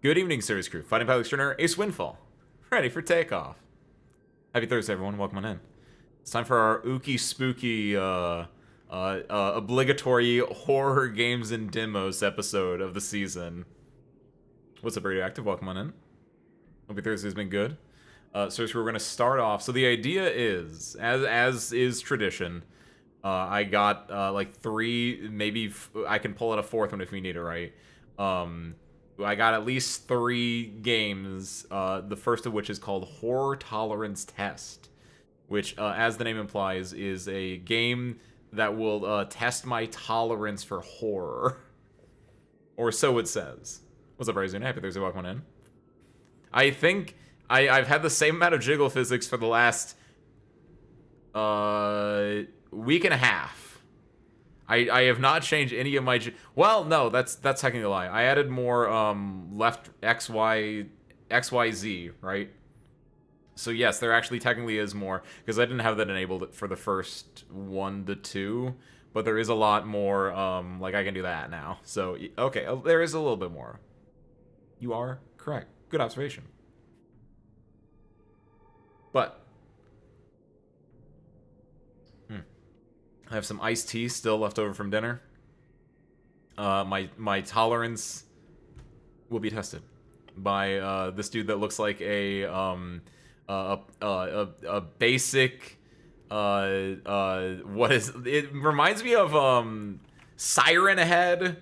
Good evening, series crew. Fighting Pilot Extraordinaire, Ace Windfall. Ready for takeoff. Happy Thursday, everyone. Welcome on in. It's time for our ooky spooky, obligatory horror games and demos episode of the season. What's up, Radioactive? Welcome on in. Hope your Thursday's been good. Series crew, we're gonna start off. So the idea is, as is tradition, I got like three, maybe I can pull out a fourth one if we need it, right? I got at least three games, the first of which is called Horror Tolerance Test, which, as the name implies, is a game that will test my tolerance for horror. Or so it says. What's up, Ryzen? Happy Thursday, welcome on in. I think I've had the same amount of jiggle physics for the last week and a half. I have not changed any of my... Well, no, that's technically a lie. I added more left XYZ, right? So yes, there actually technically is more, because I didn't have that enabled for the first 1 to 2, but there is a lot more, like I can do that now. So, okay, there is a little bit more. You are correct. Good observation. But... I have some iced tea still left over from dinner. My tolerance will be tested by this dude that looks like a basic what is it? Reminds me of Siren Head,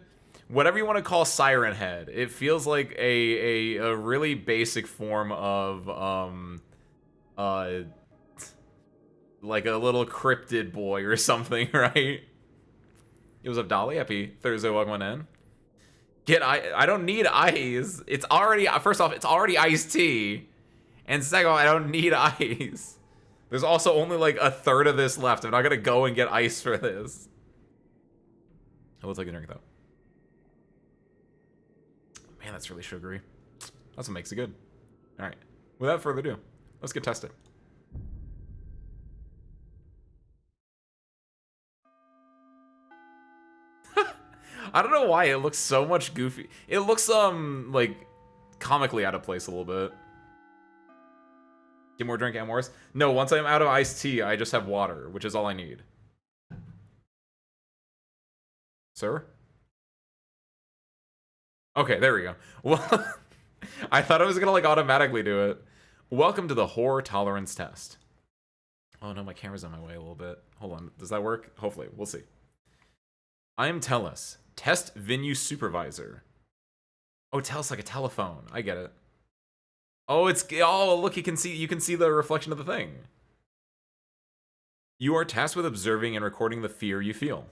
whatever you want to call Siren Head. It feels like a really basic form of like a little cryptid boy or something, right? It was up, Dolly. Happy Thursday, welcome on in. I don't need ice. It's already, first off, it's already iced tea. And second off, I don't need ice. There's also only like a third of this left. I'm not gonna go and get ice for this. I will take a drink though. Man, that's really sugary. That's what makes it good. All right, without further ado, let's get tested. I don't know why it looks so much goofy. It looks like comically out of place a little bit. Get more drink, Amores. No, once I'm out of iced tea, I just have water, which is all I need. Sir? Okay, there we go. Well, I thought I was gonna like automatically do it. Welcome to the horror tolerance test. Oh no, my camera's on my way a little bit. Hold on, does that work? Hopefully, we'll see. I am Tellus, test venue supervisor. Oh, Tellus like a telephone. I get it. Oh, look, you can see the reflection of the thing. You are tasked with observing and recording the fear you feel.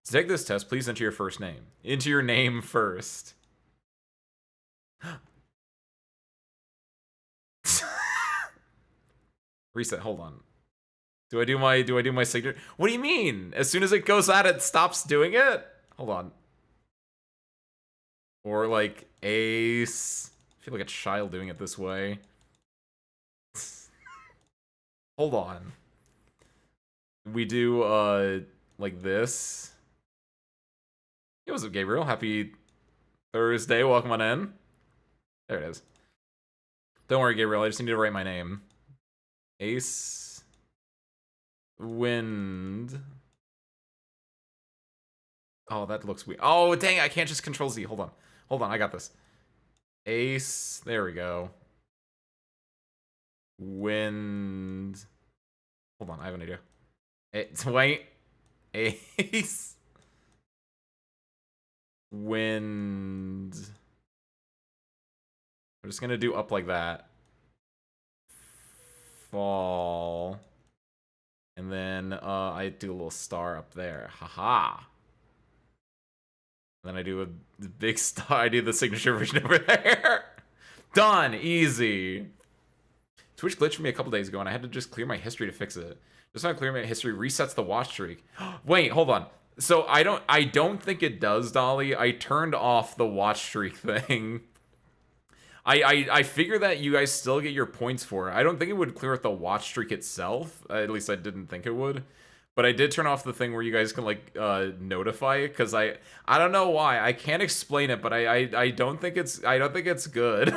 To take this test, please enter your first name. Enter your name first. Reset, hold on. Do I do my signature? What do you mean? As soon as it goes out, it stops doing it? Hold on. Or like Ace. I feel like a child doing it this way. Hold on. We do like this. Hey, what's up, Gabriel? Happy Thursday. Welcome on in. There it is. Don't worry, Gabriel. I just need to write my name. Ace. Wind. Oh, that looks weird. Oh, dang, I can't just control Z. Hold on. Hold on, I got this. Ace. There we go. Wind. Hold on, I have an idea. Wait. Ace. Wind. I'm just gonna do up like that. Fall. And then I do a little star up there. Haha. Then I do a big star. I do the signature version over there. Done. Easy. Twitch glitched for me a couple days ago, and I had to just clear my history to fix it. Just not clear my history resets the watch streak. Wait, hold on. So I don't think it does, Dolly. I turned off the watch streak thing. I figure that you guys still get your points for it. I don't think it would clear out the watch streak itself. At least I didn't think it would. But I did turn off the thing where you guys can like notify it because I don't know why. I can't explain it, but I don't think it's good.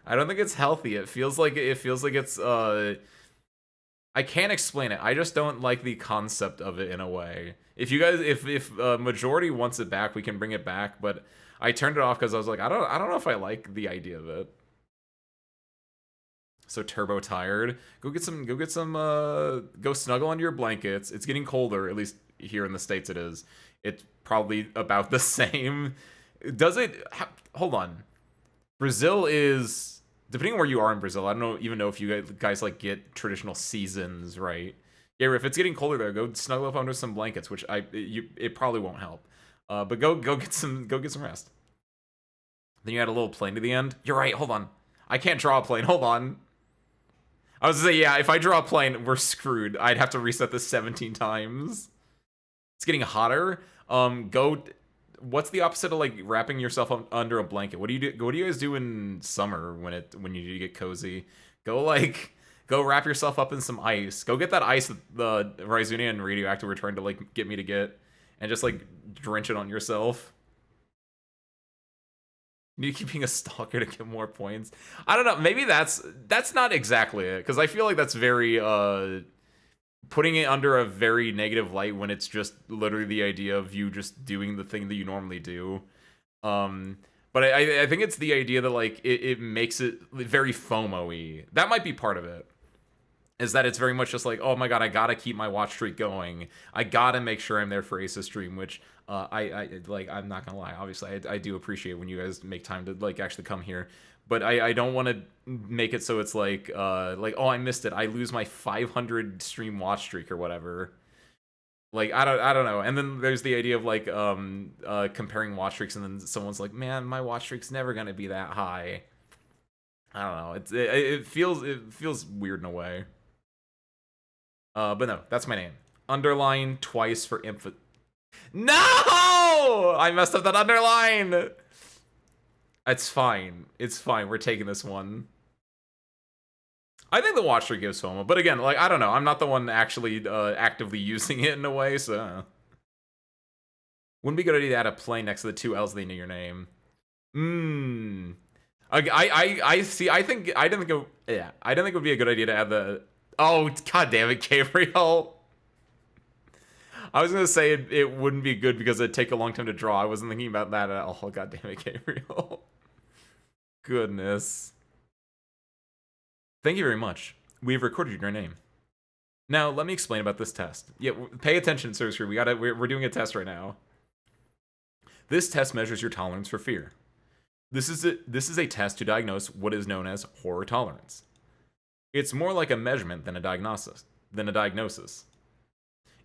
I don't think it's healthy. It feels like it's I can't explain it. I just don't like the concept of it in a way. If you guys if majority wants it back, we can bring it back, but I turned it off because I was like, I don't know if I like the idea of it. So turbo tired. Go snuggle under your blankets. It's getting colder, at least here in the States it is. It's probably about the same. Does it hold on. Brazil is, depending on where you are in Brazil, I don't even know if you guys like get traditional seasons, right? Yeah, if it's getting colder there, go snuggle up under some blankets, which it probably won't help. But go get some rest. Then you add a little plane to the end. You're right. Hold on. I can't draw a plane. Hold on. I was gonna say, yeah, if I draw a plane, we're screwed. I'd have to reset this 17 times. It's getting hotter. What's the opposite of like wrapping yourself under a blanket? What do you do? What do you guys do in summer when you need to get cozy? Go wrap yourself up in some ice. Go get that ice that the Ryzunian Radioactive were trying to like get me to get, and just like drench it on yourself. You keep being a stalker to get more points. I don't know. Maybe that's not exactly it, because I feel like that's very putting it under a very negative light when it's just literally the idea of you just doing the thing that you normally do. But I think it's the idea that like it makes it very FOMO-y. That might be part of it. Is that it's very much just like, oh my god, I gotta keep my watch streak going. I gotta make sure I'm there for Ace's stream, which I like. I'm not gonna lie. Obviously, I do appreciate when you guys make time to like actually come here, but I don't want to make it so it's like oh, I missed it. I lose my 500 stream watch streak or whatever. Like I don't know. And then there's the idea of like comparing watch streaks, and then someone's like, man, my watch streak's never gonna be that high. I don't know. It feels weird in a way. But no, that's my name. Underline twice for info. No! I messed up that underline! It's fine. It's fine. We're taking this one. I think the watch streak gives FOMO, but again, like, I don't know. I'm not the one actually actively using it in a way, so... Wouldn't be a good idea to add a plane next to the two L's at the end of your name. I see. I didn't think it would be a good idea to add the... Oh, god damn it, Gabriel. I was going to say it wouldn't be good because it'd take a long time to draw. I wasn't thinking about that at all. Oh, god damn it, Gabriel. Goodness. Thank you very much. We've recorded your name. Now, let me explain about this test. Yeah, pay attention, Sorcerer. We're doing a test right now. This test measures your tolerance for fear. This is a test to diagnose what is known as horror tolerance. It's more like a measurement than a diagnosis.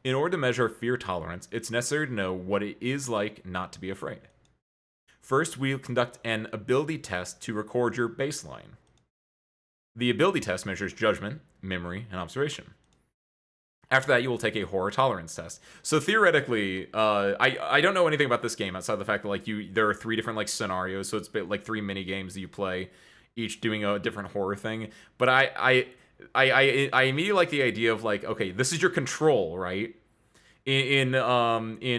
In order to measure fear tolerance, it's necessary to know what it is like not to be afraid. First, we'll conduct an ability test to record your baseline. The ability test measures judgment, memory, and observation. After that, you will take a horror tolerance test. So theoretically, I don't know anything about this game outside of the fact that like there are 3 different like scenarios, so it's like 3 mini games that you play, each doing a different horror thing. But I immediately like the idea of like, okay, this is your control, right? In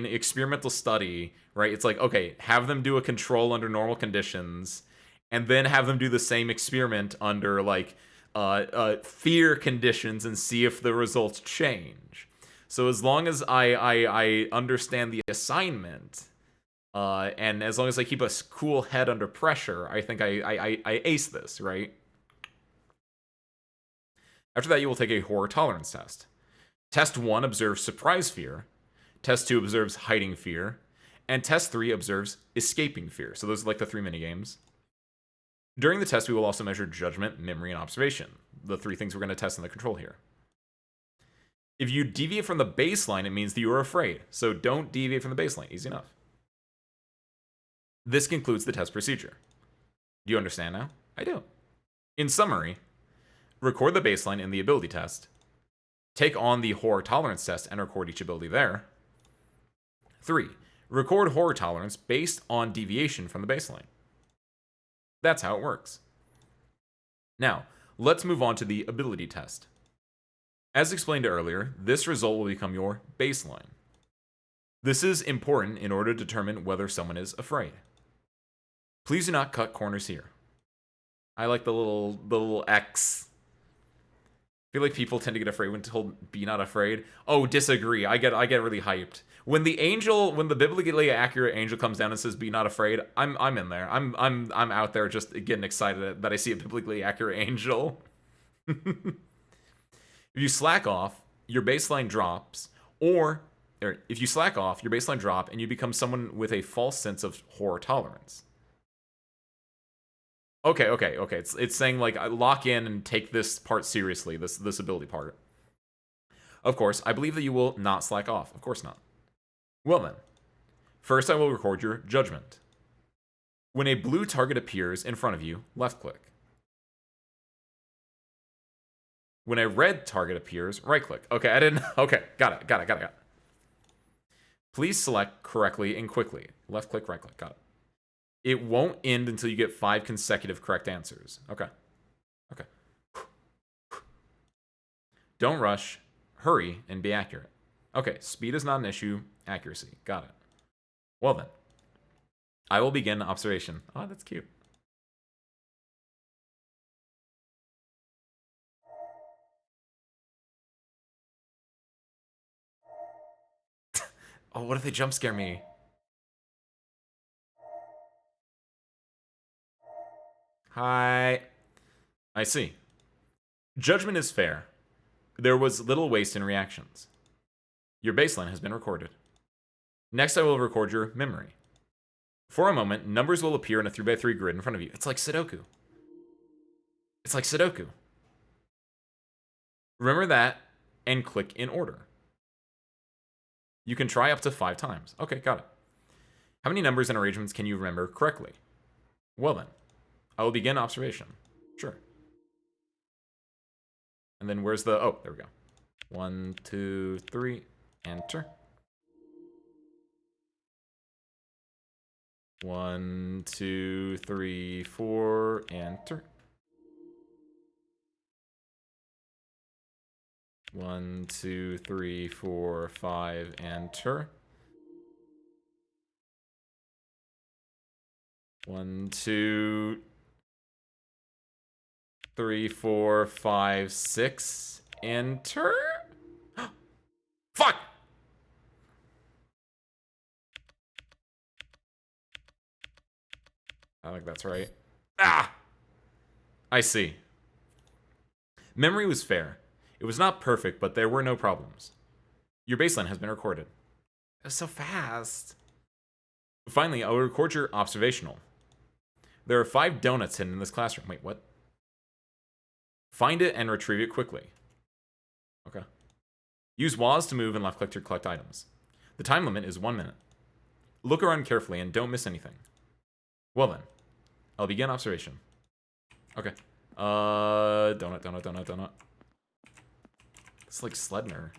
experimental study, right? It's like, okay, have them do a control under normal conditions, and then have them do the same experiment under like fear conditions and see if the results change. So as long as I understand the assignment, and as long as I keep a cool head under pressure, I think I ace this, right? After that, you will take a horror tolerance test. Test 1 observes surprise fear. Test 2 observes hiding fear. And test 3 observes escaping fear. So those are like the 3 mini games. During the test, we will also measure judgment, memory, and observation. The 3 things we're going to test in the control here. If you deviate from the baseline, it means that you are afraid. So don't deviate from the baseline. Easy enough. This concludes the test procedure. Do you understand now? I do. In summary, record the baseline in the ability test. Take on the horror tolerance test and record each ability there. 3. Record horror tolerance based on deviation from the baseline. That's how it works. Now, let's move on to the ability test. As explained earlier, this result will become your baseline. This is important in order to determine whether someone is afraid. Please do not cut corners here. I like the little X. I feel like people tend to get afraid when told be not afraid. Oh, disagree. I get really hyped. When the biblically accurate angel comes down and says be not afraid, I'm in there. I'm out there just getting excited that I see a biblically accurate angel. If you slack off, your baseline drops, or if you slack off, your baseline drop and you become someone with a false sense of horror tolerance. Okay. It's saying like lock in and take this part seriously, this ability part. Of course, I believe that you will not slack off. Of course not. Well then, first I will record your judgment. When a blue target appears in front of you, left click. When a red target appears, right click. Okay, I didn't. Okay, got it. Please select correctly and quickly. Left click, right click. Got it. It won't end until you get 5 consecutive correct answers. Okay. Don't rush, hurry, and be accurate. Okay, speed is not an issue. Accuracy. Got it. Well then, I will begin observation. Oh, that's cute. Oh, what if they jump scare me? Hi. I see. Judgment is fair. There was little waste in reactions. Your baseline has been recorded. Next, I will record your memory. For a moment, numbers will appear in a 3x3 grid in front of you. It's like Sudoku. Remember that and click in order. You can try up to 5 times. Okay, got it. How many numbers and arrangements can you remember correctly? Well then, I will begin observation. Sure. And then where's the... Oh, there we go. 1, 2, 3, enter. 1, 2, 3, 4, enter. 1, 2, 3, 4, 5, enter. 1, 2, 3, 4, 5, 6, enter. Fuck! I think that's right. Ah! I see. Memory was fair. It was not perfect, but there were no problems. Your baseline has been recorded. That was so fast. Finally, I will record your observational. There are 5 donuts hidden in this classroom. Wait, what? Find it and retrieve it quickly. Okay. Use WASD to move and left click to collect items. The time limit is 1 minute. Look around carefully and don't miss anything. Well then, I'll begin observation. Okay. Donut. It's like Sledner.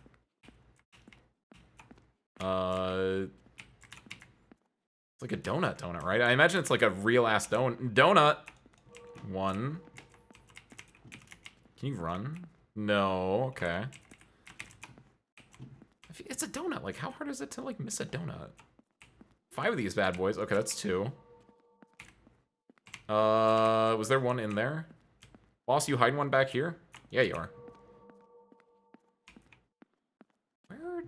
It's like a donut, right? I imagine it's like a real ass donut. 1. Can you run? No. Okay. It's a donut. Like, how hard is it to like miss a donut? 5 of these bad boys. Okay, that's 2. Was there one in there? Boss, you hiding one back here? Yeah, you are. Where? Is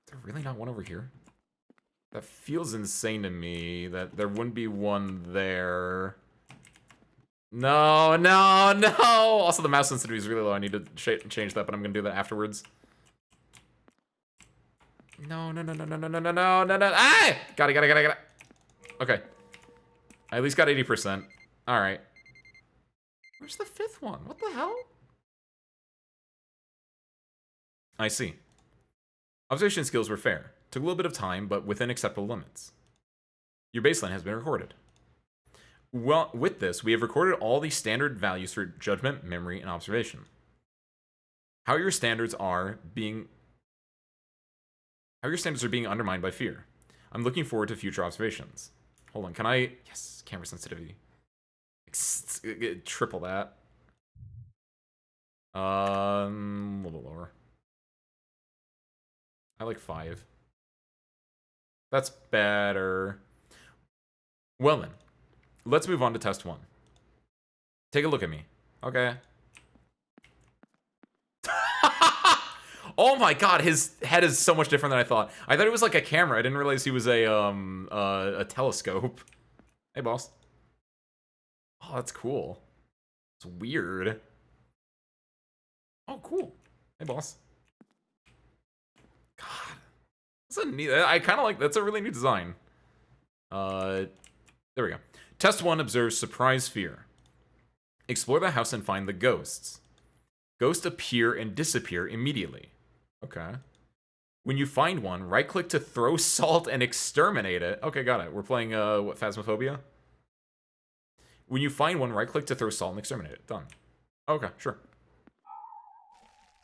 there really not one over here? That feels insane to me that there wouldn't be one there. No. Also, the mouse sensitivity is really low. I need to change that, but I'm gonna do that afterwards. No. Ah! Got it. Okay. I at least got 80%. All right. Where's the 5th one? What the hell? I see. Observation skills were fair. Took a little bit of time, but within acceptable limits. Your baseline has been recorded. Well, with this, we have recorded all the standard values for judgment, memory, and observation. How your standards are being undermined by fear. I'm looking forward to future observations. Hold on, can I... Yes, camera sensitivity. Triple that. A little lower. I like 5. That's better. Well then, let's move on to test 1. Take a look at me. Okay. Oh my god, his head is so much different than I thought. I thought it was like a camera. I didn't realize he was a telescope. Hey, boss. Oh, that's cool. It's weird. Oh, cool. Hey, boss. God. That's a neat... I kind of like... That's a really neat design. There we go. Test 1 observes surprise fear. Explore the house and find the ghosts. Ghosts appear and disappear immediately. Okay. When you find one, right-click to throw salt and exterminate it. Okay, got it. We're playing, what, Phasmophobia? When you find one, right-click to throw salt and exterminate it. Done. Okay, sure.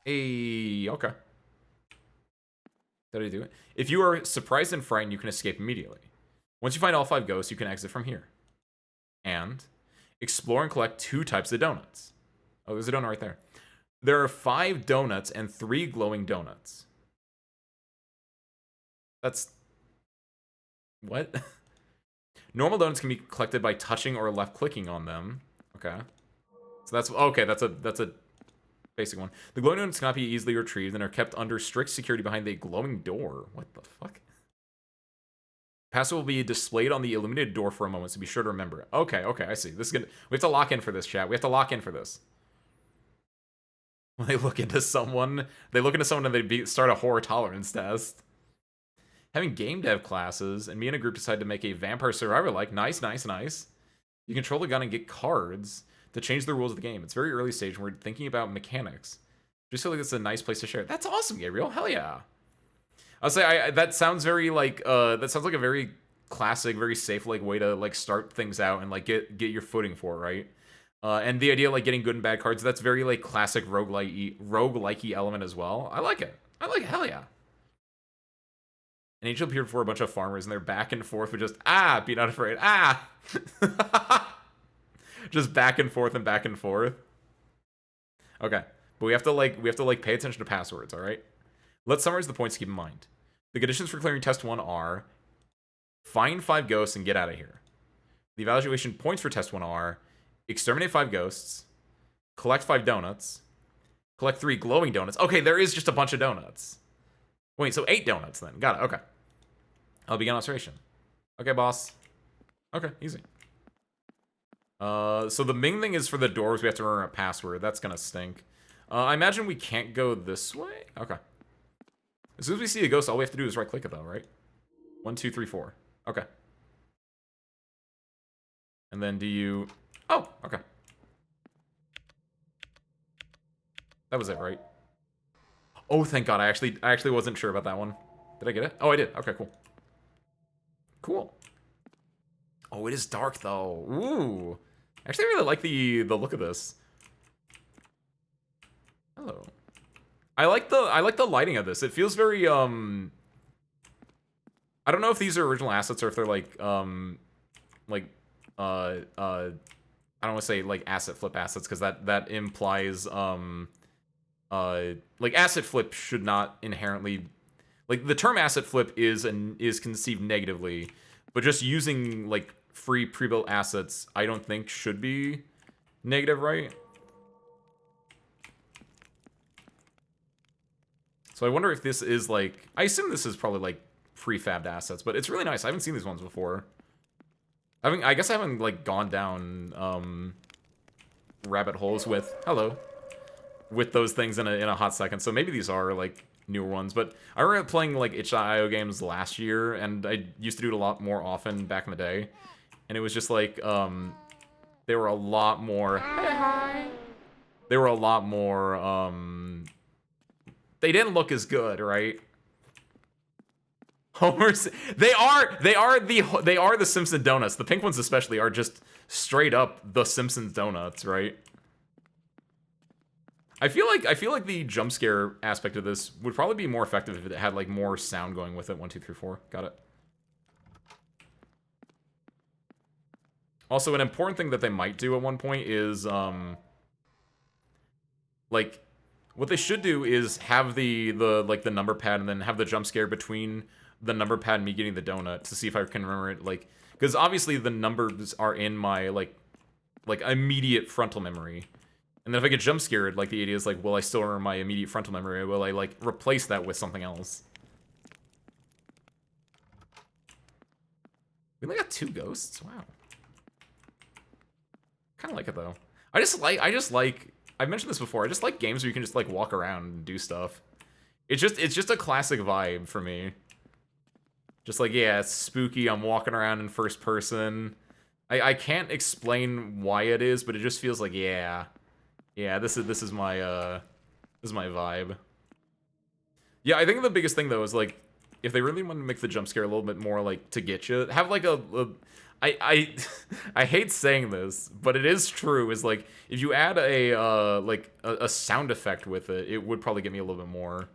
Hey, okay. Did I do it? If you are surprised and frightened, you can escape immediately. Once you find all 5 ghosts, you can exit from here. And explore and collect 2 types of donuts. Oh, there's a donut right there. There are 5 donuts and 3 glowing donuts. That's... What? Normal donuts can be collected by touching or left-clicking on them. Okay. So that's... Okay, that's a basic one. The glowing donuts cannot be easily retrieved and are kept under strict security behind a glowing door. What the fuck? Password will be displayed on the illuminated door for a moment, so be sure to remember it. Okay, okay, I see. This is gonna... We have to lock in for this, chat. We have to lock in for this. When they look into someone, and they start a horror tolerance test. Having game dev classes, and me and a group decide to make a Vampire Survivor-like. Nice, nice, nice. You control the gun and get cards to change the rules of the game. It's very early stage, and we're thinking about mechanics. Just feel like it's a nice place to share. That's awesome, Gabriel. Hell yeah. I'll say that sounds very like that sounds like a very classic, very safe like way to like start things out and like get your footing for it, right? And the idea of like getting good and bad cards, that's very like classic roguelike-y element as well. I like it. I like it. Hell yeah. And Angel appeared before a bunch of farmers, and they're back and forth with just be not afraid. Just back and forth and back and forth. Okay, but we have to pay attention to passwords. All right. Let's summarize the points to keep in mind. The conditions for clearing test 1 are: find 5 ghosts and get out of here. The evaluation points for test 1 are: exterminate 5 ghosts, collect 5 donuts, collect 3 glowing donuts. Okay, there is just a bunch of donuts. Wait, so 8 donuts then. Got it, okay. I'll begin observation. Okay, boss. Okay, easy. So the main thing is for the doors, we have to remember a password. That's gonna stink. I imagine we can't go this way? Okay. As soon as we see a ghost, all we have to do is right-click it though, right? 1, 2, 3, 4. Okay. And then do you... Oh, okay. That was it, right? Oh, thank God. I actually wasn't sure about that one. Did I get it? Oh, I did. Okay, cool. Cool. Oh, it is dark though. Ooh. Actually, I really like the look of this. Hello. I like the lighting of this. It feels very I don't know if these are original assets or if they're like I don't want to say like asset flip assets because that implies like asset flip should not inherently, like the term asset flip is conceived negatively, but just using like free pre-built assets I don't think should be negative, right? So I wonder if this is like, I assume this is probably like prefabbed assets, but it's really nice. I haven't seen these ones before. I guess I haven't like gone down rabbit holes with those things in a hot second. So maybe these are like newer ones, but I remember playing like itch.io games last year, and I used to do it a lot more often back in the day, and it was just like they were a lot more. They were a lot more. They didn't look as good, right? Homer's. They are the Simpson donuts. The pink ones especially are just straight up the Simpsons donuts, right? I feel like the jump scare aspect of this would probably be more effective if it had like more sound going with it. 1, 2, 3, 4. Got it. Also, an important thing that they might do at one point is Like, what they should do is have the like the number pad and then have the jump scare between the number pad and me getting the donut to see if I can remember it. Like, because obviously the numbers are in my like immediate frontal memory. And then if I get jump scared, like the idea is like, will I still remember my immediate frontal memory? Or will I like replace that with something else? We only got 2 ghosts. Wow. Kind of like it though. I just like. I've mentioned this before. I just like games where you can just like walk around and do stuff. It's just a classic vibe for me. Just like, yeah, it's spooky. I'm walking around in first person. I can't explain why it is, but it just feels like, yeah, this is my vibe. Yeah, I think the biggest thing though is like, if they really want to make the jump scare a little bit more like to get you, have like I I hate saying this, but it is true. Is like if you add a sound effect with it, it would probably get me a little bit more.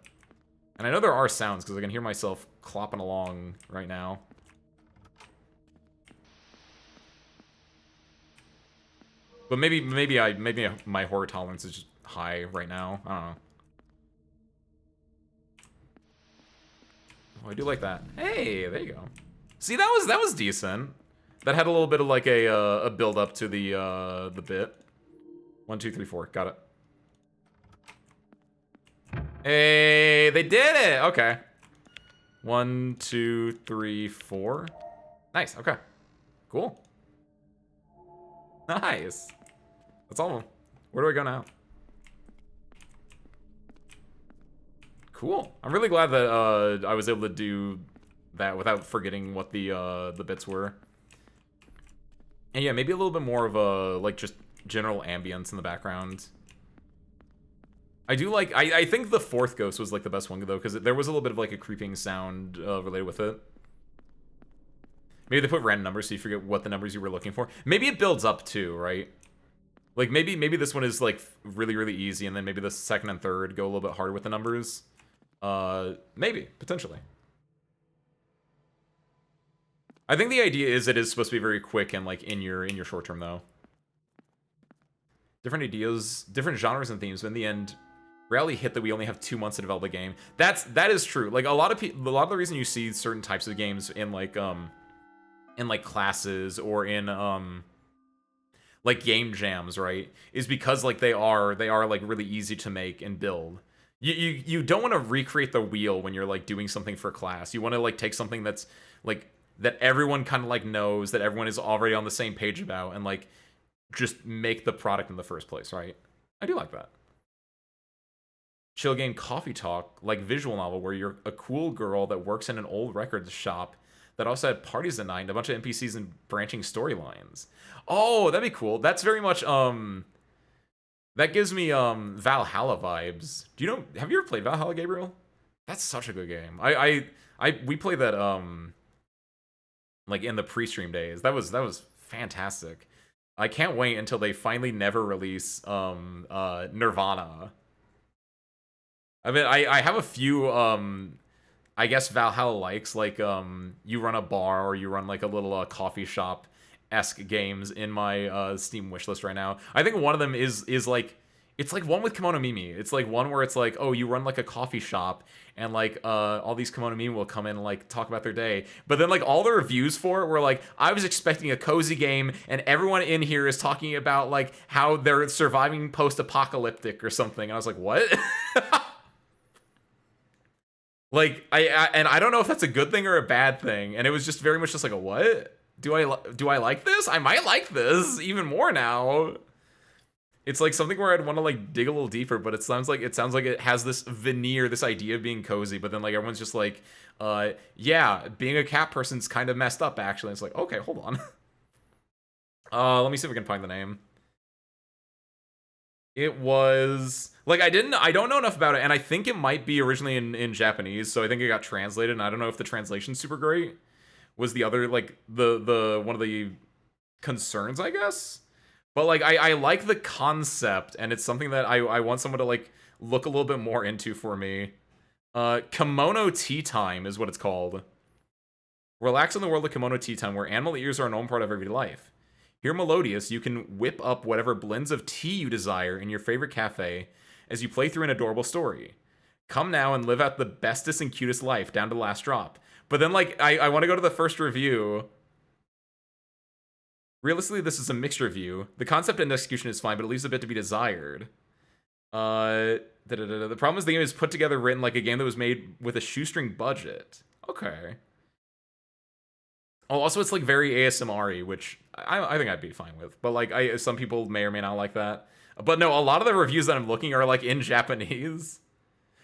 And I know there are sounds because I can hear myself clopping along right now. But maybe my horror tolerance is just high right now. I don't know. Oh, I do like that. Hey, there you go. See, that was decent. That had a little bit of like a build up to the bit. 1, 2, 3, 4. Got it. Hey, they did it. Okay. 1, 2, 3, 4. Nice. Okay. Cool. Nice. That's all of them. Where do I go now? Cool. I'm really glad that I was able to do that without forgetting what the bits were. And yeah, maybe a little bit more of a like just general ambience in the background. I do like. I think the 4th ghost was like the best one though, because there was a little bit of like a creeping sound related with it. Maybe they put random numbers so you forget what the numbers you were looking for. Maybe it builds up too, right? Like maybe this one is like really easy, and then maybe the 2nd and 3rd go a little bit harder with the numbers. Maybe potentially. I think the idea is it is supposed to be very quick and like in your short term though. Different ideas, different genres and themes, but in the end, rarely hit that we only have 2 months to develop a game. That is true. Like a lot of the reason you see certain types of games in like classes or in like game jams, right? Is because like they are like really easy to make and build. You don't want to recreate the wheel when you're like doing something for class. You want to like take something that's like that everyone kind of like knows, that everyone is already on the same page about, and like just make the product in the first place, right? I do like that. Chill game coffee talk, like visual novel where you're a cool girl that works in an old record shop that also had parties at night and a bunch of NPCs and branching storylines. Oh, that'd be cool. That's very much that gives me Valhalla vibes. Do you know, have you ever played Valhalla, Gabriel? That's such a good game. We played that like in the pre-stream days. That was fantastic. I can't wait until they finally never release Nirvana. I mean, I have a few I guess Valhalla likes, like you run a bar or you run like a little coffee shop esque games in my Steam wishlist right now. I think one of them is like, it's like one with Kimono Mimi. It's like one where it's like, oh, you run like a coffee shop and like all these Kimono Mimi will come in and like talk about their day. But then like all the reviews for it were like, I was expecting a cozy game and everyone in here is talking about like how they're surviving post-apocalyptic or something. And I was like, what? Like I don't know if that's a good thing or a bad thing. And it was just very much just like a what? Do I like this? I might like this even more now. It's like something where I'd want to like dig a little deeper, but it sounds like it has this veneer, this idea of being cozy, but then like everyone's just like, yeah, being a cat person's kind of messed up actually. It's like, okay, hold on. Let me see if I can find the name. It was like I don't know enough about it, and I think it might be originally in Japanese, so I think it got translated, and I don't know if the translation's super great. Was the other like the one of the concerns, I guess. But like I like the concept, and it's something that I want someone to like look a little bit more into for me. Kimono Tea Time is what it's called. Relax in the world of Kimono Tea Time, where animal ears are a normal part of everyday life. Here, Melodious, you can whip up whatever blends of tea you desire in your favorite cafe. as you play through an adorable story. Come now and live out the bestest and cutest life down to the last drop. But then, like, I want to go to the first review. Realistically, this is a mixed review. The concept and execution is fine, but it leaves a bit to be desired. The problem is the game is put together, written like a game that was made with a shoestring budget. Okay. Oh, also it's like very ASMR-y, which I think I'd be fine with. But like, some people may or may not like that. But no, a lot of the reviews that I'm looking are like in Japanese.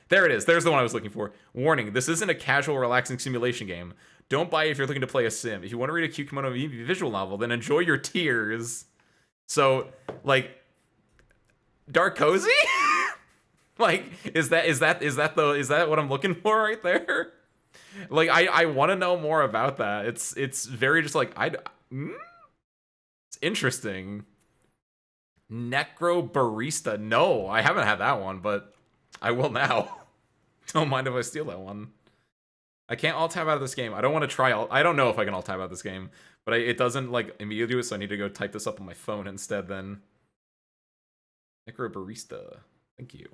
There it is. There's the one I was looking for. Warning, this isn't a casual, relaxing simulation game. Don't buy it if you're looking to play a sim. If you want to read a cute Kimono visual novel, then enjoy your tears. So, like, dark cozy? Like, is that what I'm looking for right there? Like, I want to know more about that. It's very just like it's interesting. Necro Barista. No, I haven't had that one, but I will now. Don't mind if I steal that one. I can't alt-tab out of this game. I don't want to try I don't know if I can alt-tab out of this game, but it doesn't like immediately do it, so I need to go type this up on my phone instead then. Necro Barista. Thank you.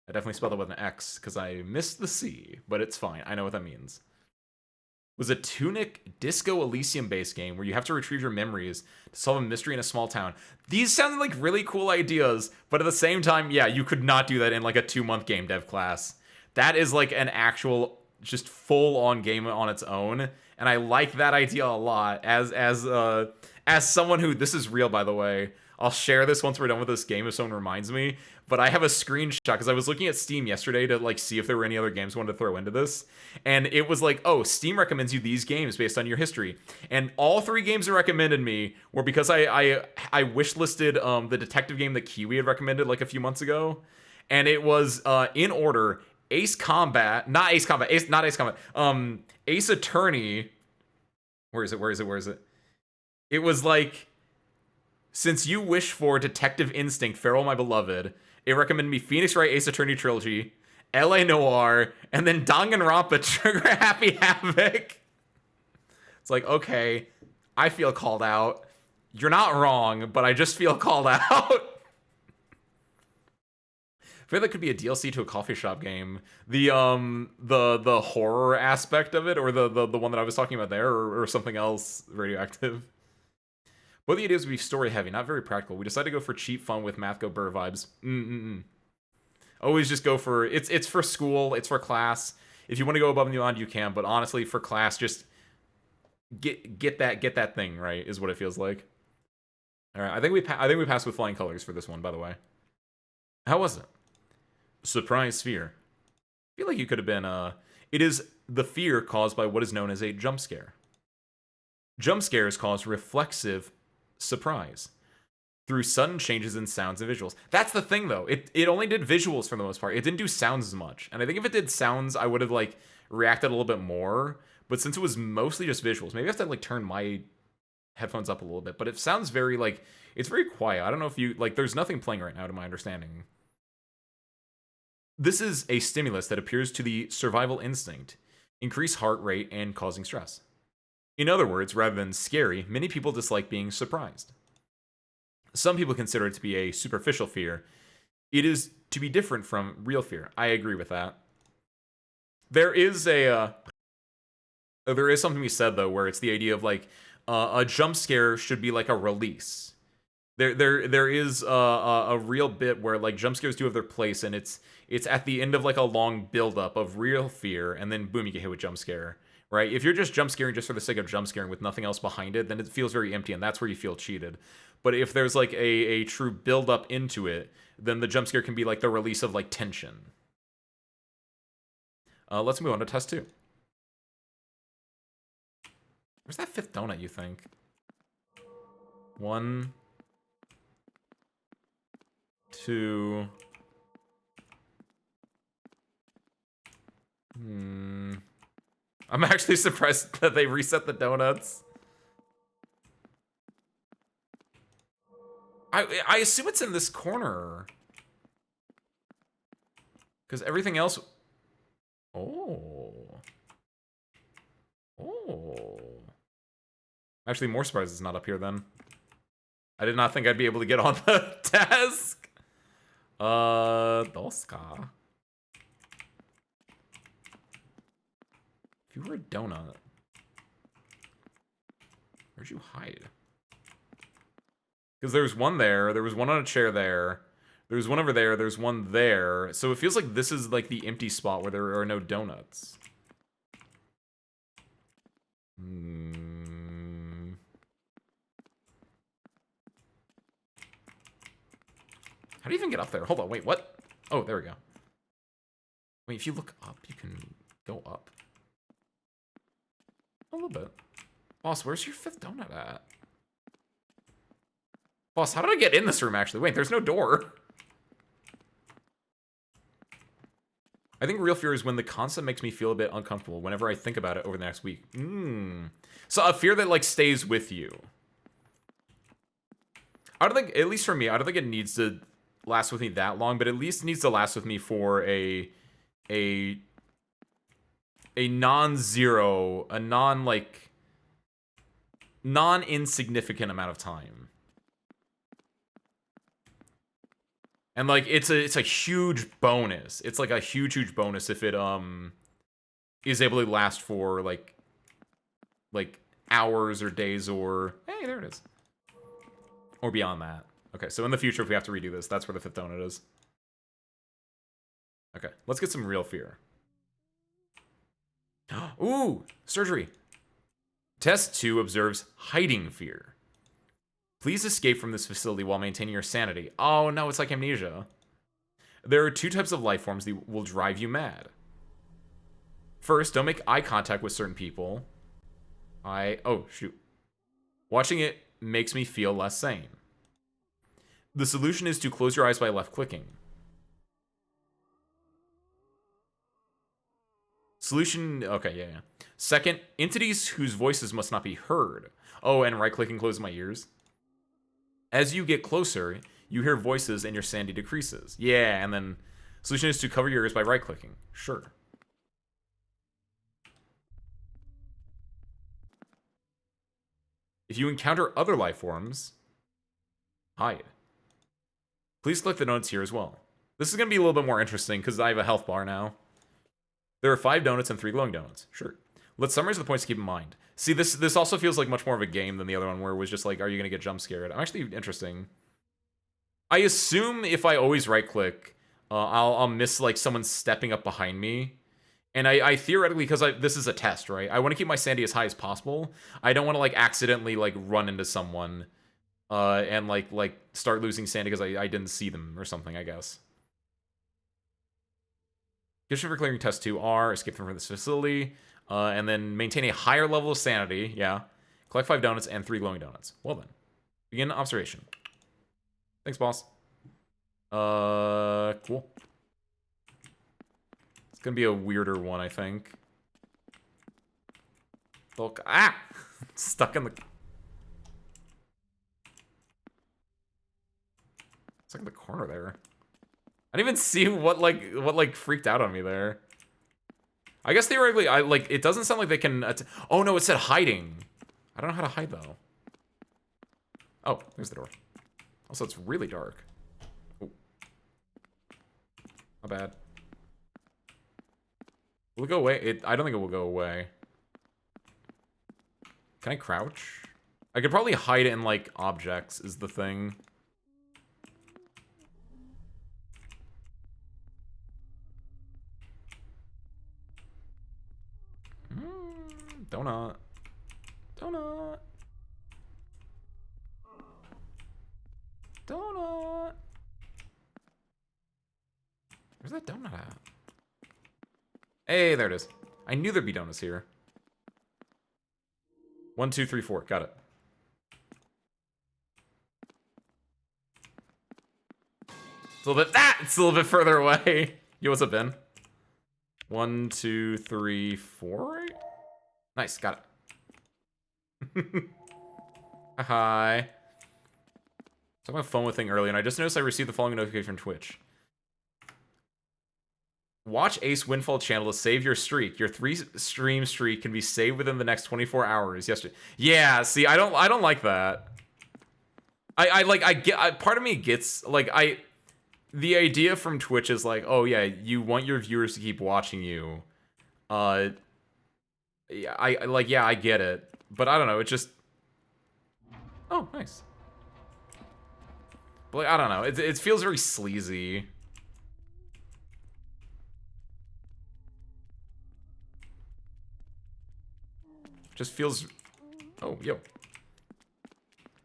I definitely spelled it with an X because I missed the C, but it's fine. I know what that means. It was a Tunic Disco Elysium-based game where you have to retrieve your memories to solve a mystery in a small town. These sound like really cool ideas, but at the same time, yeah, you could not do that in like a 2-month game dev class. That is like an actual, just full-on game on its own, and I like that idea a lot. As someone who, this is real, by the way. I'll share this once we're done with this game if someone reminds me. But I have a screenshot because I was looking at Steam yesterday to like see if there were any other games I wanted to throw into this. And it was like, oh, Steam recommends you these games based on your history. And all 3 games it recommended me were because I wishlisted the detective game that Kiwi had recommended like a few months ago. And it was in order: Ace Attorney. Where is it? It was like, since you wish for Detective Instinct, Farewell My Beloved, it recommended me Phoenix Wright Ace Attorney Trilogy, LA Noire, and then Danganronpa Trigger Happy Havoc. It's like, okay, I feel called out. You're not wrong, but I just feel called out. I feel that could be a DLC to a coffee shop game. The horror aspect of it, or the one that I was talking about there, or something else radioactive. Both the ideas would be story heavy, not very practical. We decided to go for cheap fun with Math Go Burr vibes. Always just go for, it's for school, it's for class. If you want to go above and beyond, you can, but honestly, for class, just get that thing right, is what it feels like. All right, I think we passed with flying colors for this one, by the way. How was it? Surprise fear. I feel like you could have been it is the fear caused by what is known as a jump scare. Jump scares cause reflexive surprise through sudden changes in sounds and visuals. That's the thing, though. It only did visuals for the most part. It didn't do sounds as much. And I think if it did sounds, I would have like reacted a little bit more. But since it was mostly just visuals, maybe I have to like turn my headphones up a little bit. But it sounds very like, it's very quiet. I don't know if you like, there's nothing playing right now to my understanding. This is a stimulus that appears to the survival instinct, increase heart rate, and causing stress. In other words, rather than scary, many people dislike being surprised. Some people consider it to be a superficial fear. It is to be different from real fear. I agree with that. There is something to be said, though, where it's the idea of like a jump scare should be like a release. There is a real bit where like jump scares do have their place, and it's at the end of like a long buildup of real fear, and then boom, you get hit with jump scare. Right? If you're just jump scaring just for the sake of jump scaring with nothing else behind it, then it feels very empty, and that's where you feel cheated. But if there's like a true build up into it, then the jump scare can be like the release of like tension. Let's move on to test 2. Where's that 5th donut, you think? 1, 2. I'm actually surprised that they reset the donuts. I assume it's in this corner. Because everything else... Oh. Actually, more surprised it's not up here then. I did not think I'd be able to get on the desk. Doska. If you were a donut, where'd you hide? Because there's one there, there was one on a chair there, there's one over there, there's one there. So it feels like this is like the empty spot where there are no donuts. How do you even get up there? Hold on, wait, what? Oh, there we go. Wait, if you look up, you can go up. A little bit. Boss, where's your 5th donut at? Boss, how did I get in this room, actually? Wait, there's no door. I think real fear is when the concept makes me feel a bit uncomfortable whenever I think about it over the next week. So a fear that, like, stays with you. I don't think, at least for me, I don't think it needs to last with me that long, but at least it needs to last with me for a non-zero, a non-insignificant amount of time. And like it's a huge bonus. It's like a huge bonus if it is able to last for like hours or days or hey, there it is. Or beyond that. Okay, so in the future if we have to redo this, that's where the 5th donut is. Okay, let's get some real fear. Ooh, surgery. Test 2 observes hiding fear. Please escape from this facility while maintaining your sanity. Oh no, it's like amnesia. There are 2 types of life forms that will drive you mad. First, don't make eye contact with certain people. Oh, shoot. Watching it makes me feel less sane. The solution is to close your eyes by left-clicking. Solution, okay, yeah. Second, entities whose voices must not be heard. Oh, and right-clicking closes my ears. As you get closer, you hear voices and your sanity decreases. Yeah, and then solution is to cover your ears by right-clicking. Sure. If you encounter other life forms, hide. Please click the notes here as well. This is going to be a little bit more interesting because I have a health bar now. There are 5 donuts and 3 glowing donuts. Sure. Let's summarize the points to keep in mind. See, this also feels like much more of a game than the other one where it was just like, are you going to get jump scared? I'm actually interesting. I assume if I always right-click, I'll miss like someone stepping up behind me. And I theoretically, because this is a test, right? I want to keep my sanity as high as possible. I don't want to like accidentally like run into someone and like start losing sanity because I didn't see them or something, I guess. Condition for clearing test 2 are escape from this facility, and then maintain a higher level of sanity. Yeah. Collect 5 donuts and 3 glowing donuts. Well then. Begin observation. Thanks, boss. Cool. It's gonna be a weirder one, I think. Look, stuck in the... Stuck in the corner there. I didn't even see what freaked out on me there. I guess theoretically, it doesn't sound like they can... Oh no, it said hiding. I don't know how to hide, though. Oh, there's the door. Also, it's really dark. Oh. Not bad. Will it go away? I don't think it will go away. Can I crouch? I could probably hide it in, like, objects is the thing. Donut. Donut. Donut. Where's that donut at? Hey, there it is. I knew there'd be donuts here. 1, 2, 3, 4. Got it. It's a little bit... It's a little bit further away. Yo, what's up, Ben? 1, 2, 3, 4, right? Nice, got it. Hi. I was on my phone with thing earlier, and I just noticed I received the following notification from Twitch. Watch Ace Windfall channel to save your streak. Your 3-stream streak can be saved within the next 24 hours. Yesterday. Yeah, see, I don't like that. I get part of me gets like the idea from Twitch is like, oh yeah, you want your viewers to keep watching you. Yeah, I get it, but I don't know. It just, oh, nice. But like, I don't know. It feels very sleazy. Just feels. Oh, yo.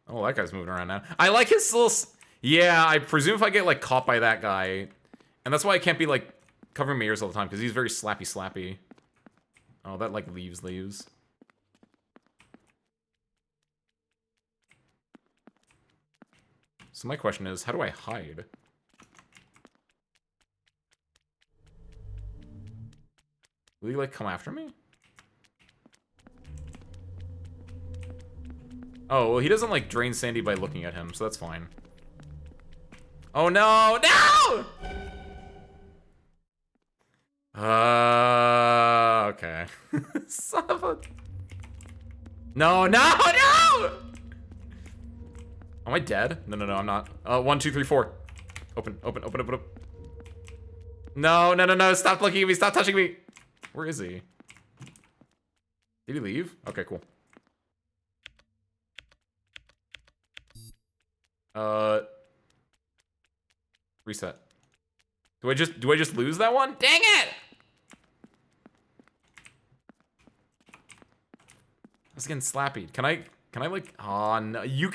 Oh, that guy's moving around now. I like his little. Yeah, I presume if I get like caught by that guy, and that's why I can't be like covering my ears all the time because he's very slappy. Oh, that like leaves. So my question is, how do I hide? Will he like come after me? Oh, well, he doesn't like drain Sandy by looking at him, so that's fine. Oh no, no! Okay. Son of a... No! Am I dead? No, I'm not. 1, 2, 3, 4. Open. No, stop looking at me, stop touching me! Where is he? Did he leave? Okay, cool. Reset. Do I just lose that one? Dang it! I was getting slappy. Can I like, oh no, you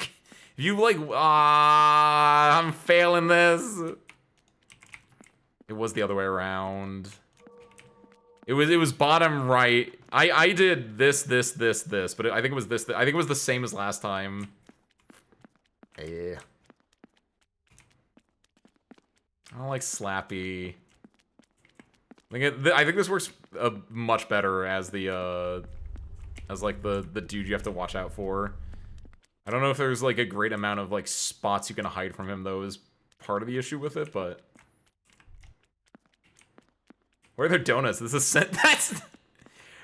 like, I'm failing this. It was the other way around. It was bottom right. I did this, but I think it was this. I think it was the same as last time. Yeah. I don't like slappy. I think this works much better as the as like the dude you have to watch out for. I don't know if there's like a great amount of like spots you can hide from him though is part of the issue with it, but where are their donuts? This is that's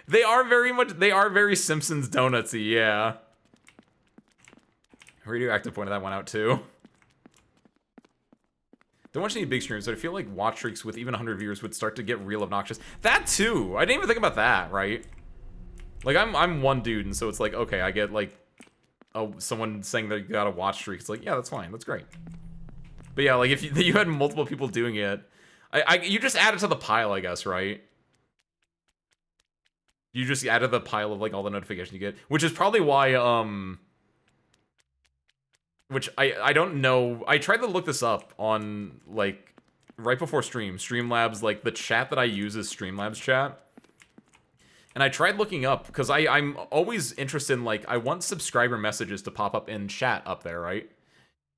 they are very Simpsons donutsy, yeah. Radioactive pointed that one out too. Don't watch any big streams, but I feel like watch streaks with even 100 viewers would start to get real obnoxious. That too! I didn't even think about that, right? Like, I'm one dude, and so it's like, okay, I get, like, someone saying they got a watch streak. It's like, yeah, that's fine, that's great. But yeah, like, if you had multiple people doing it, you just add it to the pile, I guess, right? You just add to the pile of, like, all the notifications you get. Which is probably why, which I don't know. I tried to look this up on, like, right before Streamlabs, like, the chat that I use is Streamlabs chat. And I tried looking up, because I'm always interested in, like, I want subscriber messages to pop up in chat up there, right?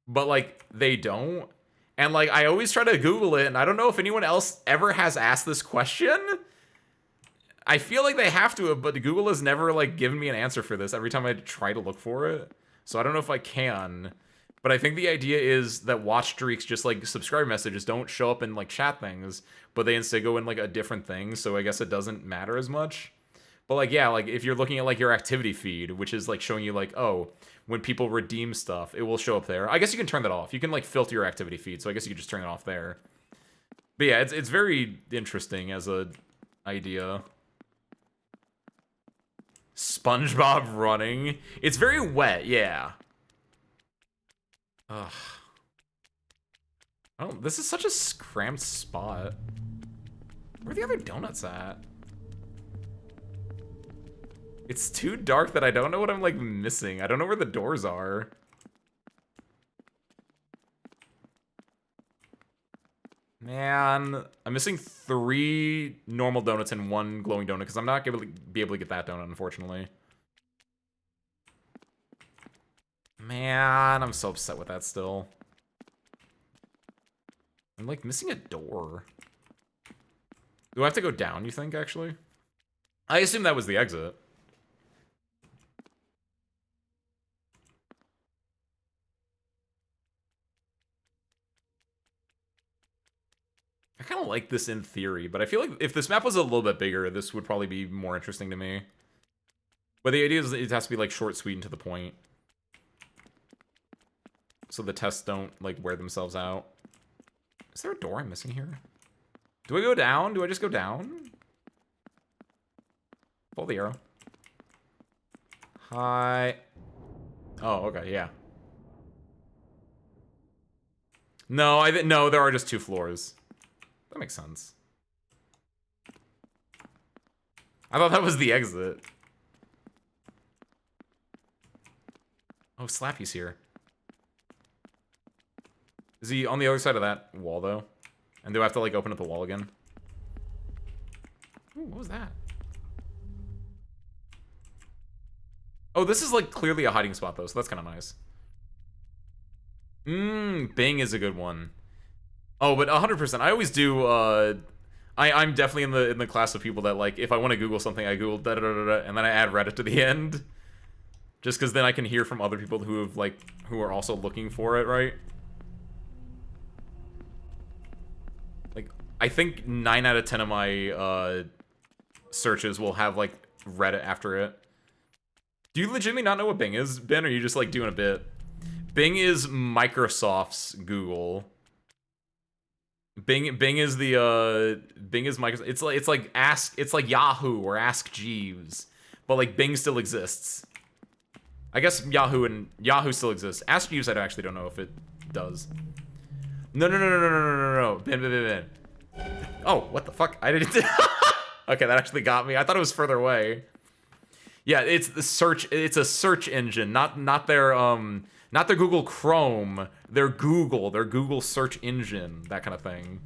But, like, they don't. And, like, I always try to Google it, and I don't know if anyone else ever has asked this question. I feel like they have to have, but Google has never, like, given me an answer for this every time I try to look for it. So I don't know if I can. But I think the idea is that watch streaks, just like subscriber messages, don't show up in like chat things, but they instead go in like a different thing, so I guess it doesn't matter as much. But like, yeah, like if you're looking at like your activity feed, which is like showing you like, oh, when people redeem stuff, it will show up there. I guess you can turn that off. You can like filter your activity feed, so I guess you could just turn it off there. But yeah, it's very interesting as a idea. SpongeBob running. It's very wet, yeah. Ugh. Oh, this is such a cramped spot. Where are the other donuts at? It's too dark that I don't know what I'm, like, missing. I don't know where the doors are. Man, I'm missing 3 normal donuts and 1 glowing donut, because I'm not going to be able to get that donut, unfortunately. Man, I'm so upset with that still. I'm, like, missing a door. Do I have to go down, you think, actually? I assume that was the exit. I kind of like this in theory, but I feel like if this map was a little bit bigger, this would probably be more interesting to me. But the idea is it has to be, like, short, sweet, and to the point. So the tests don't, like, wear themselves out. Is there a door I'm missing here? Do I go down? Do I just go down? Pull the arrow. Hi. Oh, okay, yeah. No, no, there are just 2 floors. That makes sense. I thought that was the exit. Oh, Slappy's here. Is he on the other side of that wall, though? And do I have to, like, open up the wall again? Ooh, what was that? Oh, this is, like, clearly a hiding spot, though, so that's kind of nice. Bing is a good one. Oh, but 100%. I always do, I'm definitely in the class of people that, like, if I want to Google something, I Google da-da-da-da-da, and then I add Reddit to the end. Just because then I can hear from other people who have, like, who are also looking for it, right? Like, I think 9 out of 10 of my, searches will have, like, Reddit after it. Do you legitimately not know what Bing is, Ben, or are you just, like, doing a bit? Bing is Microsoft's Google. Bing is the, Bing is Microsoft. It's like Yahoo or Ask Jeeves. But, like, Bing still exists. I guess Yahoo still exists. Ask Jeeves, I actually don't know if it does. No. Ben. Oh, what the fuck? I didn't. Okay, that actually got me. I thought it was further away. Yeah, it's the search. It's a search engine, not their Google Chrome. Their Google search engine, that kind of thing.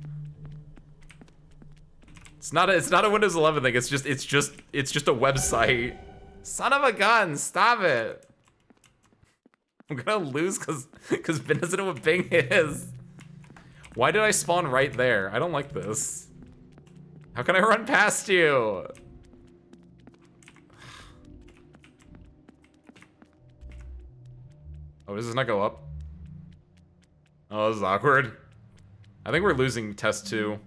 It's not a Windows 11 thing. It's just a website. Son of a gun! Stop it! I'm gonna lose because Ben doesn't know what Bing is. Why did I spawn right there? I don't like this. How can I run past you? Oh, does this not go up? Oh, this is awkward. I think we're losing test 2.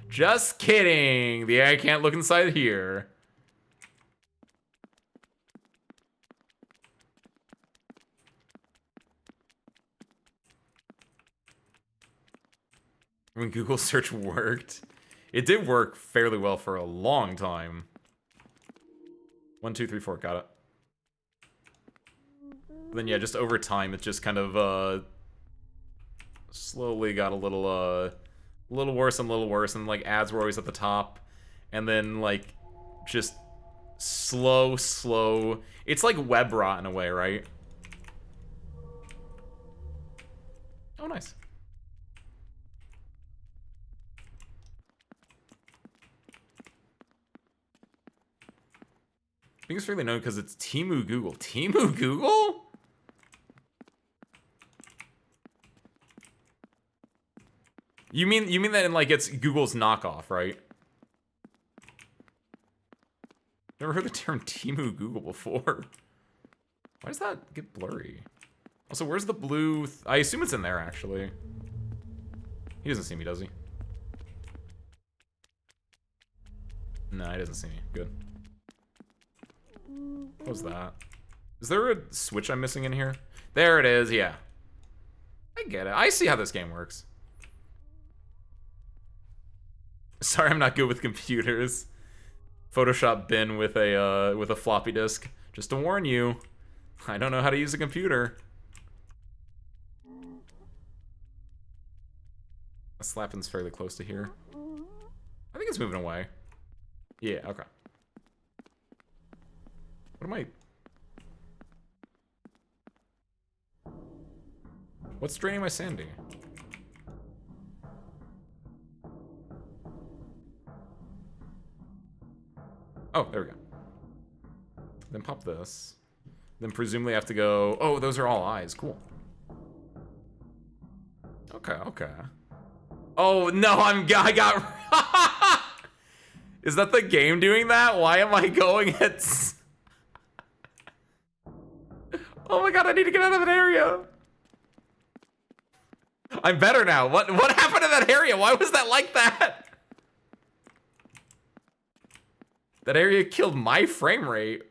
Just kidding. The AI can't look inside here. When Google search worked. It did work fairly well for a long time. 1, 2, 3, 4, got it. But then yeah, just over time, it just kind of slowly got a little worse, and like ads were always at the top, and then like just slow. It's like web rot in a way, right? Oh, nice. I think it's fairly known because it's Temu Google. Temu Google? You mean that in like it's Google's knockoff, right? Never heard the term Temu Google before. Why does that get blurry? Also, where's the blue? I assume it's in there actually. He doesn't see me, does he? No, he doesn't see me. Good. What was that? Is there a switch I'm missing in here? There it is, yeah. I get it. I see how this game works. Sorry, I'm not good with computers. Photoshop bin with a floppy disk. Just to warn you, I don't know how to use a computer. A Slappin's fairly close to here. I think it's moving away. Yeah, okay. What am I... What's draining my sanity? Oh, there we go. Then pop this. Then presumably I have to go... Oh, those are all eyes. Cool. Okay. Oh, no, I got... Is that the game doing that? Why am I going at... Oh my god, I need to get out of that area. I'm better now. What happened to that area? Why was that like that? That area killed my frame rate.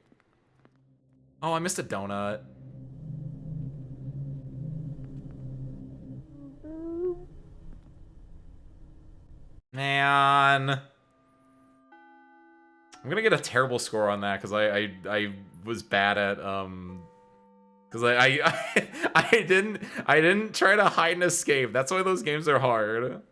Oh, I missed a donut. Man. I'm gonna get a terrible score on that because I was bad at because I didn't try to hide and escape. That's why those games are hard.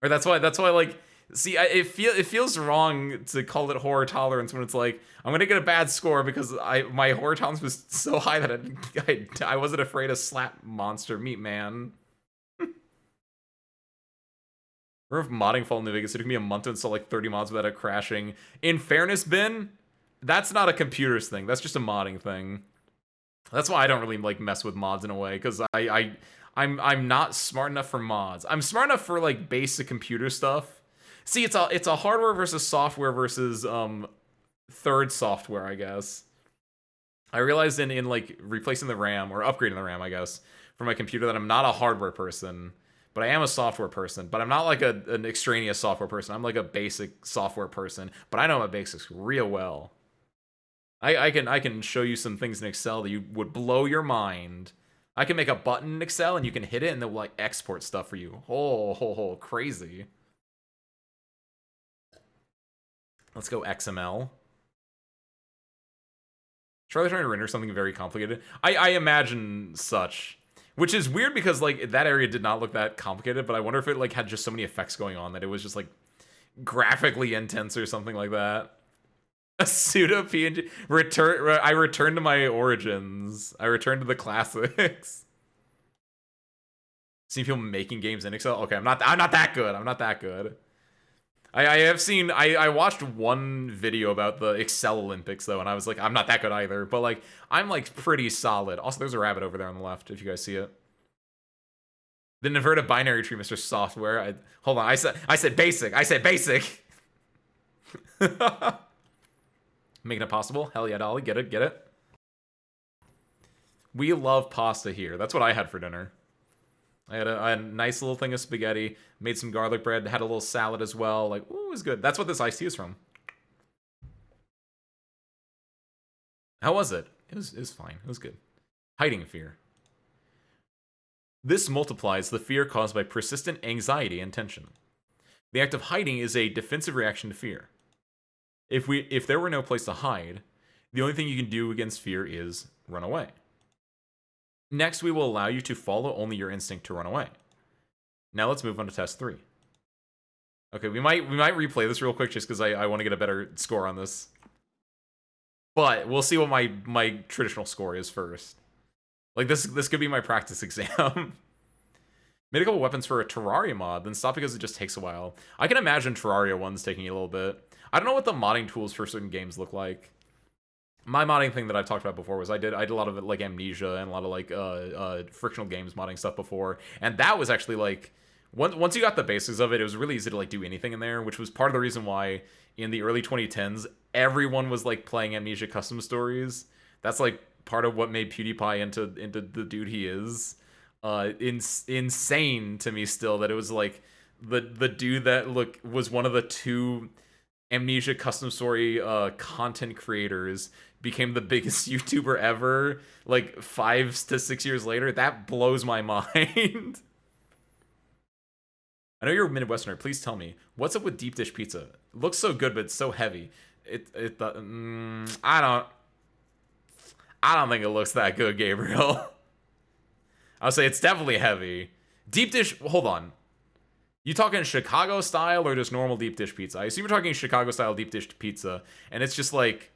Or that's why like see it feels wrong to call it horror tolerance when it's like I'm gonna get a bad score because my horror tolerance was so high that I wasn't afraid of slap monster meat man. Or if modding Fallout New Vegas, it took me a month to install like 30 mods without it crashing. In fairness, Ben, that's not a computers thing. That's just a modding thing. That's why I don't really like mess with mods in a way, because I'm not smart enough for mods. I'm smart enough for like basic computer stuff. See, it's a hardware versus software versus third software, I guess. I realized in like replacing the RAM or upgrading the RAM, I guess, for my computer that I'm not a hardware person. But I am a software person. But I'm not like an extraneous software person. I'm like a basic software person. But I know my basics real well. I can show you some things in Excel that you would blow your mind. I can make a button in Excel and you can hit it and they'll like export stuff for you. Oh, crazy. Let's go XML. Charlie's trying to render something very complicated. I imagine such. Which is weird because like that area did not look that complicated, but I wonder if it like had just so many effects going on that it was just like graphically intense or something like that. A pseudo PNG return. I returned to my origins. I returned to the classics. See people making games in Excel. Okay, I'm not that good. I'm not that good. I have seen. I watched one video about the Excel Olympics though, and I was like, I'm not that good either. But like, I'm like pretty solid. Also, there's a rabbit over there on the left. If you guys see it. The inverted binary tree, Mr. Software. Hold on. I said basic. I said basic. Making it possible. Hell yeah, Dolly. Get it. Get it. We love pasta here. That's what I had for dinner. I had a nice little thing of spaghetti, made some garlic bread, had a little salad as well. Like, ooh, it was good. That's what this iced tea is from. How was it? It was fine. It was good. Hiding fear. This multiplies the fear caused by persistent anxiety and tension. The act of hiding is a defensive reaction to fear. If there were no place to hide, the only thing you can do against fear is run away. Next, we will allow you to follow only your instinct to run away. Now let's move on to test 3. Okay, we might replay this real quick just because I want to get a better score on this. But we'll see what my traditional score is first. Like this could be my practice exam. Made a couple weapons for a Terraria mod, then stopped because it just takes a while. I can imagine Terraria ones taking a little bit. I don't know what the modding tools for certain games look like. My modding thing that I've talked about before was I did a lot of it like Amnesia and a lot of like frictional games modding stuff before, and that was actually like once you got the basics of it, it was really easy to like do anything in there, which was part of the reason why in the early 2010s everyone was like playing Amnesia custom stories. That's like part of what made PewDiePie into the dude he is. Insane to me still that it was like the dude that was one of the 2 Amnesia custom story content creators became the biggest YouTuber ever like 5 to 6 years later. That blows my mind. I know you're a Midwesterner. Please tell me what's up with deep dish pizza. It looks so good, but it's so heavy. I don't think it looks that good, Gabriel. I would say it's definitely heavy. Deep dish. Hold on. You talking Chicago style or just normal deep dish pizza? I assume you're talking Chicago style deep dish pizza, and it's just like,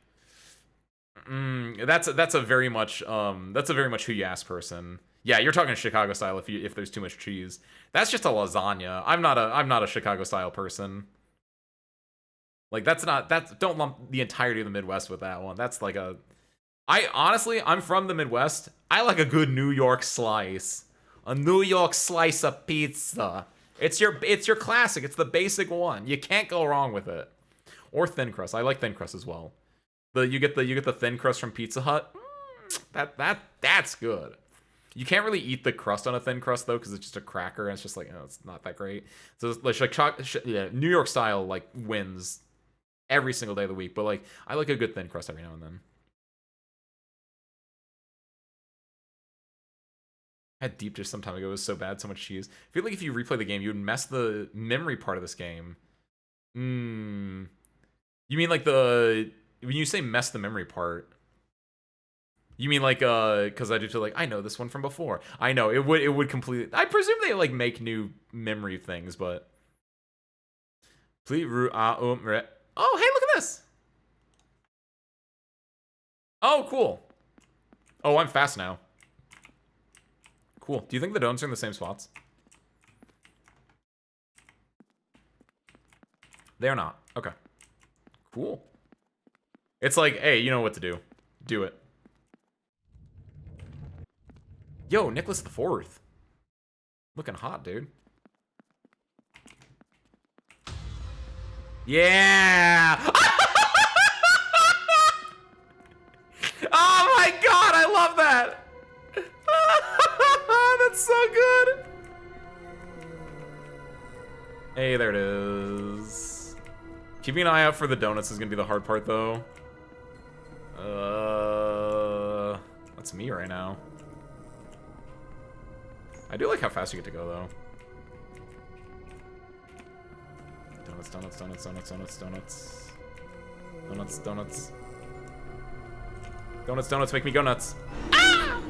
that's a very much who you ask person. Yeah, you're talking Chicago style if there's too much cheese. That's just a lasagna. I'm not a Chicago style person. Like don't lump the entirety of the Midwest with that one. That's like I'm from the Midwest. I like a good New York slice. A New York slice of pizza. It's your classic. It's the basic one. You can't go wrong with it. Or thin crust. I like thin crust as well. You get the thin crust from Pizza Hut. That's good. You can't really eat the crust on a thin crust though because it's just a cracker and it's just like it's not that great. So it's like New York style like wins every single day of the week. But like I like a good thin crust every now and then. I had deep dish some time ago. It was so bad, so much cheese. I feel like if you replay the game, you would mess the memory part of this game. You mean like when you say mess the memory part, you mean like because I do feel like I know this one from before. I know it would completely. I presume they like make new memory things, but please oh hey, look at this. Oh, cool. Oh, I'm fast now. Cool. Do you think the donuts are in the same spots? They are not. Okay. Cool. It's like, hey, you know what to do. Do it. Yo, Nicholas the Fourth. Looking hot, dude. Yeah! Oh my god, I love that! That's so good! Hey, there it is. Keeping an eye out for the donuts is gonna be the hard part, though. That's me right now. I do like how fast you get to go, though. Donuts, donuts, donuts, donuts, donuts, donuts. Donuts, donuts. Donuts, donuts, make me go nuts. Ah!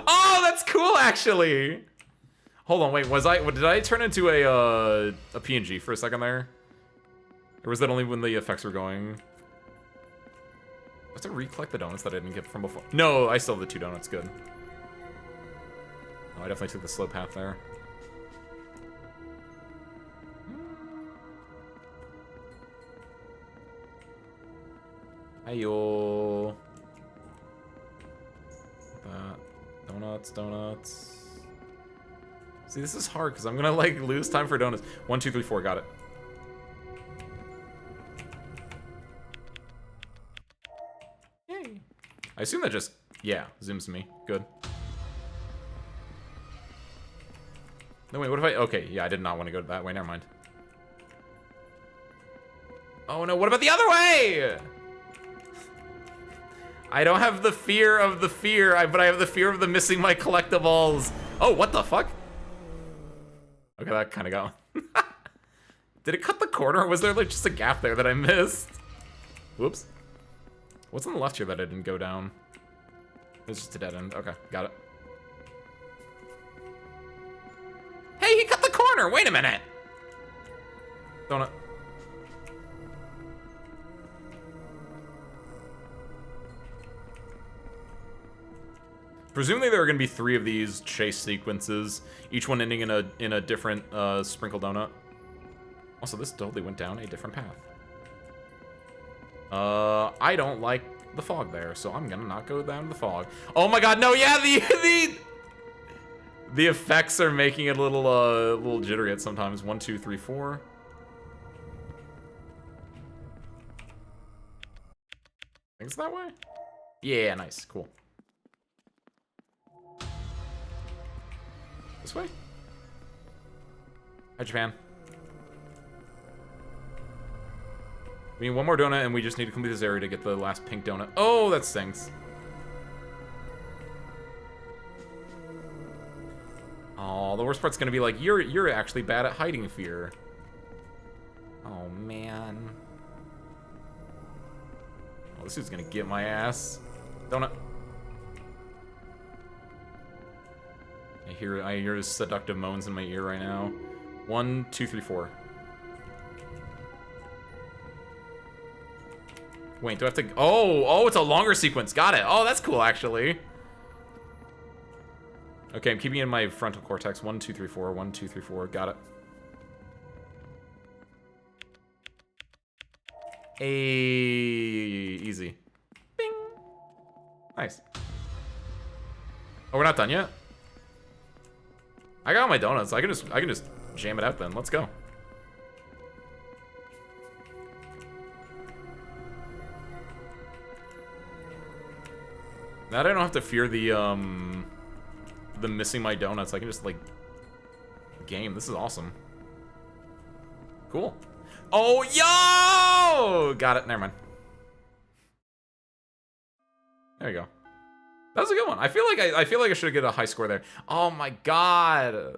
Oh, that's cool, actually! Hold on, wait, did I turn into a PNG for a second there? Or was that only when the effects were going? I have to recollect the donuts that I didn't get from before. No, I still have the 2 donuts, good. Oh, I definitely took the slow path there. Ayo. Donuts, donuts. See, this is hard because I'm gonna like lose time for donuts. 1, 2, 3, 4, got it. Yay. I assume that just, yeah, zooms me. Good. No, wait, what if I, okay, yeah, I did not want to go that way, never mind. Oh no, what about the other way? I don't have the fear of the fear, but I have the fear of the missing my collectibles. Oh, what the fuck? Okay, that kind of got one. Did it cut the corner, or was there like just a gap there that I missed? Whoops. What's on the left here that I didn't go down? It's just a dead end. Okay, got it. Hey, he cut the corner! Wait a minute! Donut. Presumably there are going to be 3 of these chase sequences, each one ending in a different sprinkle donut. Also, this totally went down a different path. I don't like the fog there, so I'm gonna not go down the fog. Oh my god, no, yeah, the effects are making it a little jittery at sometimes. 1, 2, 3, 4. I think it's that way? Yeah, nice, cool. This way? Hi, Japan. We need 1 more donut, and we just need to complete this area to get the last pink donut. Oh, that stinks. Oh, the worst part's gonna be like, you're actually bad at hiding fear. Oh, man. Oh, this dude's gonna get my ass. Donut. I hear his seductive moans in my ear right now. 1, 2, 3, 4. Wait, do I have to... Oh, it's a longer sequence. Got it. Oh, that's cool, actually. Okay, I'm keeping it in my frontal cortex. 1, 2, 3, 4. 1, 2, 3, 4. Got it. Hey, easy. Bing. Nice. Oh, we're not done yet? I got all my donuts. I can just jam it out then. Let's go. Now that I don't have to fear the missing my donuts, I can just like game. This is awesome. Cool. Oh, yo! Got it. Never mind. There you go. That was a good one. I feel like I should get a high score there. Oh my god.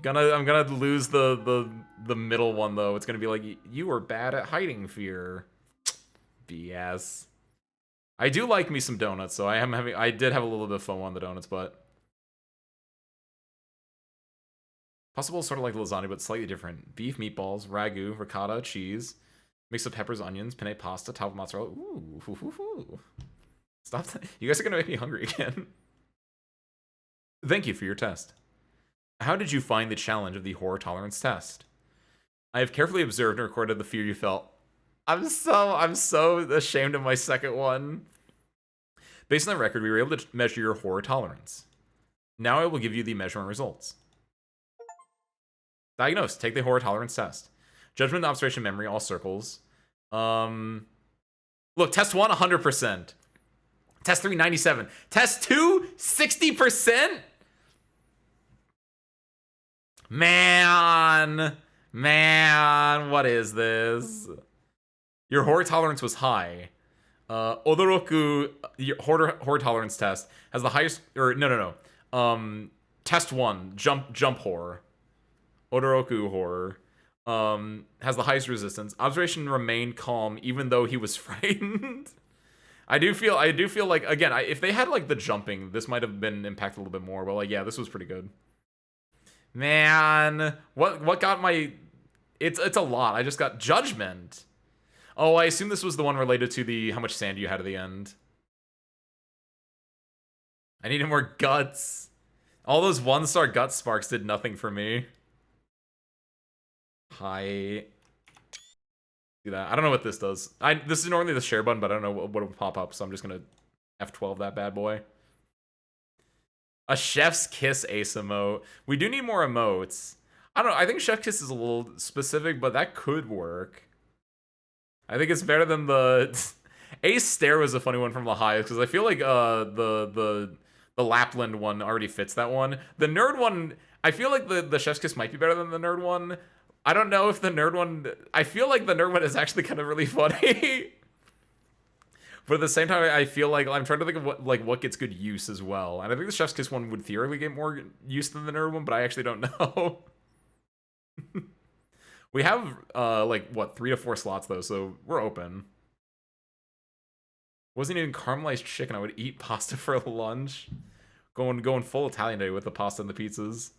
I'm gonna lose the middle one though. It's gonna be like, you were bad at hiding fear. BS. I do like me some donuts, so I did have a little bit of FOMO on the donuts, but possible sort of like lasagna, but slightly different. Beef, meatballs, ragu, ricotta, cheese, mix of peppers, onions, penne pasta, top of mozzarella. Ooh, hoo, hoo, hoo. Stop that. You guys are gonna make me hungry again. Thank you for your test. How did you find the challenge of the horror tolerance test? I have carefully observed and recorded the fear you felt. I'm so ashamed of my second one. Based on the record, we were able to measure your horror tolerance. Now I will give you the measurement results. Diagnose. Take the horror tolerance test. Judgment, observation, memory, all circles. Look, test 1, 100%. Test 3, 97. Test 2, 60%? Man, what is this? Your horror tolerance was high. Odoroku, your horror tolerance test has the highest, or no. Test 1, jump horror. Odoroku horror has the highest resistance. Observation remained calm even though he was frightened. I do feel like, again, if they had like the jumping, this might have been impacted a little bit more. But like, yeah, this was pretty good. Man, what got my? It's a lot. I just got judgment. Oh, I assume this was the one related to the how much sand you had at the end. I needed more guts. All those 1-star gut sparks did nothing for me. Hi. Do that. I don't know what this does. This is normally the share button, but I don't know what will pop up, so I'm just gonna F12 that bad boy. A chef's kiss ace emote. We do need more emotes. I don't know. I think chef kiss is a little specific, but that could work. I think it's better than the ace stare was a funny one from the highest because I feel like the Lapland one already fits that one. The nerd one, I feel like the chef's kiss might be better than the nerd one. I don't know if the nerd one. I feel like the nerd one is actually kind of really funny. But at the same time, I feel like I'm trying to think of what gets good use as well. And I think the chef's kiss one would theoretically get more use than the nerd one, but I actually don't know. We have like what 3 to 4 slots though, so we're open. Wasn't even caramelized chicken. I would eat pasta for lunch. Going full Italian day with the pasta and the pizzas.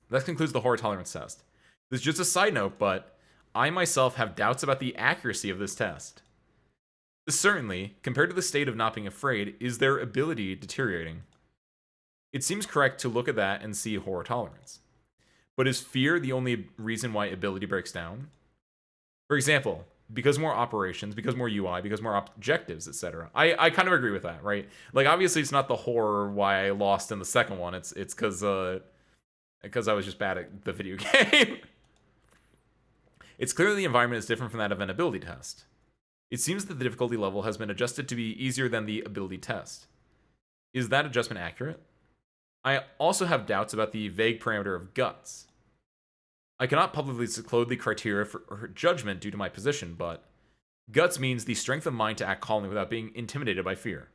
That concludes the horror tolerance test. This is just a side note, but I myself have doubts about the accuracy of this test. Certainly, compared to the state of not being afraid, is their ability deteriorating? It seems correct to look at that and see horror tolerance. But is fear the only reason why ability breaks down? For example, because more operations, because more UI, because more objectives, etc. I kind of agree with that, right? Like, obviously, it's not the horror why I lost in the second one. It's because I was just bad at the video game. It's clear the environment is different from that of an ability test. It seems that the difficulty level has been adjusted to be easier than the ability test. Is that adjustment accurate? I also have doubts about the vague parameter of guts. I cannot publicly disclose the criteria for judgment due to my position, but guts means the strength of mind to act calmly without being intimidated by fear.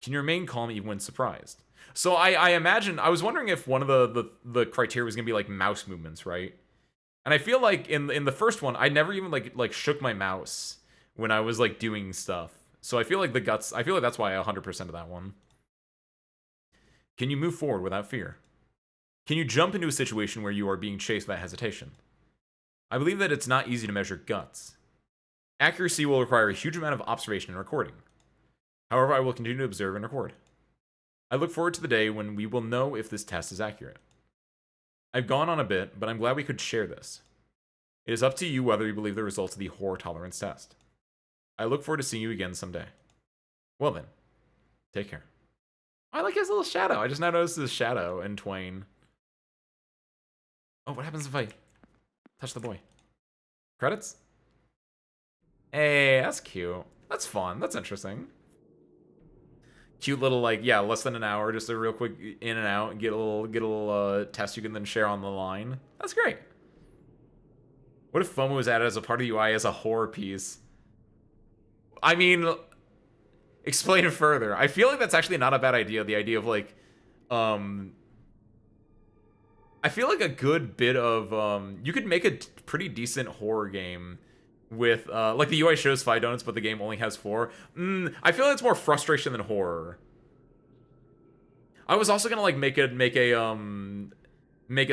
Can you remain calm even when surprised? So I imagine, I was wondering if one of the criteria was going to be like mouse movements, right? And I feel like in the first one, I never even like shook my mouse when I was like doing stuff. So I feel like that's why I 100% of that one. Can you move forward without fear? Can you jump into a situation where you are being chased without hesitation? I believe that it's not easy to measure guts. Accuracy will require a huge amount of observation and recording. However, I will continue to observe and record. I look forward to the day when we will know if this test is accurate. I've gone on a bit, but I'm glad we could share this. It is up to you whether you believe the results of the horror tolerance test. I look forward to seeing you again someday. Well then, take care. I like his little shadow. I just now noticed his shadow in Twain. Oh, what happens if I touch the boy? Credits? Hey, that's cute. That's fun. That's interesting. Cute little, like, yeah, less than an hour, just a real quick in and out, and get a little test you can then share on the line. That's great. What if FOMO was added as a part of the UI as a horror piece? I mean, Explain it further. I feel like that's actually not a bad idea. The idea of like, I feel like a good bit of you could make a pretty decent horror game with like the UI shows 5 donuts, but the game only has 4. I feel like it's more frustration than horror. I was also gonna like make a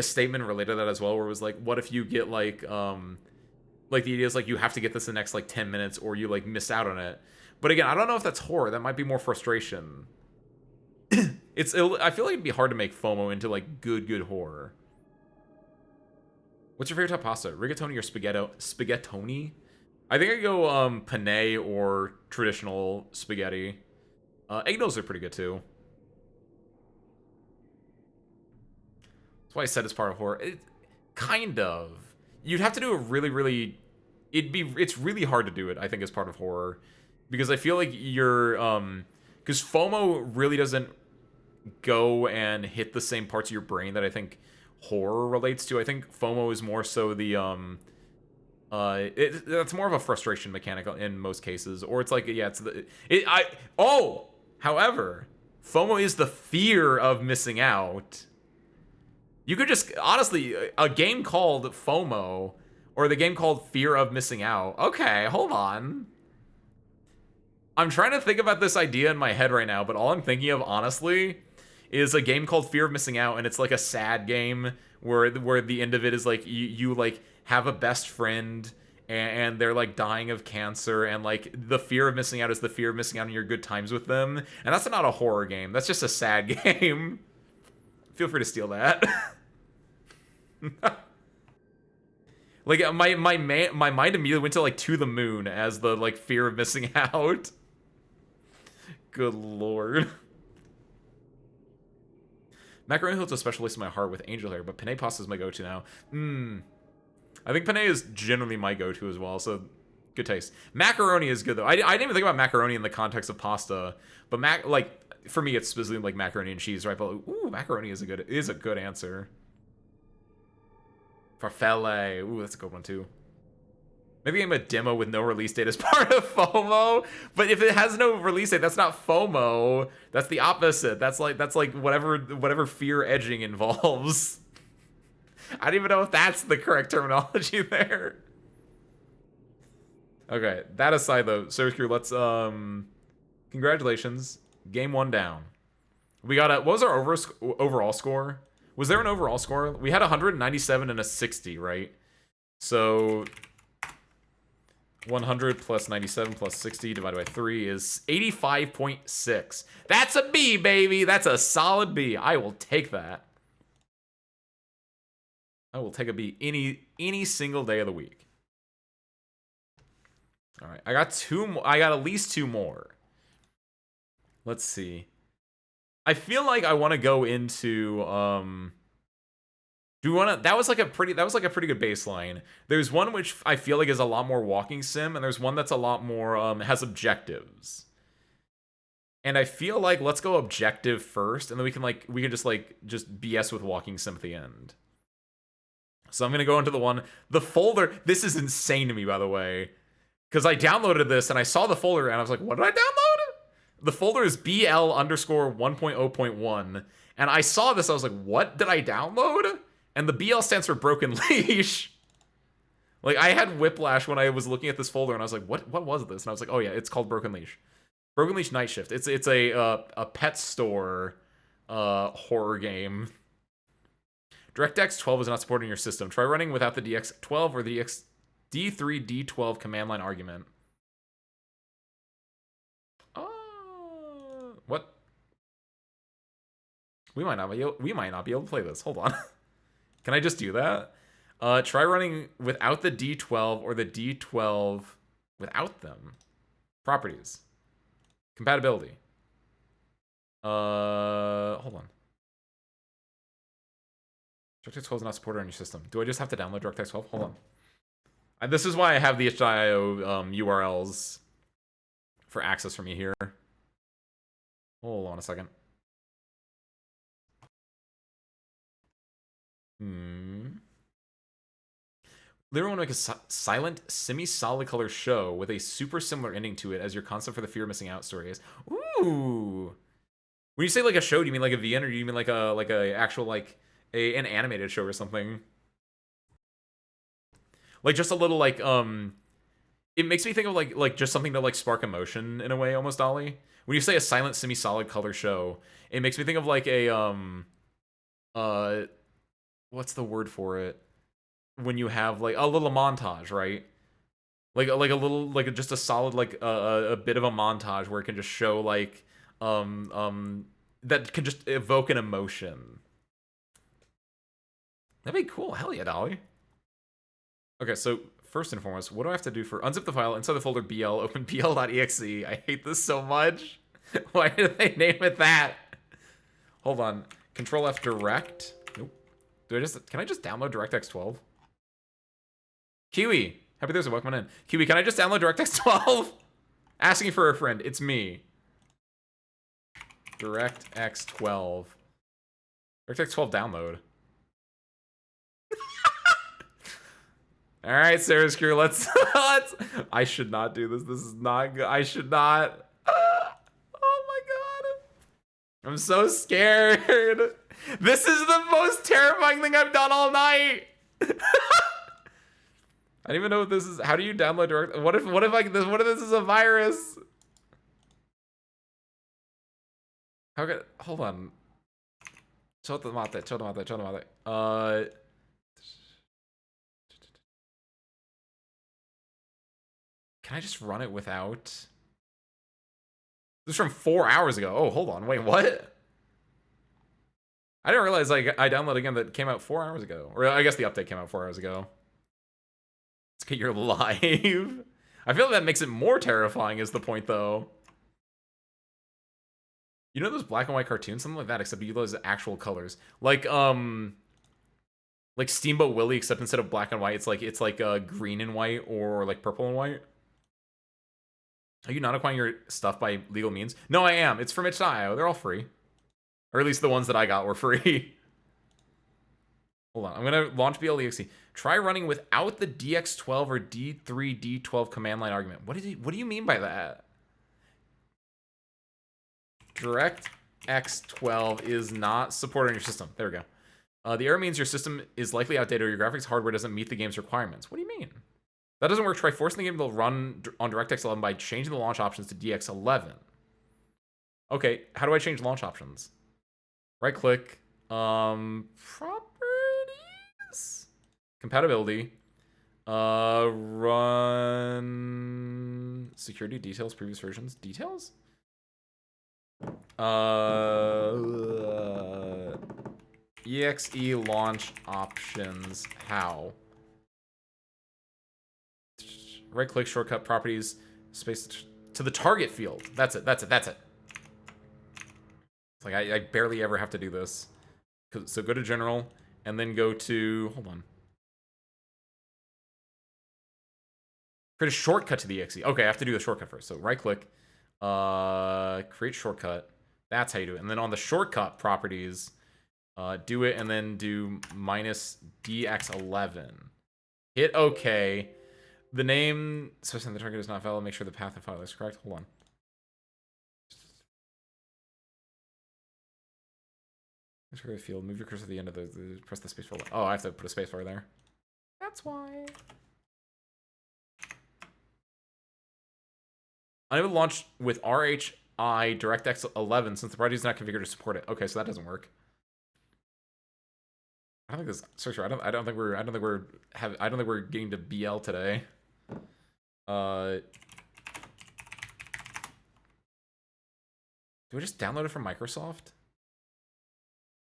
statement related to that as well, where it was like, what if you get like the idea is like you have to get this in the next like 10 minutes or you like miss out on it. But again, I don't know if that's horror. That might be more frustration. I feel like it'd be hard to make FOMO into like good horror. What's your favorite type of pasta? Rigatoni or spaghettoni? I think I go penne or traditional spaghetti. Egg noodles are pretty good too. That's why I said it's part of horror. Kind of. You'd have to do it really. It's really hard to do it, I think, as part of horror. Because I feel like you're because FOMO really doesn't go and hit the same parts of your brain that I think horror relates to. I think FOMO is more so the that's more of a frustration mechanic in most cases, or it's like, yeah, however, FOMO is the fear of missing out. You could just honestly, a game called FOMO or the game called Fear of Missing Out. Okay, hold on. I'm trying to think about this idea in my head right now, but all I'm thinking of, honestly, is a game called Fear of Missing Out, and it's like a sad game where the end of it is like you like have a best friend and they're like dying of cancer, and like the fear of missing out is the fear of missing out on your good times with them, and that's not a horror game. That's just a sad game. Feel free to steal that. Like my mind immediately went to like To the Moon as the like fear of missing out. Good lord. Macaroni holds a special place in my heart with angel hair, but penne pasta is my go-to now. I think penne is generally my go-to as well, so good taste. Macaroni is good though. I didn't even think about macaroni in the context of pasta, but for me it's specifically like macaroni and cheese, right? But ooh, macaroni is a good answer. Farfalle, ooh, that's a good one too. Maybe I'm a demo with no release date as part of FOMO, but if it has no release date, that's not FOMO. That's the opposite. That's like whatever fear edging involves. I don't even know if that's the correct terminology there. Okay, that aside though, Service Crew, let's congratulations. Game 1 down. We got what was our overall score? Was there an overall score? We had 197 and a 60, right? So 100 plus 97 plus 60 divided by 3 is 85.6. That's a B, baby. That's a solid B. I will take that. I will take a B any single day of the week. All right, I got 2 more. I got at least 2 more. Let's see. I feel like I want to go into do we want to? That was like a pretty good baseline. There's one which I feel like is a lot more walking sim, and there's one that's a lot more has objectives. And I feel like let's go objective first, and then we can just BS with walking sim at the end. So I'm gonna go into the folder. This is insane to me, by the way, because I downloaded this and I saw the folder and I was like, what did I download? The folder is BL_1.0.1, and I saw this. I was like, what did I download? And the BL stands for Broken Leash. Like, I had whiplash when I was looking at this folder, and I was like, what was this? And I was like, oh yeah, it's called Broken Leash. Broken Leash Night Shift. It's a pet store horror game. DirectX 12 is not supported in your system. Try running without the DX12 or the D3D12 command line argument. What? We might not be able to play this. Hold on. Can I just do that? Try running without the D12 or the D12 without them. Properties. Compatibility. Hold on. DirectX 12 is not supported on your system. Do I just have to download DirectX 12? Hold on. This is why I have the HIO URLs for access for me here. Hold on a second. Literally want to make a silent, semi-solid color show with a super similar ending to it as your concept for the fear of missing out story is. Ooh. When you say like a show, do you mean like a VN or do you mean like a actual like an animated show or something? Like just a little like it makes me think of like just something to like spark emotion in a way almost, Ollie. When you say a silent semi-solid color show, it makes me think of like a what's the word for it? When you have like a little montage, right? Like a little like just a solid like a bit of a montage where it can just show like that can just evoke an emotion. That'd be cool. Hell yeah, Dolly. Okay, so first and foremost, what do I have to do for unzip the file inside the folder BL, open bl.exe? I hate this so much. Why did they name it that? Hold on. Control F direct. Nope. Can I just download DirectX 12? Kiwi, happy Thursday, welcome on in. Kiwi, can I just download DirectX 12? Asking for a friend, it's me. DirectX 12. DirectX 12 download. All right, Sarah Screw, let's. I should not do this. This is not good. I should not. Oh my god. I'm so scared. This is the most terrifying thing I've done all night. I don't even know what this is. How do you download direct? What if this is a virus? How could? Hold on. Can I just run it without? This is from 4 hours ago. Oh, hold on. Wait, what? I didn't realize like I downloaded a game that came out 4 hours ago. Or I guess the update came out 4 hours ago. Let's get your live. I feel like that makes it more terrifying is the point though. You know those black and white cartoons? Something like that, except you use actual colors. Like Steamboat Willie, except instead of black and white, it's like green and white or like purple and white. Are you not acquiring your stuff by legal means? No, I am. It's from itch.io. They're all free. Or at least the ones that I got were free. Hold on. I'm going to launch BLEXE. Try running without the DX12 or D3D12 command line argument. What do you mean by that? DirectX 12 is not supported on your system. There we go. The error means your system is likely outdated or your graphics hardware doesn't meet the game's requirements. What do you mean? That doesn't work. Try forcing the game to run on DirectX 11 by changing the launch options to DX11. Okay, how do I change launch options? Right click, properties, compatibility, run security details, previous versions, details? EXE launch options, how? Right click, shortcut, properties, space to the target field. That's it. It's like I barely ever have to do this. So go to general and then go to, hold on. Create a shortcut to the exe. Okay, I have to do the shortcut first. So right click, create shortcut. That's how you do it. And then on the shortcut properties, do it and then do minus DX11. Hit OK. The name, especially the target is not valid. Make sure the path of file is correct. Hold on. Enter the field. Move your cursor to the end of the press the spacebar. Oh, I have to put a spacebar there. That's why. Unable to launch with RHI DirectX 11 since the project is not configured to support it. Okay, so that doesn't work. I don't think this. Sorry, I don't think we're getting to BL today. Do I just download it from Microsoft?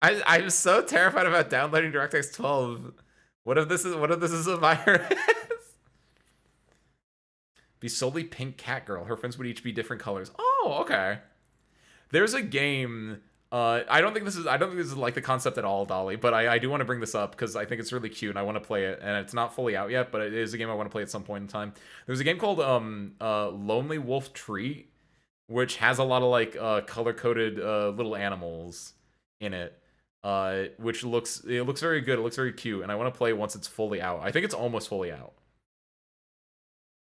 I'm so terrified about downloading DirectX 12. What if this is a virus? Be solely pink cat girl. Her friends would each be different colors. Oh, okay. There's a game. I don't think this is like the concept at all, Dolly, but I do want to bring this up because I think it's really cute and I want to play it, and it's not fully out yet, but it is a game I want to play at some point in time. There's a game called Lonely Wolf Treat, which has a lot of like color-coded little animals in it. which looks very good. It looks very cute, and I want to play once it's fully out. I think it's almost fully out.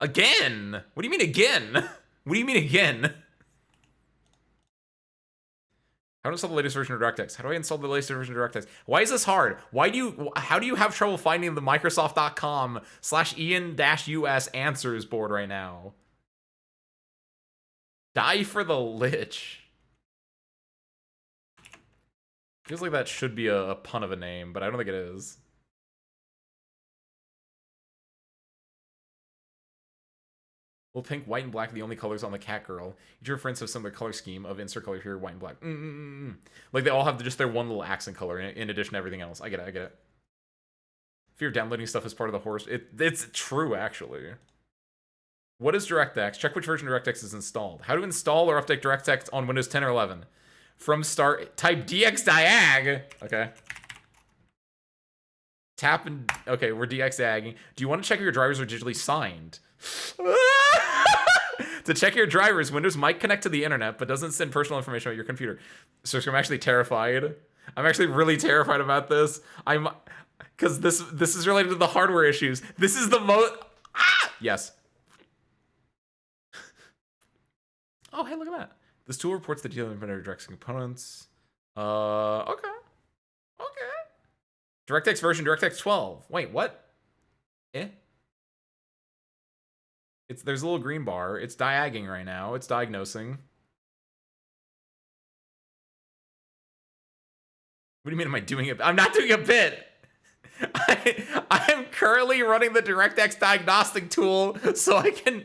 Again? What do you mean again? What do you mean again? How to install the latest version of DirectX? How do I install the latest version of DirectX? Why is this hard? How do you have trouble finding the Microsoft.com/Ian-US answers board right now? Die for the Lich. Feels like that should be a pun of a name, but I don't think it is. Well, pink, white, and black are the only colors on the cat girl. Each reference has similar color scheme of insert color here, white and black. Like they all have just their one little accent color in addition to everything else. I get it. Fear of downloading stuff as part of the horse. It's true, actually. What is DirectX? Check which version of DirectX is installed. How to install or update DirectX on Windows 10 or 11. From start, type dxdiag. Okay. Tap and, okay, we're dxdiagging. Do you want to check if your drivers are digitally signed? To check your drivers, Windows might connect to the internet, but doesn't send personal information about your computer. So I'm actually terrified. I'm actually really terrified about this. Because this is related to the hardware issues. This is the most. Yes. Oh, hey, look at that. This tool reports the deal of inventory DirectX components. Okay. DirectX version, DirectX 12. Wait, what? There's a little green bar. It's diagging right now. It's diagnosing. What do you mean am I doing it? I'm not doing a bit. I am currently running the DirectX diagnostic tool so I can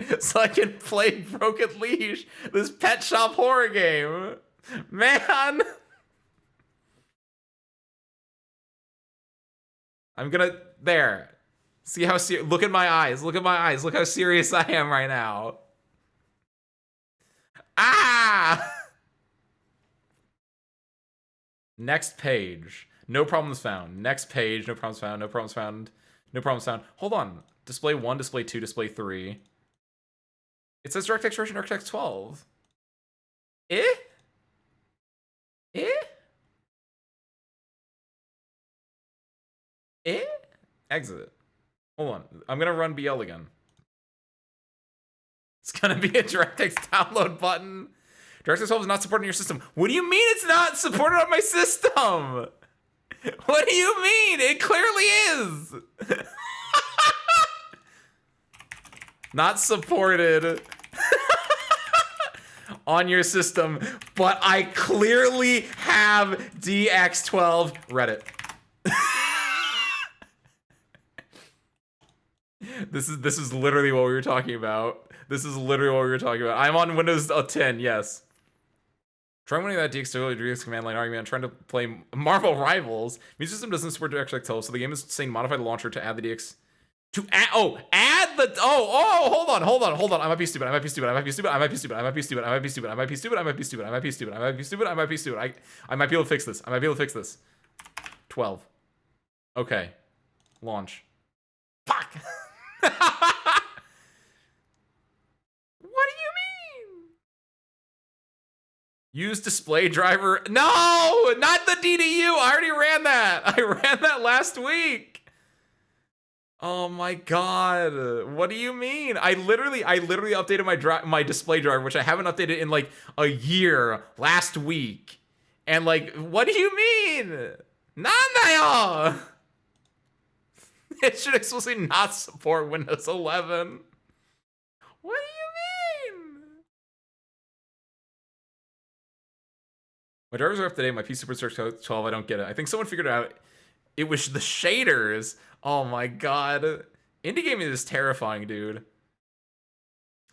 play Broken Leash, this pet shop horror game. Man. I'm gonna there. See how look at my eyes. Look at my eyes. Look how serious I am right now. Next page. No problems found. Next page. No problems found. No problems found. No problems found. Hold on. Display 1, display 2, display 3. It says DirectX version, DirectX 12. Exit. Hold on. I'm gonna run BL again. It's gonna be a DirectX download button. DirectX 12 is not supported in your system. What do you mean it's not supported on my system? What do you mean? It clearly is. Not supported on your system, but I clearly have DX12 Reddit. This is literally what we were talking about. I'm on Windows 10, yes. Try running that DX command line argument. I'm trying to play Marvel Rivals. Music system doesn't support DirectX 12, so the game is saying modify the launcher to add the DX. Add the hold on. I might be stupid. I might be able to fix this. 12. Okay. Launch. Fuck. What do you mean? Use display driver. No, not the DDU. I already ran that. I ran that last week. Oh my god. What do you mean? I literally updated my display driver, which I haven't updated in like a year, last week. And like, what do you mean? Nandayo! It should explicitly not support Windows 11. What do you mean? My drivers are up to date. My PC supports DirectX 12. I don't get it. I think someone figured it out. It was the shaders. Oh my god. Indie gaming is terrifying, dude.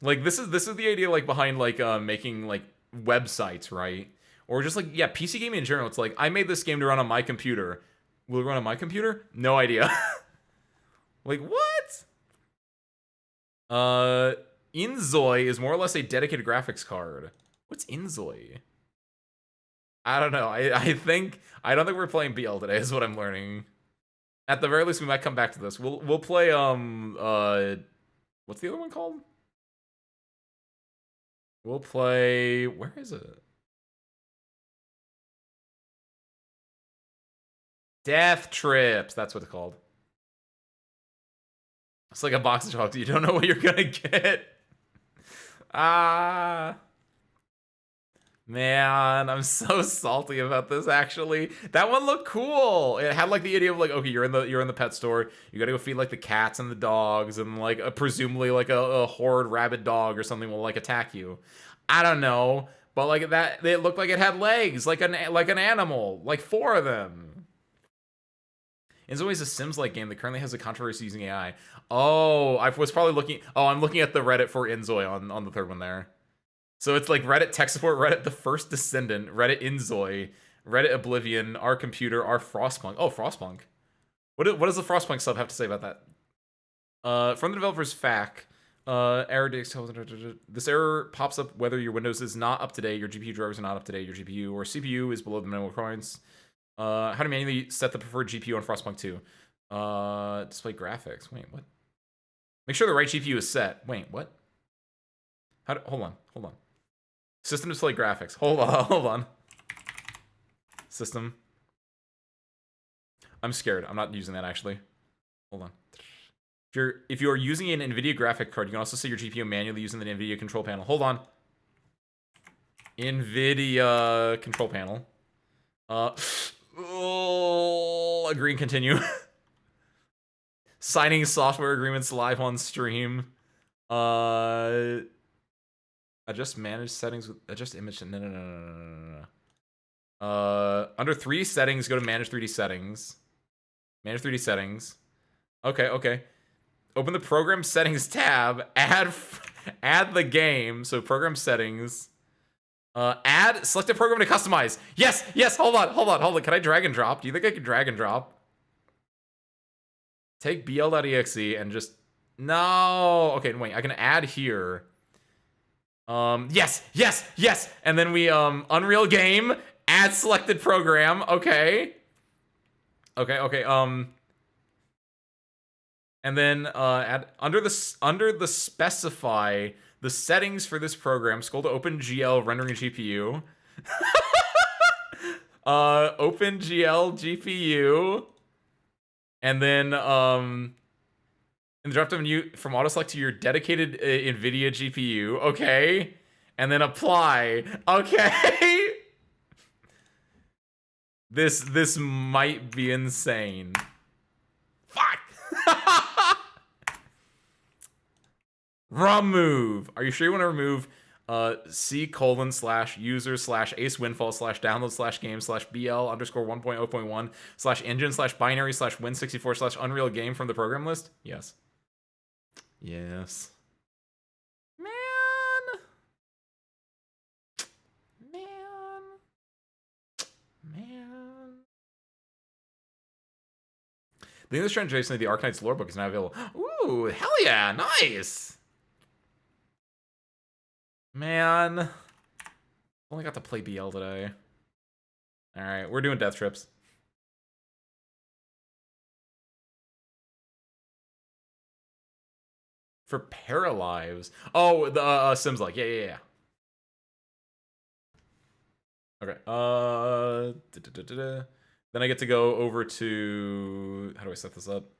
Like this is the idea like behind like making like websites, right? Or just like PC gaming in general. It's like I made this game to run on my computer. Will it run on my computer? No idea. Like what? Inzoi is more or less a dedicated graphics card. What's Inzoi? I don't know. I don't think we're playing BL today is what I'm learning. At the very least, we might come back to this. We'll play what's the other one called? We'll play, where is it? Death Trips. That's what it's called. It's like a box of chocolates. You don't know what you're gonna get. Ah. Man, I'm so salty about this. Actually, that one looked cool. It had like the idea of like, okay, you're in the pet store. You got to go feed like the cats and the dogs, and like presumably like a horde rabid dog or something will like attack you. I don't know, but like that, it looked like it had legs, like an animal, like 4 of them. It's always a Sims-like game that currently has a controversy using AI. Oh, I was probably looking. Oh, I'm looking at the Reddit for Inzoi on the third one there. So it's like Reddit tech support, Reddit the first descendant, Reddit Inzoi, Reddit Oblivion, our computer, our Frostpunk. Oh, Frostpunk. What does the Frostpunk sub have to say about that? From the developer's FAQ, error this error pops up whether your Windows is not up to date, your GPU drivers are not up to date, your GPU or CPU is below the minimum requirements. How to manually set the preferred GPU on Frostpunk 2? Display graphics. Wait, what? Make sure the right GPU is set. Wait, what? Hold on. System display graphics. Hold on. System. I'm scared. I'm not using that actually. Hold on. If you're using an NVIDIA graphic card, you can also set your GPU manually using the NVIDIA control panel. Hold on. NVIDIA control panel. Agree and continue. Signing software agreements live on stream. Adjust manage settings with adjust image. No. Under 3D settings, go to manage 3D settings. Manage 3D settings. Okay. Open the program settings tab. Add the game. So program settings. Select a program to customize. Yes. Hold on. Can I drag and drop? Do you think I can drag and drop? Take bl.exe and just no. Okay, wait. I can add here. Yes. And then we Unreal game, add selected program. Okay. And then add under the specify the settings for this program, scroll to OpenGL rendering GPU. OpenGL GPU. And then in the drop-down menu, from autoselect to your dedicated NVIDIA GPU. Okay. And then apply. Okay. This might be insane. Fuck. Remove. Are you sure you want to remove c:/users/ace_winfall/download/game/bl_1.0.1/engine/binary/win64/unreal game from the program list? Yes. Man. The English translation of the Arknights lore book is now available. Ooh, hell yeah, nice. Man. Only got to play BL today. Alright, we're doing Death Trips. For Paralives. Oh, the Sims like. Yeah. Okay. Then I get to go over to, how do I set this up?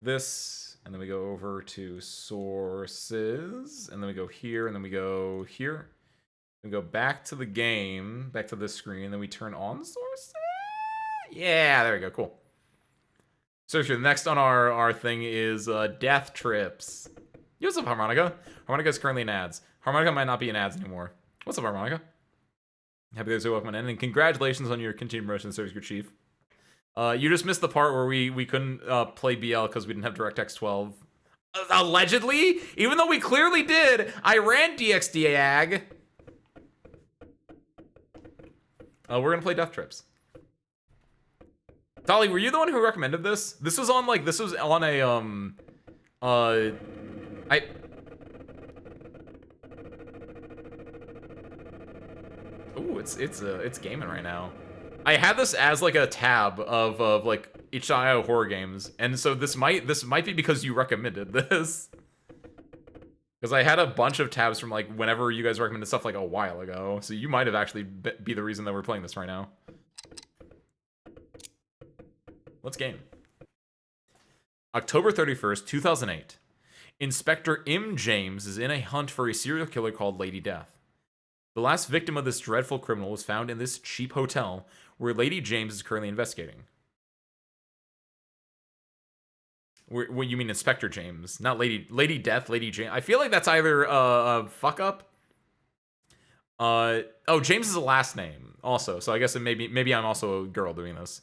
This, and then we go over to sources, and then we go here, and then we go here. We go back to the game, back to this screen, then we turn on sources. Yeah, there we go, cool. So the next on our thing is Death Trips. Yo, what's up, Harmonica? Harmonica is currently in ads. Harmonica might not be in ads anymore. What's up, Harmonica? Happy Thursday, welcome in, and congratulations on your continued promotion to Service Group Chief. You just missed the part where we couldn't play BL because we didn't have DirectX 12. Allegedly? Even though we clearly did! I ran DXDAG! We're gonna play Death Trips. Dolly, were you the one who recommended this? This was on a, Ooh, it's gaming right now. I had this as like a tab of like itch.io horror games, and so this might be because you recommended this. Because I had a bunch of tabs from like whenever you guys recommended stuff like a while ago, so you might have actually be the reason that we're playing this right now. Let's game. October 31st, 2008. Inspector M. James is in a hunt for a serial killer called Lady Death. The last victim of this dreadful criminal was found in this cheap hotel where Lady James is currently investigating. What you mean Inspector James, not Lady Death, Lady James. I feel like that's either a fuck up. Oh, James is a last name also, so I guess maybe I'm also a girl doing this.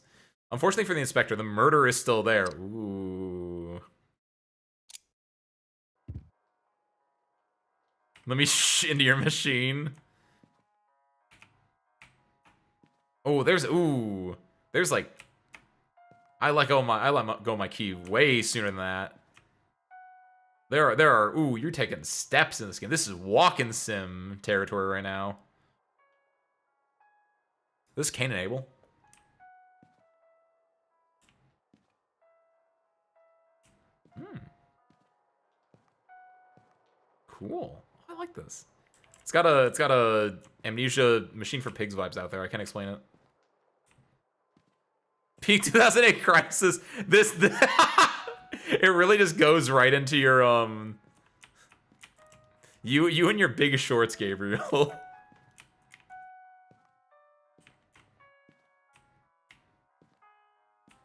Unfortunately for the inspector, the murder is still there. Ooh. Let me into your machine. Oh, there's like I let go my key way sooner than that. There are ooh, you're taking steps in this game. This is walking sim territory right now. This is Cain and Abel. Cool. I like this. It's got a Amnesia Machine for Pigs vibes out there. I can't explain it. Peak 2008 Crisis. This it really just goes right into your you and your big shorts, Gabriel.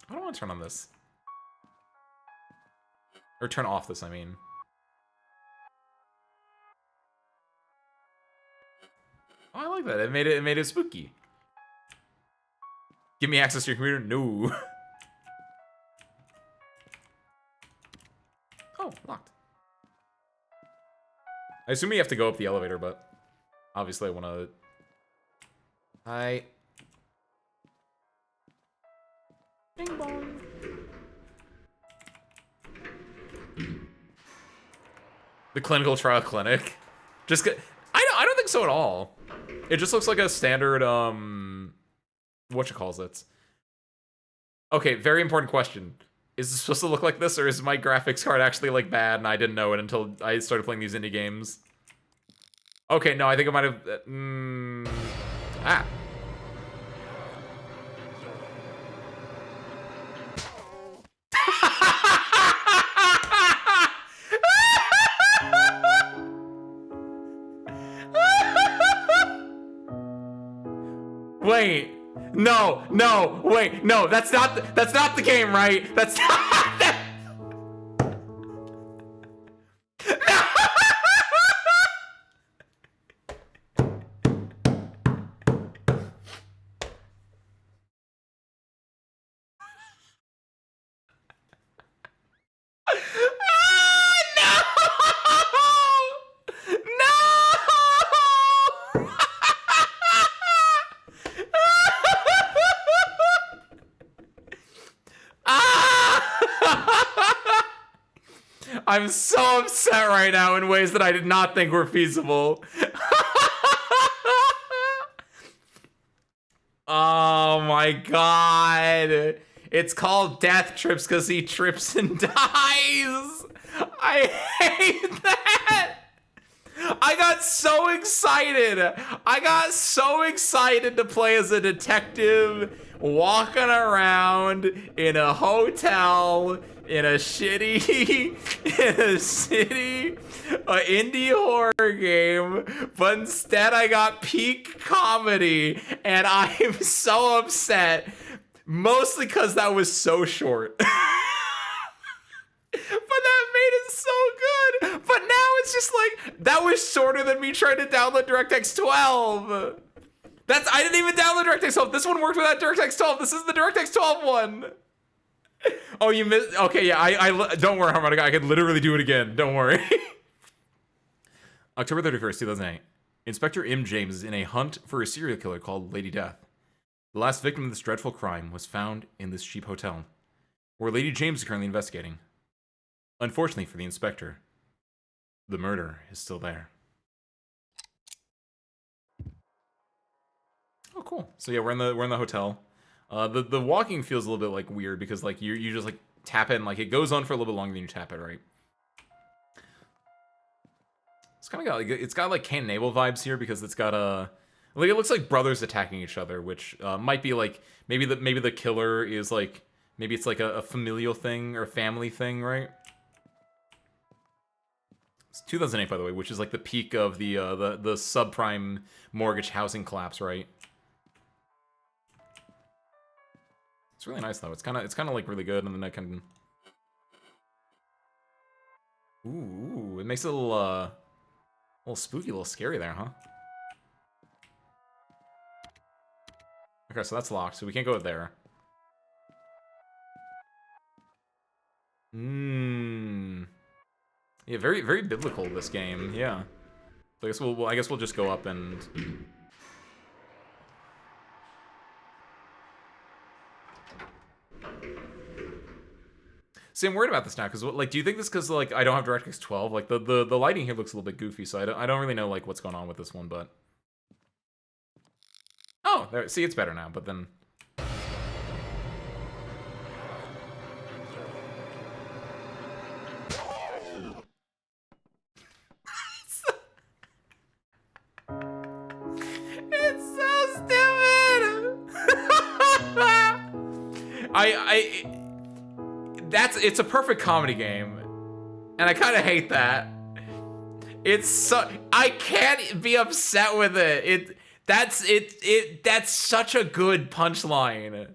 I don't want to turn on this. Or turn off this, I mean. Oh, I like that. It made it spooky. Give me access to your computer? No. Oh, locked. I assume you have to go up the elevator, but obviously I want to... Hi. Bing bong. The clinical trial clinic. Just get... I don't think so at all. It just looks like a standard, whatchamacallit. Okay, very important question. Is this supposed to look like this, or is my graphics card actually, like, bad, and I didn't know it until I started playing these indie games? Okay, no, I think it might have... Ah. Wait, no, wait, no, that's not the game, right? That's not that. I'm so upset right now in ways that I did not think were feasible. Oh my god. It's called Death Trips because he trips and dies. I hate that. I got so excited. I got so excited to play as a detective walking around in a hotel in a shitty indie horror game, but instead I got peak comedy, and I'm so upset, mostly because that was so short. But that made it so good. But now it's just like, that was shorter than me trying to download DirectX 12. I didn't even download DirectX 12. This one worked without DirectX 12. This is the DirectX 12 one. Oh, you missed. Okay, yeah, I don't worry, Harmonica. I could literally do it again. Don't worry. October 31st, 2008. Inspector M. James is in a hunt for a serial killer called Lady Death. The last victim of this dreadful crime was found in this cheap hotel, where Lady James is currently investigating. Unfortunately for the inspector, the murder is still there. Oh, cool. So yeah, we're in the hotel. The walking feels a little bit like weird because like you just like tap it and like it goes on for a little bit longer than you tap it, right? It's kind of got like, it's got like Cain and Abel vibes here because it's got a like it looks like brothers attacking each other, which might be like maybe the killer is like Maybe it's like a familial thing or a family thing, right? It's 2008, by the way, which is like the peak of the subprime mortgage housing collapse, right? It's really nice though. It's kind of like really good, and then I can. Ooh, it makes it a little spooky, a little scary there, huh? Okay, so that's locked, so we can't go there. Yeah, very very biblical this game. Yeah. So I guess we'll just go up and. See, I'm worried about this now because, like, do you think this because like I don't have DirectX 12? Like the lighting here looks a little bit goofy, so I don't really know like what's going on with this one, but. Oh, there. See, it's better now, but then. It's so stupid. It's a perfect comedy game, and I kind of hate that. It's so I can't be upset with it. That's such a good punchline.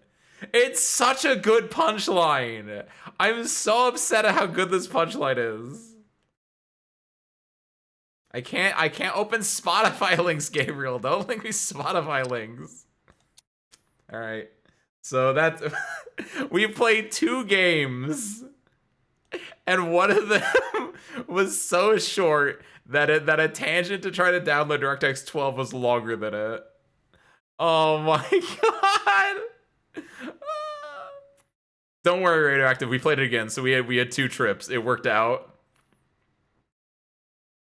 It's such a good punchline. I'm so upset at how good this punchline is. I can't open Spotify links, Gabriel. Don't link me Spotify links. All right. So that's we played 2 games, and one of them was so short that a tangent to try to download DirectX 12 was longer than it. Oh my god! Don't worry, Radioactive. We played it again, so we had 2 trips. It worked out.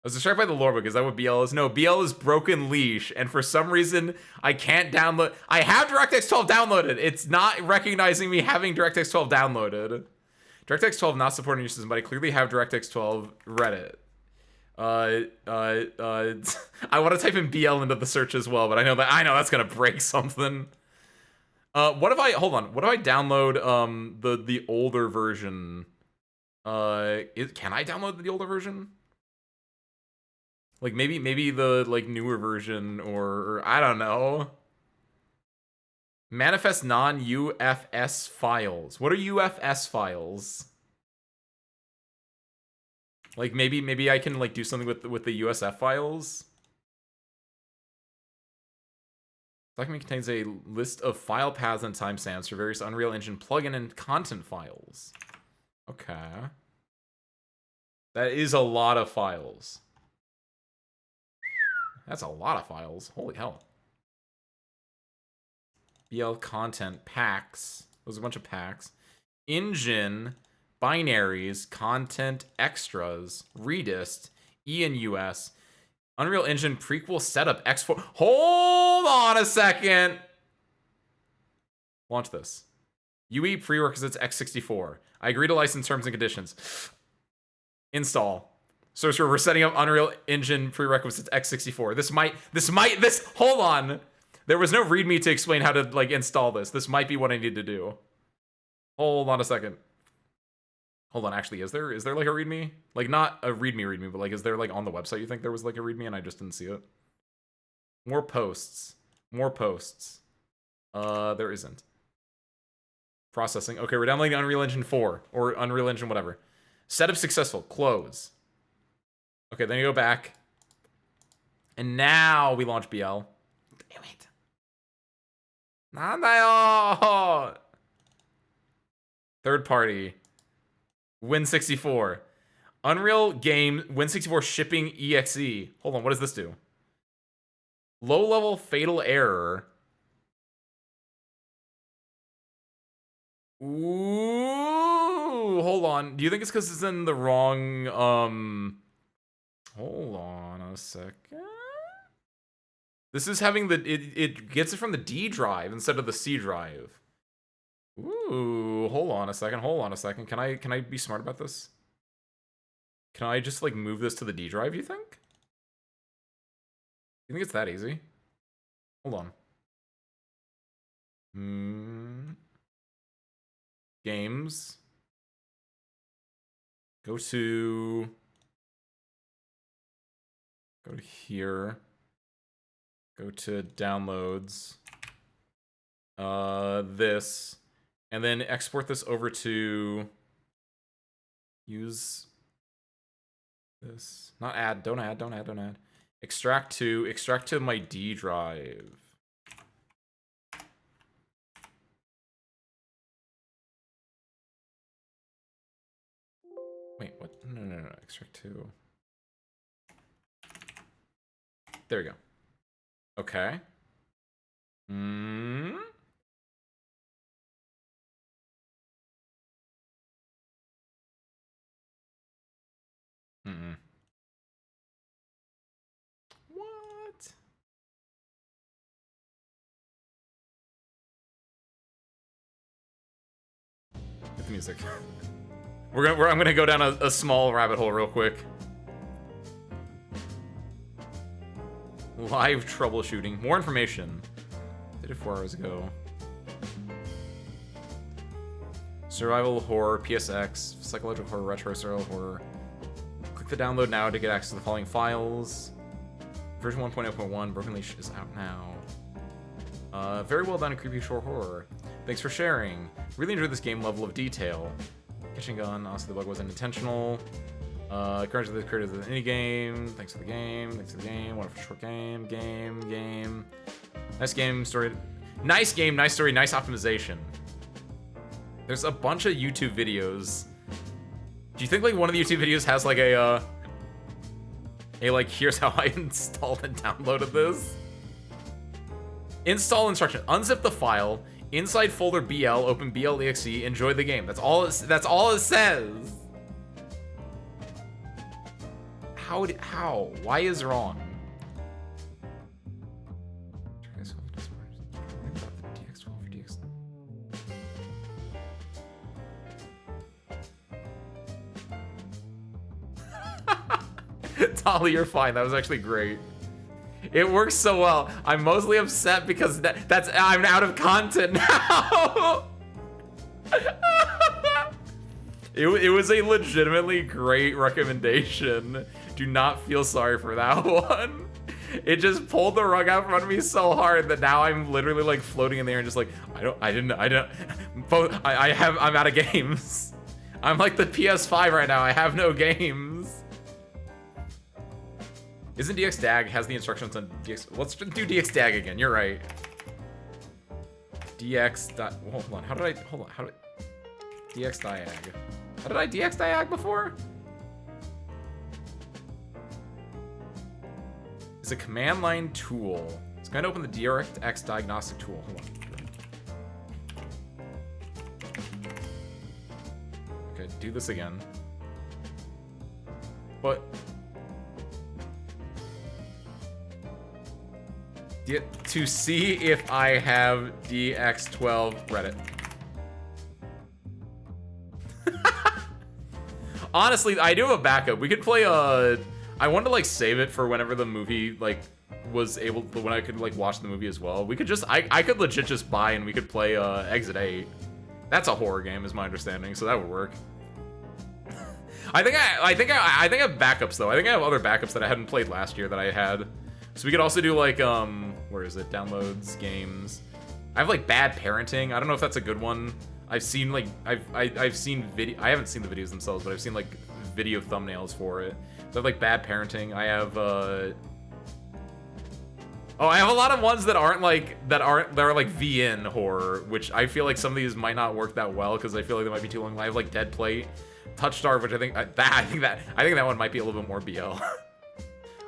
I was distracted by the lore book. Is that what BL is? No, BL is Broken Leash, and for some reason, I can't download. I have DirectX 12 downloaded. It's not recognizing me having DirectX 12 downloaded. DirectX 12 not supporting your system, but I clearly have DirectX 12 Reddit. I want to type in BL into the search as well, but I know that's gonna break something. What if I hold on? What if I download the older version? Can I download the older version? Like maybe the like newer version or I don't know. Manifest non-UFS files. What are UFS files? Like maybe I can like do something with the USF files. Document contains a list of file paths and timestamps for various Unreal Engine plugin and content files. Okay. That is a lot of files. That's a lot of files. Holy hell. BL content packs. There's a bunch of packs. Engine, binaries, content extras, Redist, ENUS, Unreal Engine prequel setup X4. Hold on a second. Launch this. UE prerequisites X64. I agree to license terms and conditions. Install. So we're setting up Unreal Engine prerequisites X64. Hold on. There was no README to explain how to like install this. This might be what I need to do. Hold on a second. Hold on, actually, is there like a README? Like not a README, but like is there like on the website you think there was like a README and I just didn't see it? More posts. More posts. There isn't. Processing. Okay, we're downloading Unreal Engine 4 or Unreal Engine whatever. Setup successful. Close. Okay, then you go back. And now we launch BL. Damn it. Nandayo! Third party. Win64. Unreal game Win64 shipping EXE. Hold on, what does this do? Low level fatal error. Ooh, hold on. Do you think it's because it's in the wrong, hold on a second. This is having it gets it from the D drive instead of the C drive. Ooh, hold on a second. Can I be smart about this? Can I just like move this to the D drive, you think? You think it's that easy? Hold on. games. Go to here. Go to downloads. This. And then export this over to use this. Not add, don't add. Extract to my D drive. Wait, what? No. Extract to. There we go. Okay. What? Hit the music. I'm gonna go down a small rabbit hole real quick. Live troubleshooting. More information. Did it 4 hours ago. Survival horror, PSX, psychological horror, retro survival horror. Click the download now to get access to the following files. Version 1.0.1, Broken Leash is out now. Very well done, creepy short horror. Thanks for sharing. Really enjoyed this game level of detail. Kitchen gun, honestly the bug wasn't intentional. Courage to the creators of any game. Thanks for the game. Wonderful short game. Game. Nice game, story. Nice game, nice story, nice optimization. There's a bunch of YouTube videos. Do you think like one of the YouTube videos has like a like here's how I installed and downloaded this? Install instruction. Unzip the file. Inside folder BL. Open BL.exe. Enjoy the game. That's all it says. How? Why is wrong? Tolly, you're fine. That was actually great. It works so well. I'm mostly upset because I'm out of content now. It was a legitimately great recommendation. Do not feel sorry for that one. It just pulled the rug out from under me so hard that now I'm literally like floating in the air and just like I'm out of games. I'm like the PS5 right now. I have no games. Isn't DXDAG has the instructions on DX? Let's do DXDAG again. You're right. DX. Hold on. How did DXDiag? How did I DXDiag before? It's a command line tool. It's going to open the DirectX diagnostic tool. Hold on. Okay, do this again. But to see if I have DX12 Reddit. Honestly, I do have a backup. We could play I wanted to like save it for whenever the movie like was able to, when I could like watch the movie as well. We could just I could legit just buy and we could play Exit 8. That's a horror game is my understanding, so that would work. I think I have backups though. I think I have other backups that I hadn't played last year that I had. So we could also do like where is it? Downloads, games. I have like Bad Parenting. I don't know if that's a good one. I've seen like I've seen video. I haven't seen the videos themselves, but I've seen like video thumbnails for it. So I have like Bad Parenting. I have I have a lot of ones that aren't like that are like VN horror, which I feel like some of these might not work that well because I feel like they might be too long. I have like Dead Plate, Touch Starve, which I think that one might be a little bit more BL.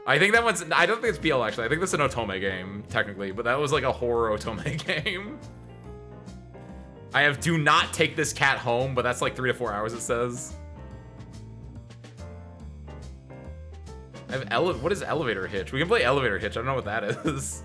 I think that one's. I don't think it's BL actually. I think that's an Otome game technically, but that was like a horror Otome game. I have Do Not Take This Cat Home, but that's like 3 to 4 hours. It says. I have what is Elevator Hitch? We can play Elevator Hitch. I don't know what that is.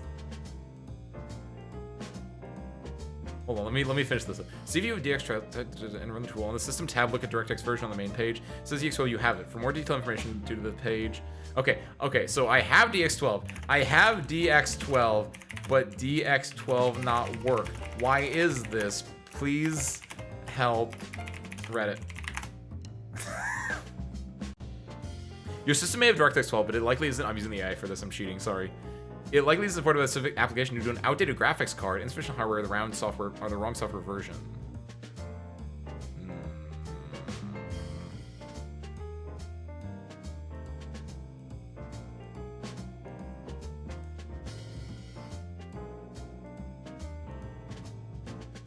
Hold on, let me finish this up. See if you have DX and run the tool. On the system tab, look at DirectX version on the main page. It says DX12, you have it. For more detailed information, due to the page. Okay, so I have DX12. I have DX12, but DX12 not work. Why is this? Please Help. Reddit. Your system may have DirectX 12, but it likely isn't. I'm using the AI for this. I'm cheating. Sorry. It likely is supported by a specific application due to an outdated graphics card, insufficient hardware, or the wrong software version.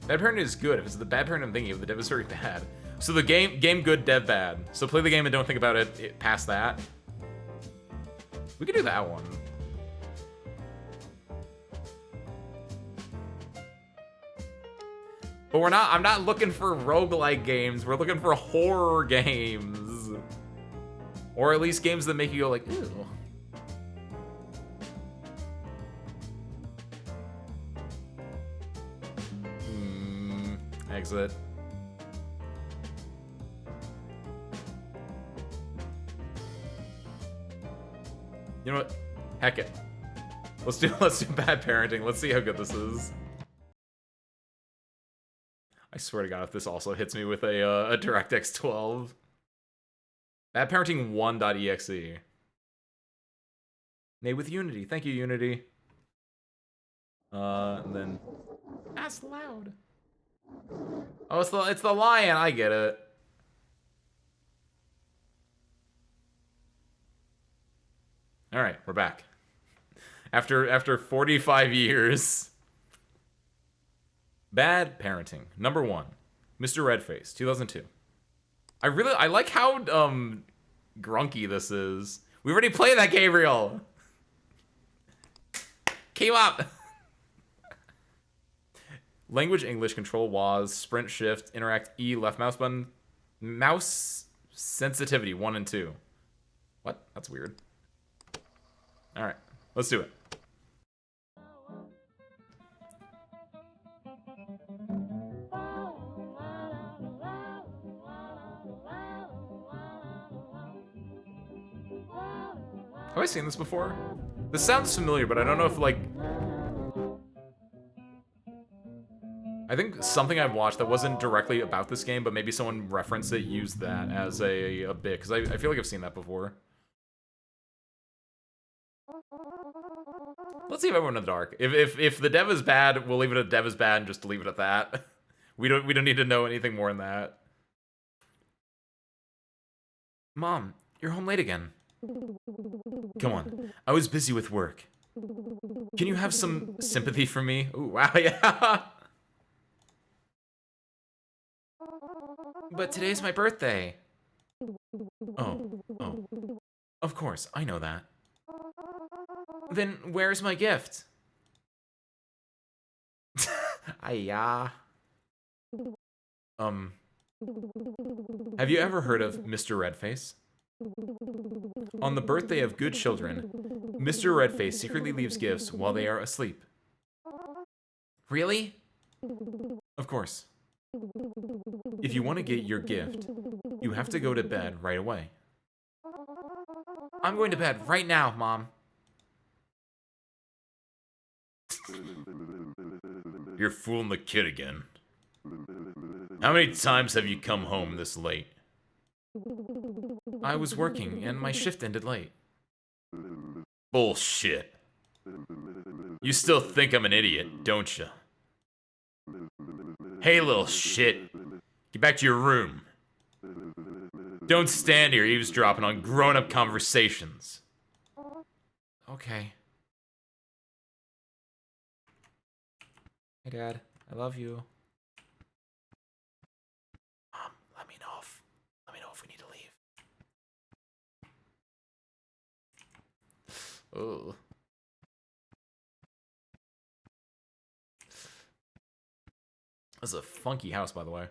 Bad parenting is good. If it's the bad parenting I'm thinking of, the dev is very bad. So the game good, dev bad. So play the game and don't think about it past that. We could do that one. But I'm not looking for roguelike games. We're looking for horror games. Or at least games that make you go like, ew. Exit. You know what? Heck it. Let's do bad parenting. Let's see how good this is. I swear to God, if this also hits me with a DirectX 12. Bad parenting 1.exe. Nay with Unity. Thank you, Unity. And then that's loud. Oh, it's the lion. I get it. All right, we're back. After 45 years. Bad parenting. Number 1. Mr. Redface, 2002. I like how grunky this is. We already played that, Gabriel. Keep up. Language English, control WAS, sprint shift, interact E, left mouse button. Mouse sensitivity 1 and 2. What? That's weird. Alright, let's do it. Have I seen this before? This sounds familiar, but I don't know if, like... I think something I've watched that wasn't directly about this game, but maybe someone referenced it, used that as a bit, because I feel like I've seen that before. Let's see if everyone in the dark. If the dev is bad, we'll leave it at dev is bad and just leave it at that. We don't need to know anything more than that. Mom, you're home late again. Come on, I was busy with work. Can you have some sympathy for me? Ooh, wow, yeah. But today's my birthday. Oh. Of course, I know that. Then where's my gift? Ayah. Have you ever heard of Mr. Redface? On the birthday of good children, Mr. Redface secretly leaves gifts while they are asleep. Really? Of course. If you want to get your gift, you have to go to bed right away. I'm going to bed right now, Mom. You're fooling the kid again. How many times have you come home this late? I was working, and my shift ended late. Bullshit. You still think I'm an idiot, don't you? Hey, little shit. Get back to your room. Don't stand here eavesdropping on grown-up conversations. Okay. Hey, Dad. I love you. Mom, let me know if we need to leave. Ugh. This is a funky house, by the way.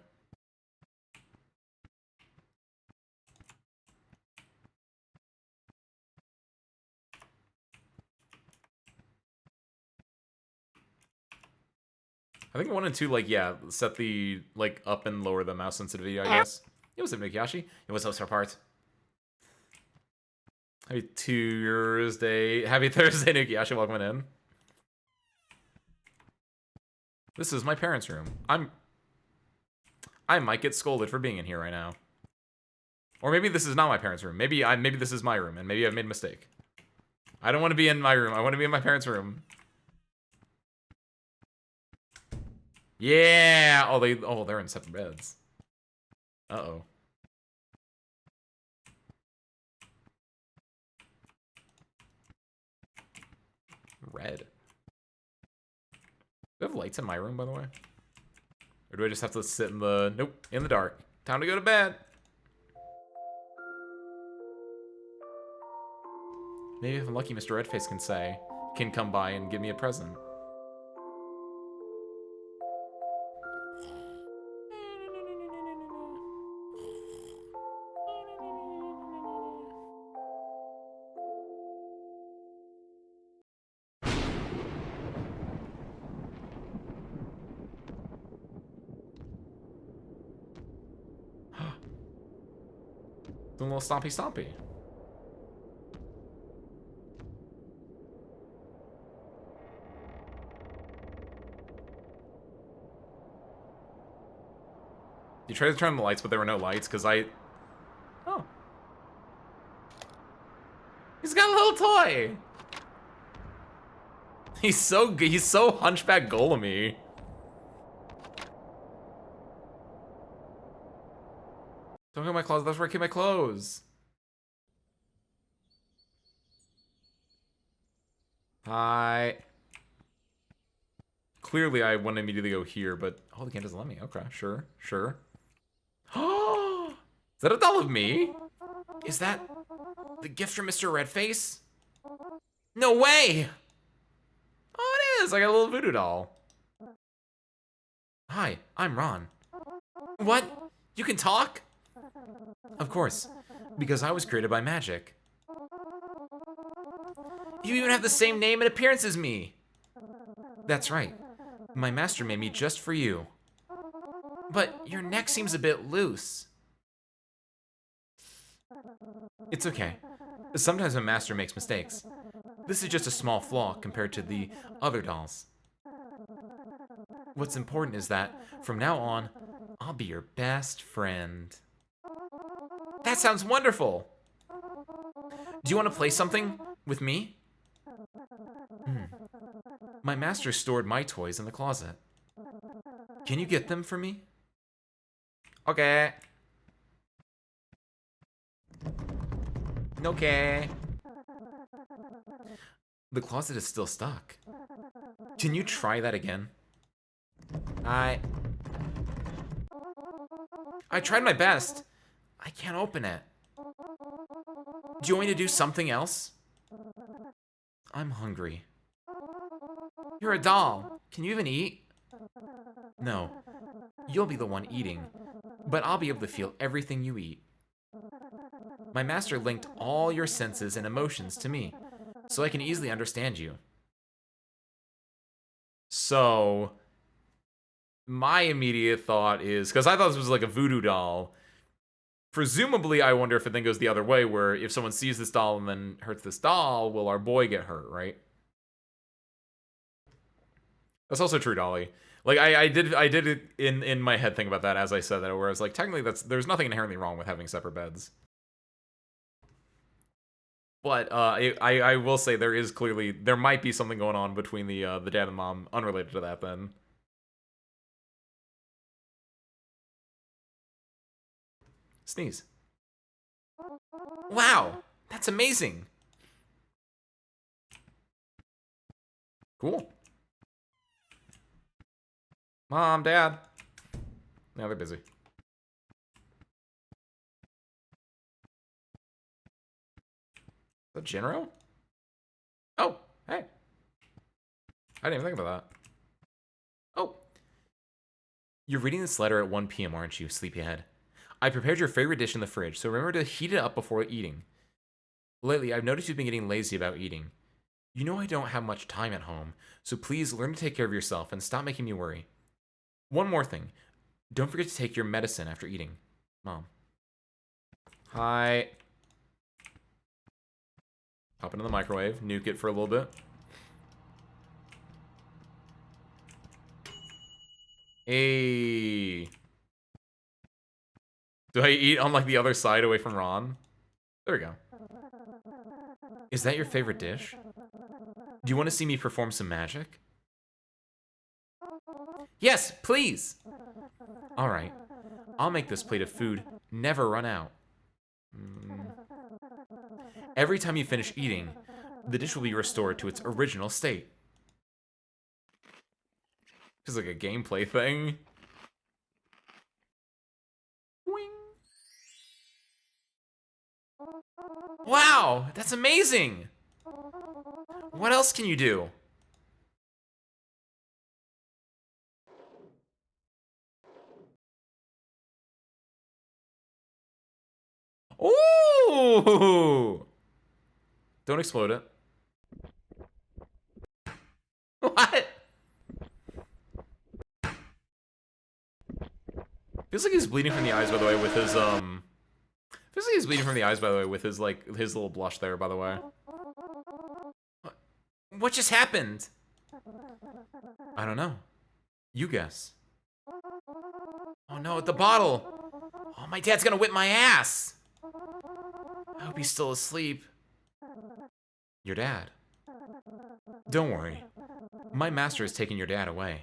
I think 1 and 2, like, yeah, set the, like, up and lower the mouse sensitivity, I guess. It was Nukiyashi. It was Star Parts. Happy Thursday, Nukiyashi, welcome in. This is my parents' room. I'm I might get scolded for being in here right now. Or maybe this is not my parents' room. Maybe this is my room, and maybe I've made a mistake. I don't want to be in my room. I want to be in my parents' room. Yeah! Oh, they're in separate beds. Uh-oh. Red. Do I have lights in my room, by the way? Or do I just have to sit in the... Nope, in the dark. Time to go to bed. Maybe if I'm lucky, Mr. Redface can come by and give me a present. Doing a little stompy stompy. You tried to turn on the lights, but there were no lights, because Oh. He's got a little toy! He's so Hunchback Golem-y. Don't get my clothes, that's where I keep my clothes. Hi. Clearly I wanted me to go here, but... Oh, the game doesn't let me. Okay, sure. Oh! Is that a doll of me? Is that the gift from Mr. Redface? No way! Oh, it is! I got a little voodoo doll. Hi, I'm Ron. What? You can talk? Of course, because I was created by magic. You even have the same name and appearance as me. That's right. My master made me just for you. But your neck seems a bit loose. It's okay. Sometimes my master makes mistakes. This is just a small flaw compared to the other dolls. What's important is that, from now on, I'll be your best friend. That sounds wonderful! Do you want to play something with me? My master stored my toys in the closet. Can you get them for me? Okay. Okay. The closet is still stuck. Can you try that again? I tried my best. I can't open it. Do you want me to do something else? I'm hungry. You're a doll. Can you even eat? No. You'll be the one eating. But I'll be able to feel everything you eat. My master linked all your senses and emotions to me, so I can easily understand you. So, my immediate thought is, because I thought this was like a voodoo doll, presumably I wonder if it then goes the other way, where if someone sees this doll and then hurts this doll, will our boy get hurt, right? That's also true, Dolly. Like, I did it in my head think about that as I said that, where I was like, technically there's nothing inherently wrong with having separate beds. But I will say there might be something going on between the dad and mom unrelated to that then. Sneeze. Wow, that's amazing. Cool. Mom, Dad. Now they're busy. Is that Jinro? Oh, hey. I didn't even think about that. Oh. You're reading this letter at 1 p.m., aren't you, sleepyhead? I prepared your favorite dish in the fridge, so remember to heat it up before eating. Lately, I've noticed you've been getting lazy about eating. You know I don't have much time at home, so please learn to take care of yourself and stop making me worry. One more thing. Don't forget to take your medicine after eating. Mom. Hi. Pop it in the microwave, nuke it for a little bit. Hey. Do I eat on like the other side away from Ron? There we go. Is that your favorite dish? Do you want to see me perform some magic? Yes, please! Alright. I'll make this plate of food never run out. Every time you finish eating, the dish will be restored to its original state. It's like a gameplay thing. Wing. Wow, that's amazing! What else can you do? Ooh! Don't explode it. What? Feels like he's bleeding from the eyes, by the way, with his, Feels like he's bleeding from the eyes, by the way, with his, like, his little blush there, by the way. What just happened? I don't know. You guess. Oh no, the bottle! Oh, my dad's gonna whip my ass! I hope he's still asleep. Your dad? Don't worry. My master has taken your dad away.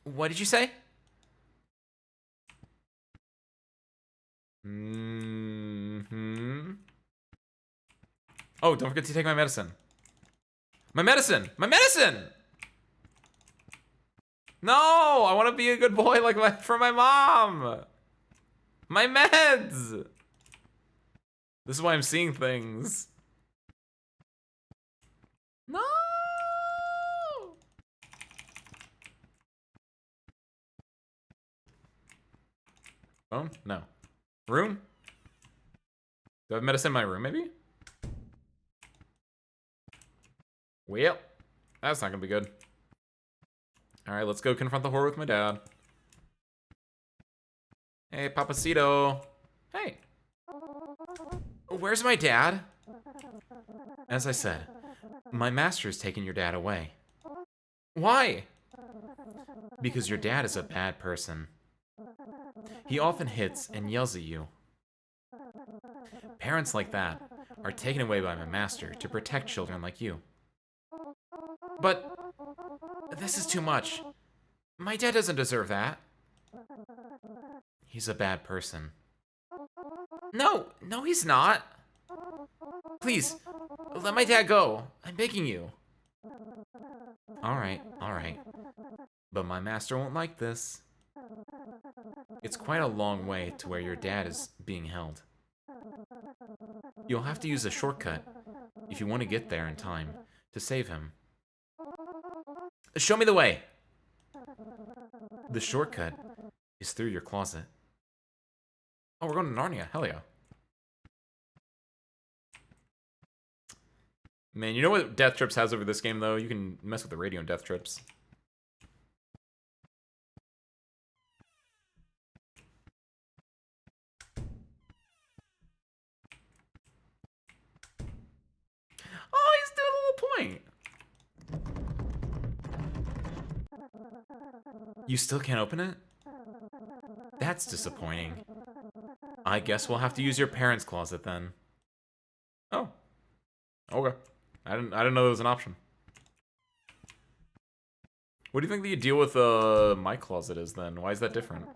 What did you say? Oh, don't forget to take my medicine. My medicine! My medicine! No! I want to be a good boy like for my mom! My meds! This is why I'm seeing things. No! Phone? No. Room? Do I have medicine in my room, maybe? Well, that's not gonna be good. Alright, let's go confront the horror with my dad. Hey, Papacito. Hey. Where's my dad? As I said, my master's taken your dad away. Why? Because your dad is a bad person. He often hits and yells at you. Parents like that are taken away by my master to protect children like you. But this is too much. My dad doesn't deserve that. He's a bad person. No, he's not. Please, let my dad go. I'm begging you. Alright. But my master won't like this. It's quite a long way to where your dad is being held. You'll have to use a shortcut if you want to get there in time to save him. Show me the way! The shortcut is through your closet. Oh, we're going to Narnia. Hell yeah. Man, you know what Death Trips has over this game, though? You can mess with the radio in Death Trips. Oh, he's doing a little point. You still can't open it? That's disappointing. I guess we'll have to use your parents' closet then. Oh. Okay. I didn't know there was an option. What do you think the deal with my closet is then? Why is that different?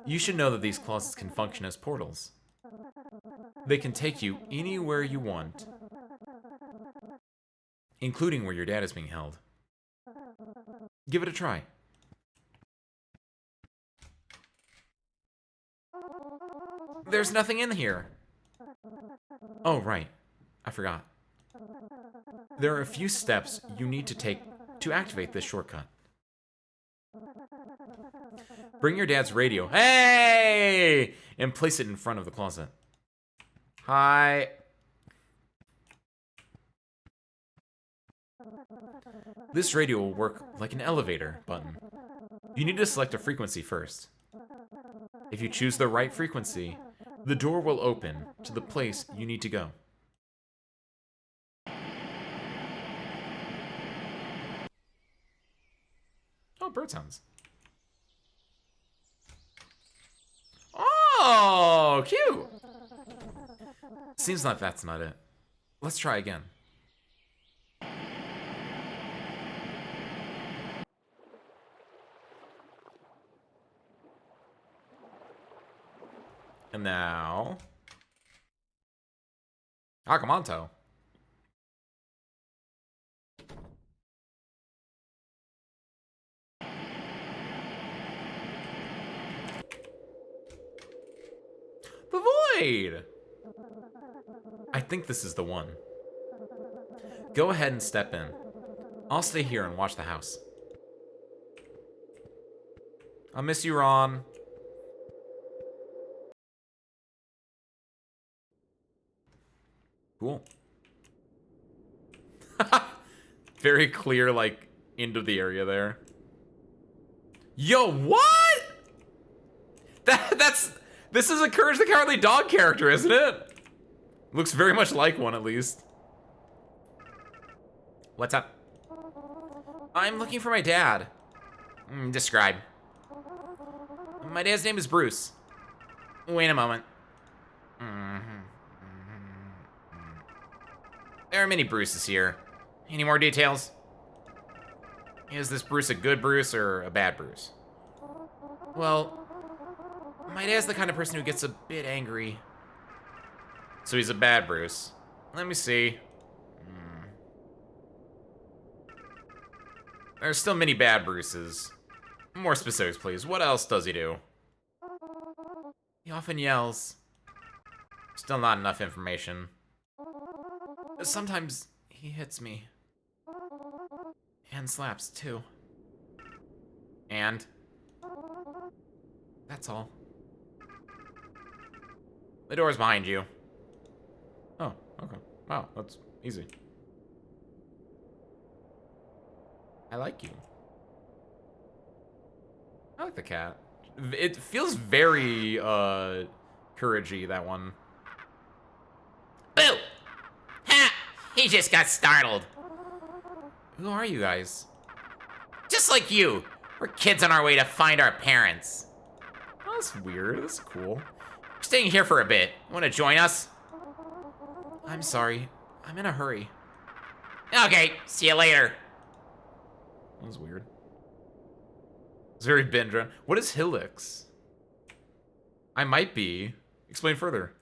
You should know that these closets can function as portals. They can take you anywhere you want, including where your dad is being held. Give it a try. There's nothing in here. Oh, right. I forgot. There are a few steps you need to take to activate this shortcut. Bring your dad's radio, hey, and place it in front of the closet. Hi. This radio will work like an elevator button. You need to select a frequency first. If you choose the right frequency, the door will open to the place you need to go. Oh, bird sounds. Oh, cute. Seems like that's not it. Let's try again. And now... Akamanto. The Void! I think this is the one. Go ahead and step in. I'll stay here and watch the house. I'll miss you, Ron. Cool. Very clear, like, into the area there. Yo, what? This is a Courage the Cowardly Dog character, isn't it? Looks very much like one, at least. What's up? I'm looking for my dad. Describe. My dad's name is Bruce. Wait a moment. There are many Bruces here. Any more details? Is this Bruce a good Bruce or a bad Bruce? Well, my dad's the kind of person who gets a bit angry. So he's a bad Bruce. Let me see. There's still many bad Bruces. More specifics, please. What else does he do? He often yells. Still not enough information. Sometimes he hits me. And slaps, too. And? That's all. The door's behind you. Oh, okay. Wow, that's easy. I like you. I like the cat. It feels very, couragey, that one. Boo! Ha! He just got startled. Who are you guys? Just like you. We're kids on our way to find our parents. Oh, that's weird. That's cool. We're staying here for a bit. Want to join us? I'm sorry. I'm in a hurry. Okay, see you later. That was weird. It's very Bindra. What is Hillix? I might be. Explain further.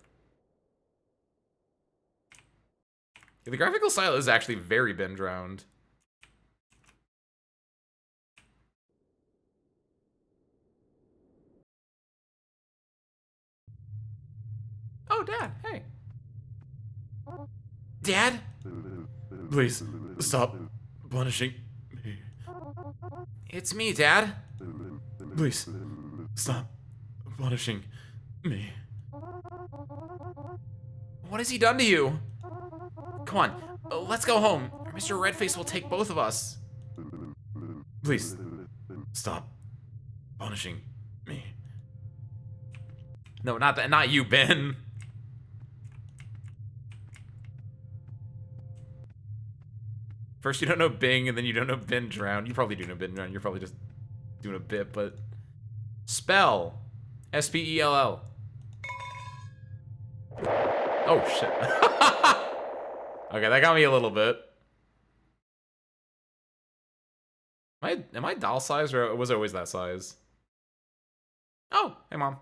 Yeah, the graphical style is actually very Bindrowned. Oh, Dad, hey. Dad? Please, stop punishing me. It's me, Dad. Please, stop punishing me. What has he done to you? Come on, let's go home, or Mr. Redface will take both of us. Please, stop punishing me. No, not that, not you, Ben. First you don't know Bing, and then you don't know Ben Drown. You probably do know Ben Drown. You're probably just doing a bit, but... Spell. S-P-E-L-L. Oh, shit. Okay, that got me a little bit. Am I doll size, or was it always that size? Oh, hey, Mom.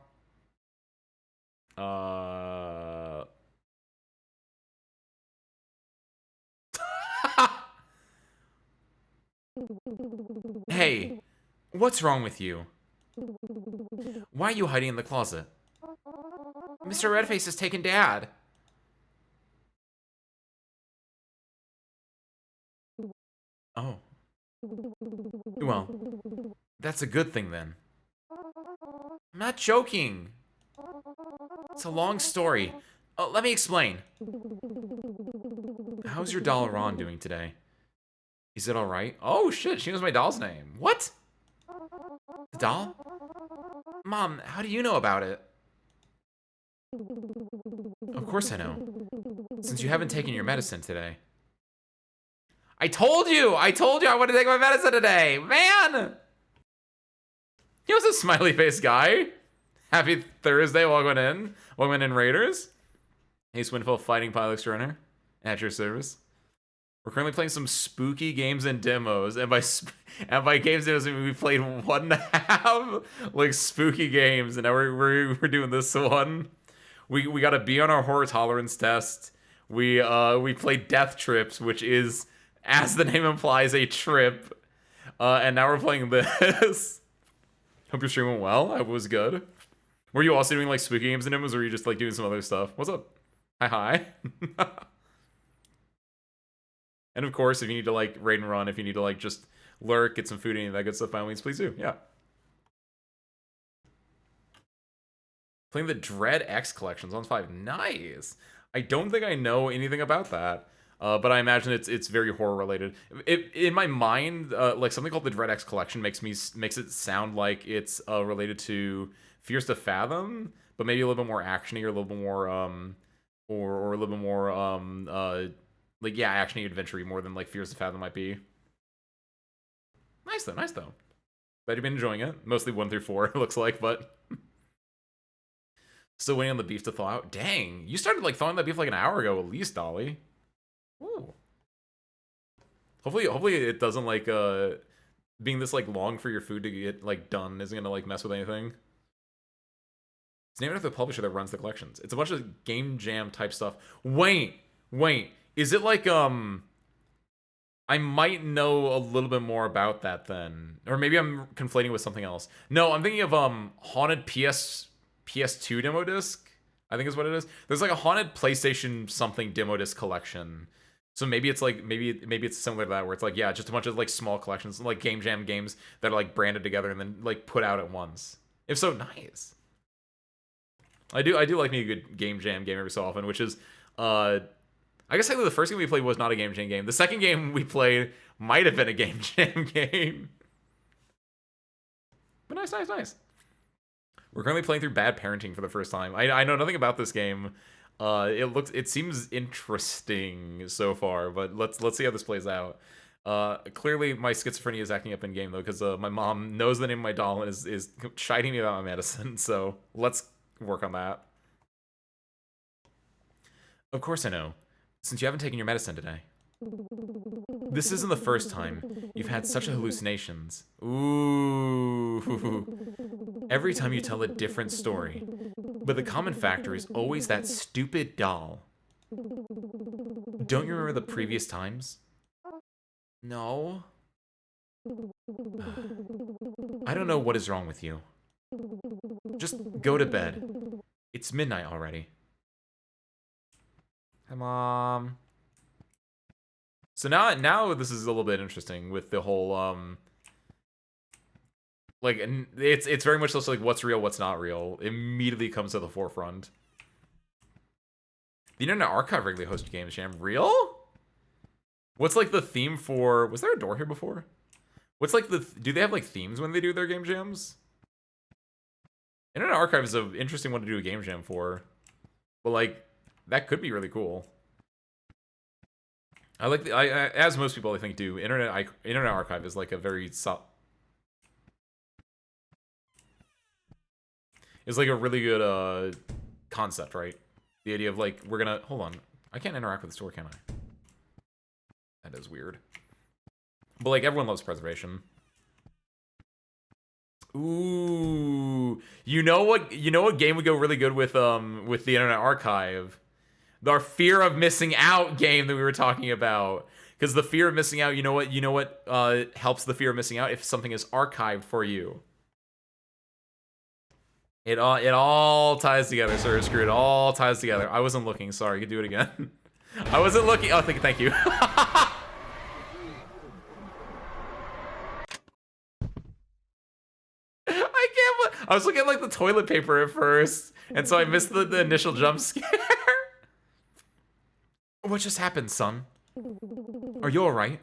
Hey, what's wrong with you? Why are you hiding in the closet? Mr. Redface has taken Dad. Oh. Well, that's a good thing then. I'm not joking. It's a long story. Let me explain. How's your doll Ron doing today? Is it alright? Oh shit, she knows my doll's name. What? The doll? Mom, how do you know about it? Of course I know. Since you haven't taken your medicine today. I told you I want to take my medicine today! Man! He was a smiley face guy. Happy Thursday, welcome in. Welcome in, Raiders. Ace Winfield, Fighting Pilot Extraordinaire. At your service. We're currently playing some spooky games and demos, and by games and demos, we played 1.5 like spooky games, and now we're doing this one. We got to be on our horror tolerance test. We played Death Trips, which is, as the name implies, a trip. And now we're playing this. Hope your stream went well. It was good. Were you also doing like spooky games and demos, or were you just like doing some other stuff? What's up? Hi. And of course, if you need to like raid and run, if you need to like just lurk, get some food, any of that good stuff, by all means, please do. Yeah. Playing the Dread X collections on 5. Nice. I don't think I know anything about that, but I imagine it's very horror related. In my mind, like something called the Dread X collection makes it sound like it's related to Fears to Fathom, but maybe a little bit more actiony or a little bit more or a little bit more like, yeah, actiony adventure-y more than like Fears to Fathom might be. Nice though. Glad you've been enjoying it. Mostly 1 through 4, it looks like, but still waiting on the beef to thaw out. Dang, you started like thawing that beef like an hour ago at least, Dolly. Ooh. Hopefully it doesn't like being this like long for your food to get like done isn't gonna like mess with anything. It's named after the publisher that runs the collections. It's a bunch of game jam type stuff. Wait. Is it like I might know a little bit more about that then. Or maybe I'm conflating with something else. No, I'm thinking of Haunted PS2 demo disc, I think is what it is. There's like a Haunted PlayStation something demo disc collection. So maybe it's like maybe it's similar to that, where it's like, yeah, just a bunch of like small collections, like game jam games that are like branded together and then like put out at once. If so, nice. I do like me a good game jam game every so often, which is I guess the first game we played was not a game jam game. The second game we played might have been a game jam game. But nice. We're currently playing through Bad Parenting for the first time. I know nothing about this game. It seems interesting so far, but let's see how this plays out. Clearly my schizophrenia is acting up in game though, because my mom knows the name of my doll and is chiding me about my medicine. So let's work on that. Of course I know, since you haven't taken your medicine today. This isn't the first time you've had such hallucinations. Ooh. Every time you tell a different story. But the common factor is always that stupid doll. Don't you remember the previous times? No. I don't know what is wrong with you. Just go to bed. It's midnight already. Hi, Mom. So now this is a little bit interesting with the whole like, it's very much just like what's real, what's not real immediately comes to the forefront. The Internet Archive regularly hosted Games Jam. Real? What's like the theme for? Was there a door here before? What's like do they have like themes when they do their game jams? Internet Archive is an interesting one to do a game jam for, but like that could be really cool. I like as most people I think do. Internet Archive is like a very it's like a really good concept, right? The idea of like we're gonna hold on. I can't interact with the store, can I? That is weird. But like everyone loves preservation. Ooh, you know what game would go really good with the Internet Archive? Our fear of missing out game that we were talking about. Because the fear of missing out, you know what helps the fear of missing out? If something is archived for you. It all ties together, sir. Screw it all ties together. I wasn't looking, sorry, you can do it again. I wasn't looking. Oh, thank you. I can't. I was looking at like the toilet paper at first, and so I missed the initial jump scare. What just happened, son? Are you alright?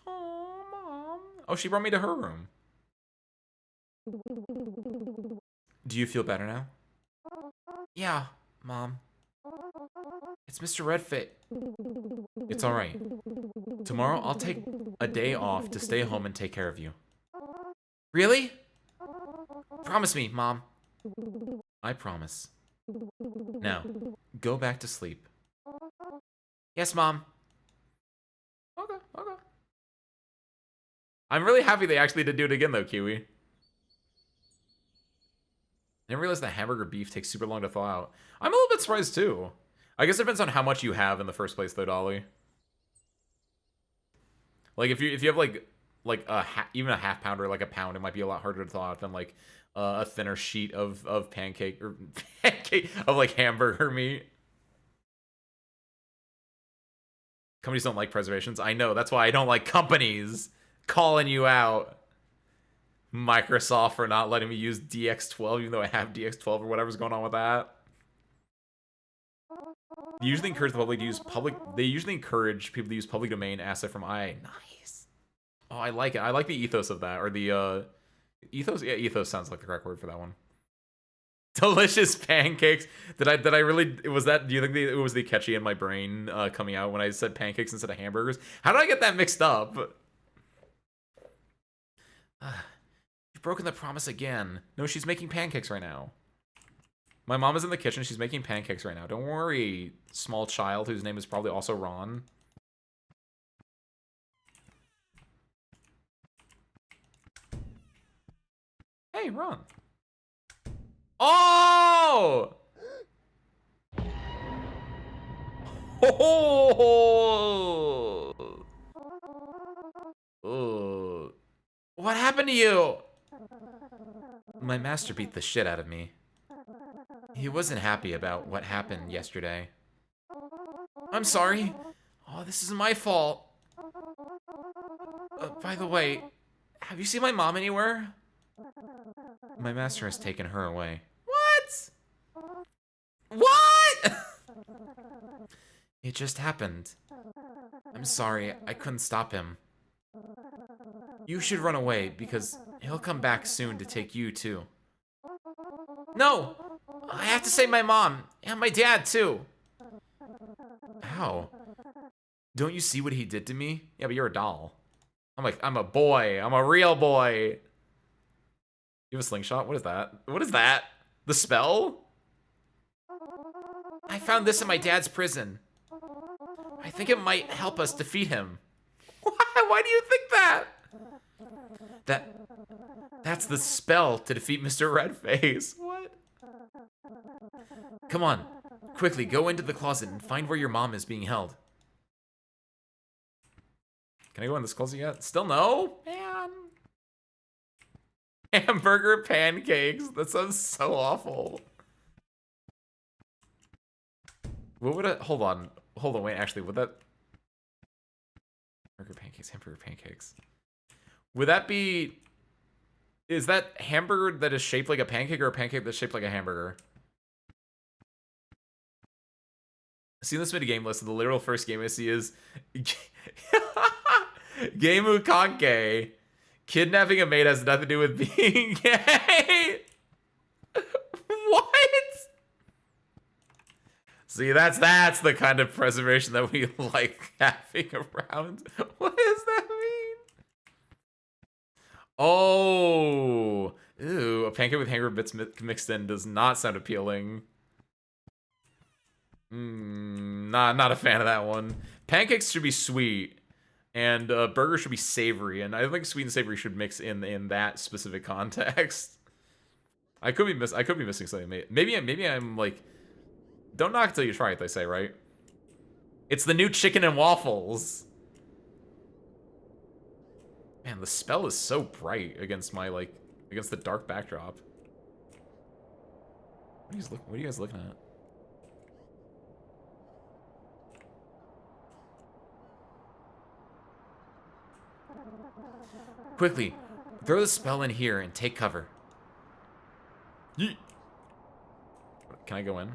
Oh, Mom. Oh, she brought me to her room. Do you feel better now? Yeah, Mom. It's Mr. Redfit. It's alright. Tomorrow, I'll take a day off to stay home and take care of you. Really? Promise me, Mom. I promise. Now, go back to sleep. Yes, Mom. Okay, okay. I'm really happy they actually did do it again, though, Kiwi. I didn't realize that hamburger beef takes super long to thaw out. I'm a little bit surprised, too. I guess it depends on how much you have in the first place, though, Dolly. Like, if you have, like even a half pound or, like, a pound, it might be a lot harder to thaw out than, like, a thinner sheet of pancake, or of, like, hamburger meat. Companies don't like preservations. I know. That's why I don't like companies. Calling you out. Microsoft for not letting me use DX12, even though I have DX12 or whatever's going on with that. They usually encourage the public to use They usually encourage people to use public domain asset from IA. Nice. Oh, I like it. I like the ethos of that. Or the, ethos? Yeah, ethos sounds like the correct word for that one. Delicious pancakes. Did I really, was that, do you think it was the catchy in my brain coming out when I said pancakes instead of hamburgers? How did I get that mixed up? You've broken the promise again. No, she's making pancakes right now. My mom is in the kitchen. She's making pancakes right now. Don't worry, small child whose name is probably also Ron. Hey, Ron. Oh! Oh! Oh! What happened to you? My master beat the shit out of me. He wasn't happy about what happened yesterday. I'm sorry. Oh, this isn't my fault. By the way, have you seen my mom anywhere? My master has taken her away. What? What? It just happened. I'm sorry, I couldn't stop him. You should run away, because he'll come back soon to take you, too. No! I have to save my mom, and my dad, too. How? Don't you see what he did to me? Yeah, but you're a doll. I'm a boy. I'm a real boy. You have a slingshot? What is that? What is that? The spell? I found this in my dad's prison. I think it might help us defeat him. Why do you think that? That's the spell to defeat Mr. Redface. What? Come on. Quickly, go into the closet and find where your mom is being held. Can I go in this closet yet? Still no? Man. Hamburger pancakes. That sounds so awful. What would it... Hold on, wait, actually, would that... Hamburger pancakes. Would that be... Is that hamburger that is shaped like a pancake or a pancake that's shaped like a hamburger? See this minigame list, the literal first game I see is... Geimu Kanke. Kidnapping a maid has nothing to do with being gay. What? See, that's the kind of preservation that we like having around. What does that mean? Oh, ew, a pancake with hamburger bits mixed in does not sound appealing. Not a fan of that one. Pancakes should be sweet, and burgers should be savory, and I think sweet and savory should mix in that specific context. I could be missing something. Maybe I'm like, don't knock till you try it, they say, right? It's the new chicken and waffles. Man, the spell is so bright against my against the dark backdrop. What are you guys looking at? Quickly, throw the spell in here and take cover. Yeet. Can I go in?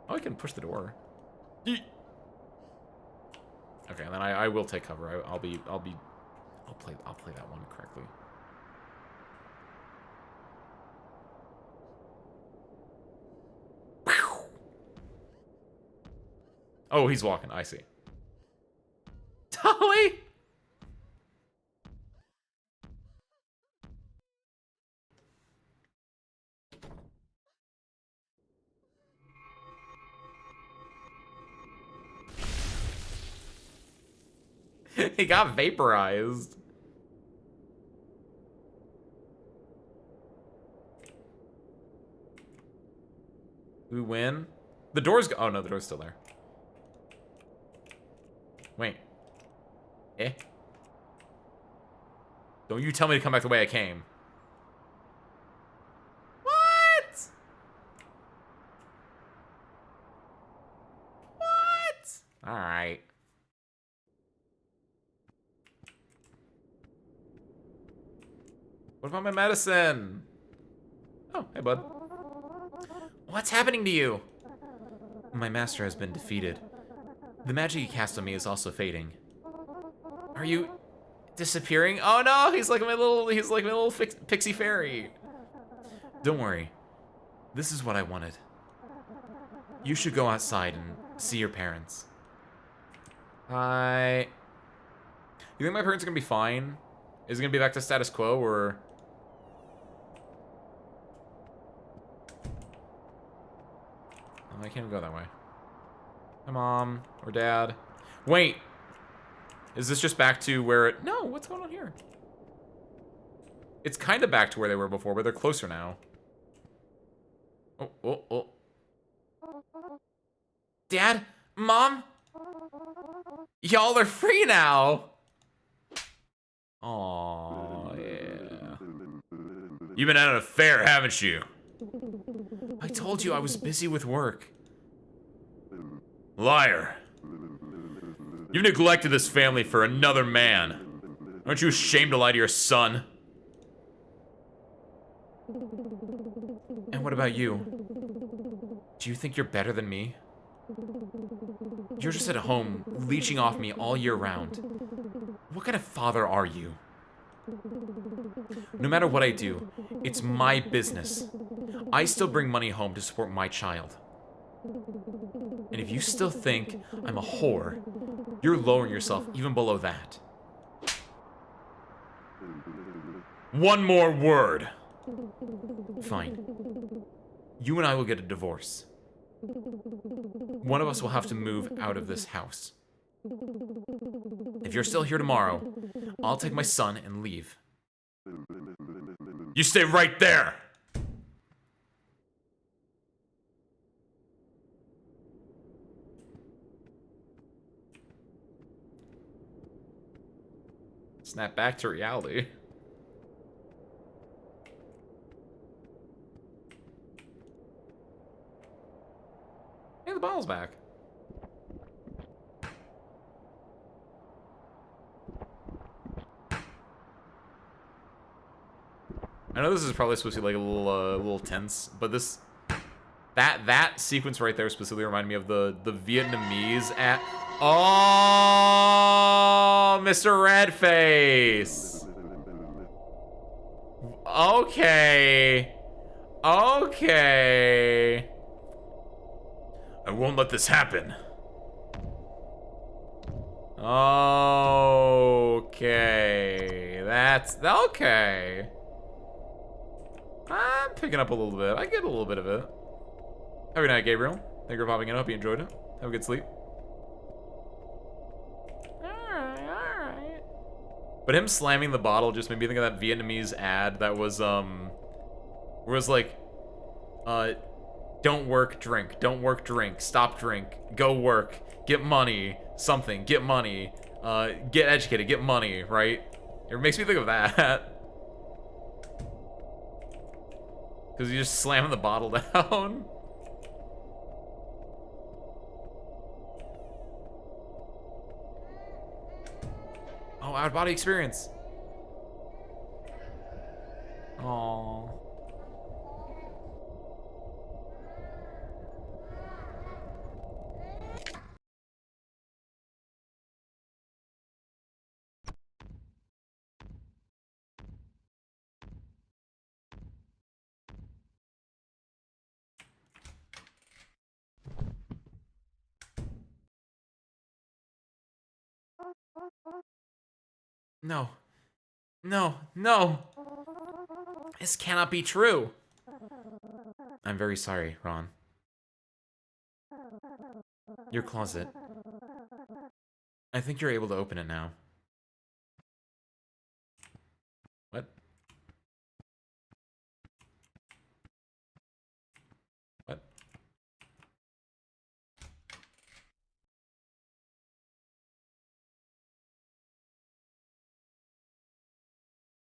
Oh, I can push the door. Yeet. Okay, then I will take cover. I'll play that one correctly. Oh, he's walking. I see. He got vaporized. We win? The door's oh no, the door's still there. Wait. Eh? Don't you tell me to come back the way I came. What? What? Alright. What about my medicine? Oh, hey bud. What's happening to you? My master has been defeated. The magic he cast on me is also fading. Are you disappearing? Oh no, he's like my little pixie fairy. Don't worry. This is what I wanted. You should go outside and see your parents. Hi. You think my parents are gonna be fine? Is it gonna be back to status quo or? Oh, I can't even go that way. Hi, Mom or Dad. Wait. Is this just back to where it... No, what's going on here? It's kind of back to where they were before, but they're closer now. Oh, oh, oh. Dad? Mom? Y'all are free now! Aww, yeah. You've been at an affair, haven't you? I told you I was busy with work. Liar. You've neglected this family for another man. Aren't you ashamed to lie to your son? And what about you? Do you think you're better than me? You're just at home, leeching off me all year round. What kind of father are you? No matter what I do, it's my business. I still bring money home to support my child. And if you still think I'm a whore, you're lowering yourself even below that. One more word. Fine. You and I will get a divorce. One of us will have to move out of this house. If you're still here tomorrow, I'll take my son and leave. You stay right there! Snap back to reality. Hey, the bottle's back. I know this is probably supposed to be like a little tense, but this that sequence right there specifically reminded me of the Vietnamese at oh, Mr. Redface. Okay. Okay. I won't let this happen. Okay. That's okay. I'm picking up a little bit. I get a little bit of it. Have a good night, Gabriel. Thank you for popping in. I hope you enjoyed it. Have a good sleep. Alright. But him slamming the bottle just made me think of that Vietnamese ad that was, where it was like, don't work, drink. Don't work, drink. Stop, drink. Go work. Get money. Something. Get money. Get educated. Get money, right? It makes me think of that. Because you just slamming the bottle down. Oh, out-of-body experience. Aww. No. No. No. This cannot be true. I'm very sorry, Ron. Your closet. I think you're able to open it now.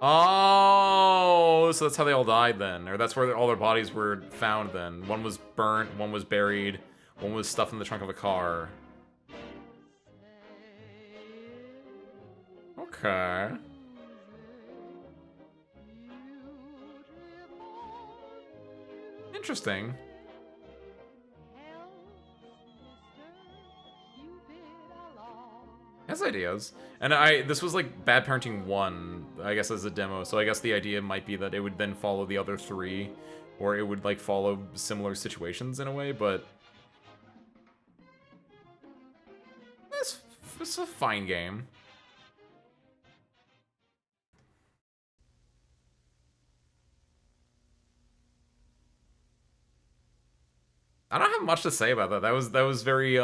Oh, so that's how they all died then. Or that's where all their bodies were found then. One was burnt, one was buried, one was stuffed in the trunk of a car. Okay. Interesting. Has ideas. And this was like Bad Parenting 1, I guess, as a demo, so I guess the idea might be that it would then follow the other 3, or it would like follow similar situations in a way, but it's a fine game. I don't have much to say about that. That was very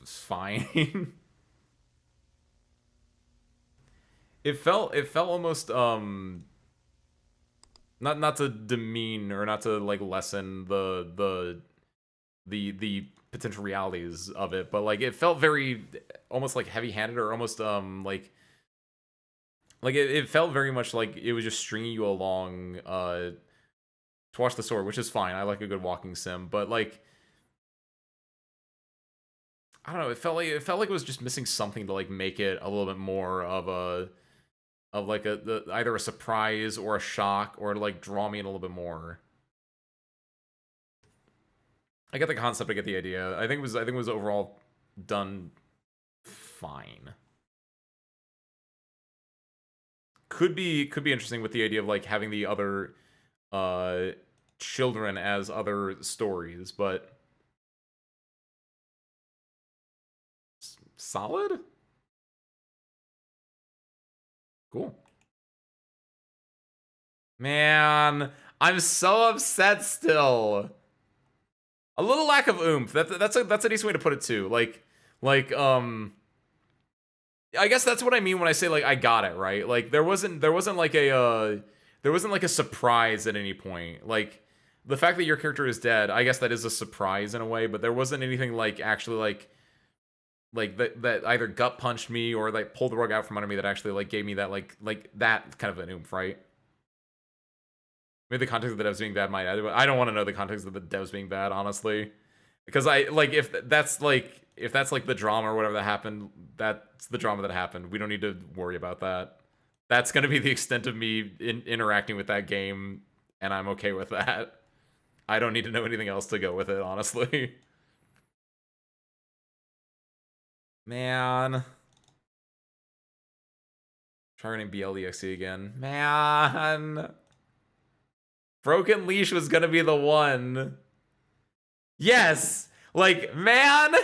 it's fine. It felt almost not to demean or not to like lessen the potential realities of it, but like it felt very almost like heavy-handed or almost like it felt very much like it was just stringing you along to watch the story, which is fine. I like a good walking sim, but like I don't know, it felt like it was just missing something to like make it a little bit more of a like either a surprise or a shock or to like draw me in a little bit more. I get the concept, I get the idea. I think it was overall done fine. Could be interesting with the idea of like having the other children as other stories, but solid? Cool. Man, I'm so upset still. A little lack of oomph. That's a decent way to put it too. Like I guess that's what I mean when I say like I got it, right? Like there wasn't like there wasn't like a surprise at any point. Like the fact that your character is dead, I guess that is a surprise in a way, but there wasn't anything like actually like that either gut punched me or like pulled the rug out from under me that actually like gave me that like that kind of an oomph, right? Maybe the context of the devs being bad might add, but I don't want to know the context of the devs being bad, honestly. Because I like if that's like the drama or whatever that happened, that's the drama that happened. We don't need to worry about that. That's gonna be the extent of me interacting with that game, and I'm okay with that. I don't need to know anything else to go with it, honestly. Man. Try running BLEXE again. Man. Broken Leash was gonna be the one. Yes! Like, man!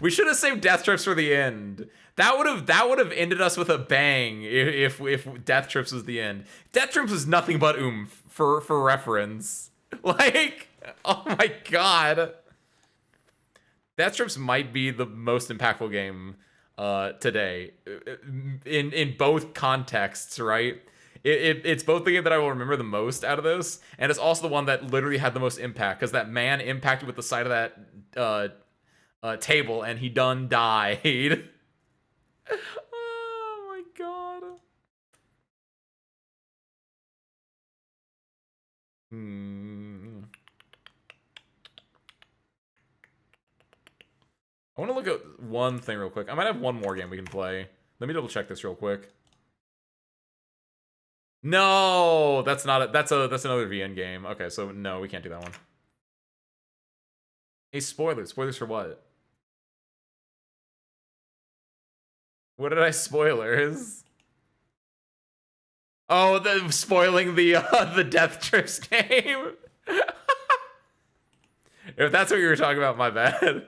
We should have saved Death Trips for the end. That would have ended us with a bang if Death Trips was the end. Death Trips was nothing but oomph for reference. Like, oh my god. Death Trips might be the most impactful game today in both contexts, right? It's both the game that I will remember the most out of this, and it's also the one that literally had the most impact because that man impacted with the side of that table, and he done died. Oh my god. I want to look at one thing real quick. I might have one more game we can play. Let me double check this real quick. No, that's not it. That's another VN game. Okay, so no, we can't do that one. Hey, spoilers. Spoilers for what? What did I spoilers? Oh, the spoiling the Death Trips game. If that's what you were talking about, my bad.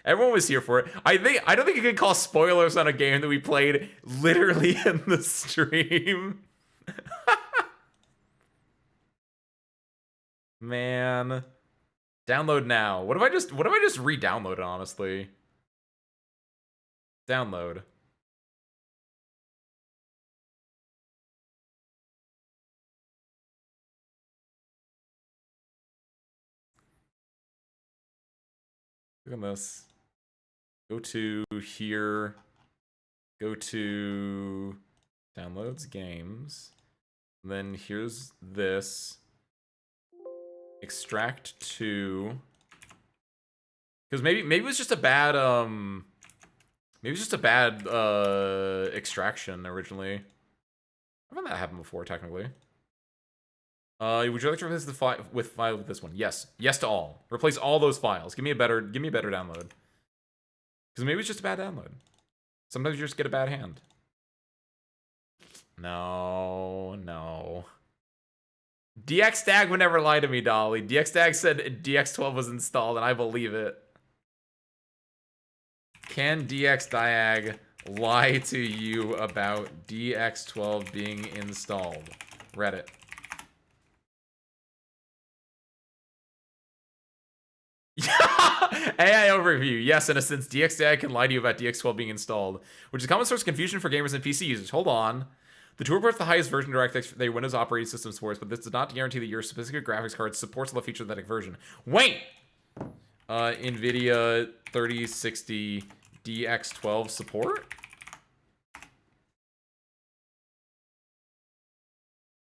Everyone was here for it. I don't think you can call spoilers on a game that we played literally in the stream. Man. Download now. What if I just re-download it, honestly? Download. Click on this. Go to here. Go to downloads, games. Then here's this. Extract to. Because maybe it was just a bad maybe it's just a bad extraction originally. I've had that happen before, technically. Would you like to replace the file with this one? Yes. Yes to all. Replace all those files. Give me a better download. Because maybe it's just a bad download. Sometimes you just get a bad hand. No. DXDag would never lie to me, Dolly. DXDag said DX12 was installed, and I believe it. Can DXDiag lie to you about DX12 being installed? Reddit. AI overview. Yes, in a sense, DXDiag can lie to you about DX12 being installed, which is a common source of confusion for gamers and PC users. Hold on. The tool reports the highest version DirectX their Windows operating system supports, but this does not guarantee that your specific graphics card supports the feature of that version. Wait! NVIDIA 3060 DX12 support?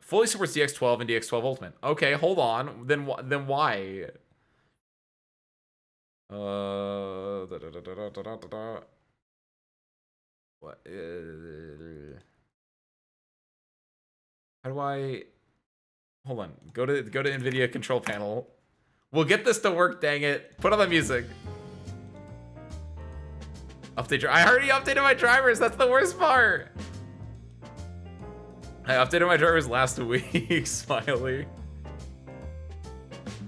Fully supports DX12 and DX12 Ultimate. Okay, hold on. Then why? What? How do I? Hold on. Go to NVIDIA control panel. We'll get this to work. Dang it! Put on the music. Update. I already updated my drivers. That's the worst part. I updated my drivers last week. Smiley.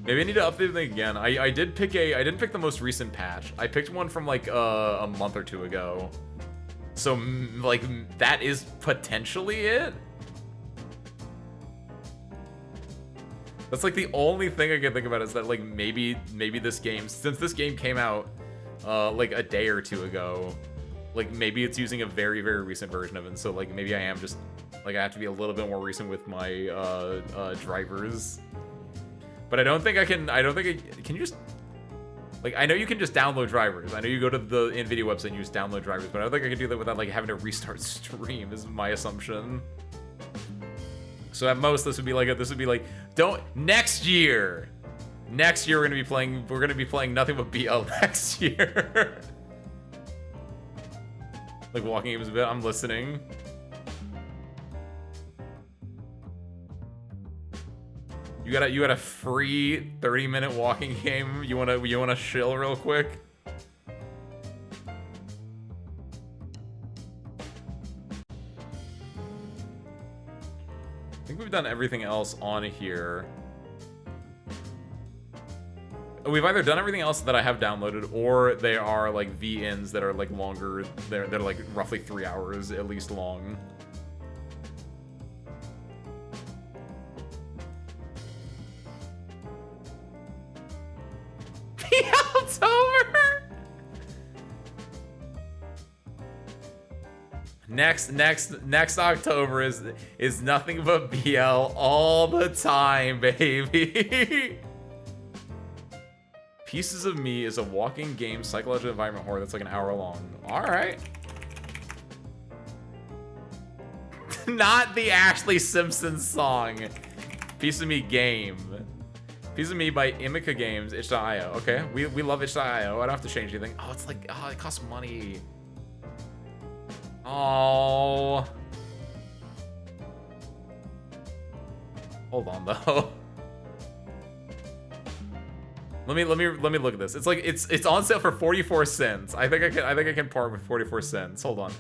Maybe I need to update them again. I didn't pick the most recent patch. I picked one from like a month or two ago. So like that is potentially it. That's like the only thing I can think about is that like maybe this game, since this game came out like a day or two ago, like maybe it's using a very, very recent version of it. And so like maybe I am just like I have to be a little bit more recent with my drivers. But I don't think can you just like, I know you can just download drivers. I know you go to the NVIDIA website and you just download drivers, but I don't think I can do that without like having to restart stream is my assumption. So at most this would be like next year we're gonna be playing nothing but BL next year. Like walking games a bit, I'm listening. You got a free 30-minute walking game. You wanna chill real quick? I think we've done everything else on here. We've either done everything else that I have downloaded, or they are like VNs that are like longer. They're like roughly 3 hours at least long. It's over. Next October is nothing but BL all the time, baby. Pieces of Me is a walking game psychological environment horror that's like an hour long. All right. Not the Ashley Simpson song. Piece of Me game. Piece of Me by Imika Games, itch.io. Okay, we love itch.io. I don't have to change anything. Oh, it's like, oh, it costs money. Oh. Hold on though. Let me look at this. It's like it's on sale for 44 cents. I think I can part with 44 cents. Hold on.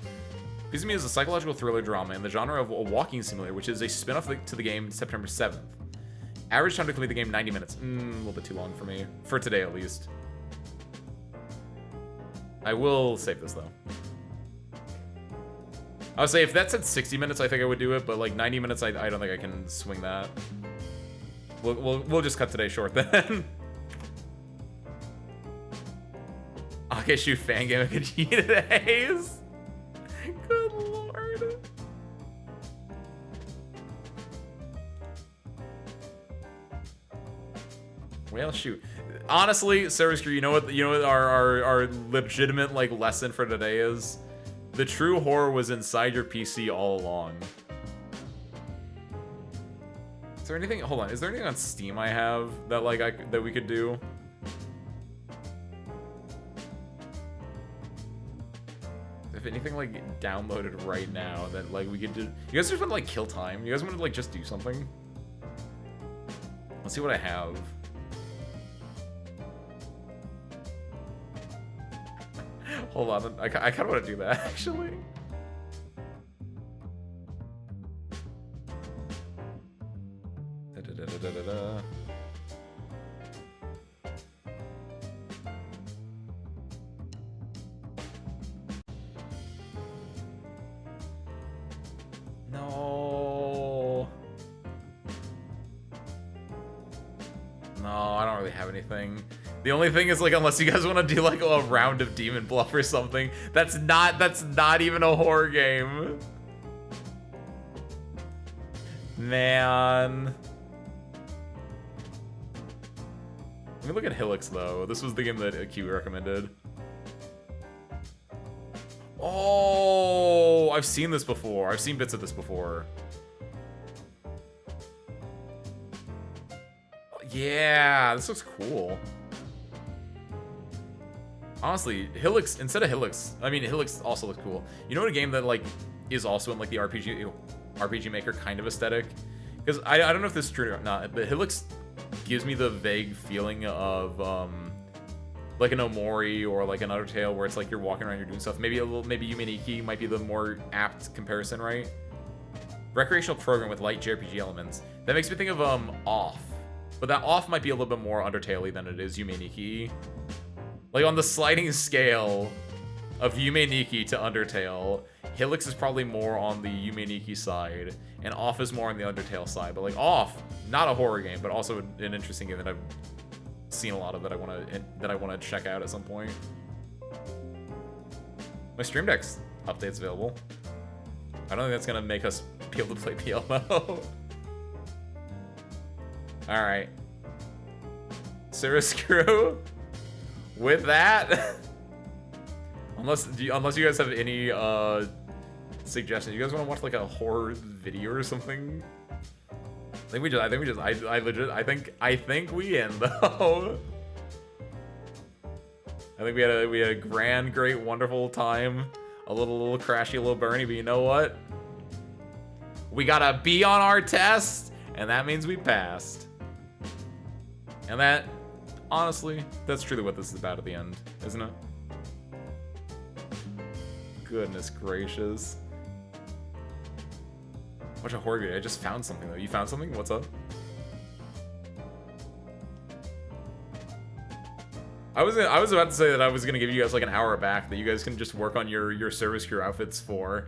Piece of Me is a psychological thriller drama in the genre of a walking simulator, which is a spin-off to the game September 7th. Average time to complete the game, 90 minutes. A little bit too long for me. For today, at least. I will save this, though. I would say if that said 60 minutes, I think I would do it, but like 90 minutes, I don't think I can swing that. We'll just cut today short, then. Akeshu Fangame Vegeta Haze. Good lord. Well, shoot. Honestly, Service Crew, you know what our legitimate like lesson for today is? The true horror was inside your PC all along. Is there anything? Hold on. Is there anything on Steam I have that like that we could do? If anything like downloaded right now that like we could do. You guys just want to like kill time? You guys want to like just do something? Let's see what I have. Hold on, I kind of want to do that actually. Da-da-da-da-da-da. No. No, I don't really have anything. The only thing is, like, unless you guys want to do like a round of Demon Bluff or something, that's not even a horror game. Man. Let me look at Helix though. This was the game that Q recommended. Oh, I've seen this before. I've seen bits of this before. Yeah, this looks cool. Honestly, Helix, instead of Helix, I mean, Helix also looks cool. You know what a game that, like, is also in, like, the RPG Maker kind of aesthetic? Because I don't know if this is true or not, but Helix gives me the vague feeling of, like an Omori or, like, an Undertale where it's, like, you're walking around, you're doing stuff. Maybe Yume Nikki might be the more apt comparison, right? Recreational program with light JRPG elements. That makes me think of, Off. But that Off might be a little bit more Undertale-y than it is Yume Nikki. Like, on the sliding scale of Yume Nikki to Undertale, Helix is probably more on the Yume Nikki side, and Off is more on the Undertale side. But, like, Off, not a horror game, but also an interesting game that I've seen a lot of that I want to check out at some point. My Stream Deck's update's available. I don't think that's going to make us be able to play PLO. Alright. Cirrus Crew? With that, unless you guys have any suggestions, you guys want to watch like a horror video or something? I think we end though. I think we had a grand, great, wonderful time. A little crashy, a little burny, but you know what? We got a B on our test, and that means we passed. And that. Honestly, that's truly what this is about at the end, isn't it? Goodness gracious. Watch a horror video. I just found something, though. You found something? What's up? I was about to say that I was gonna give you guys like an hour back that you guys can just work on your Service Crew outfits for.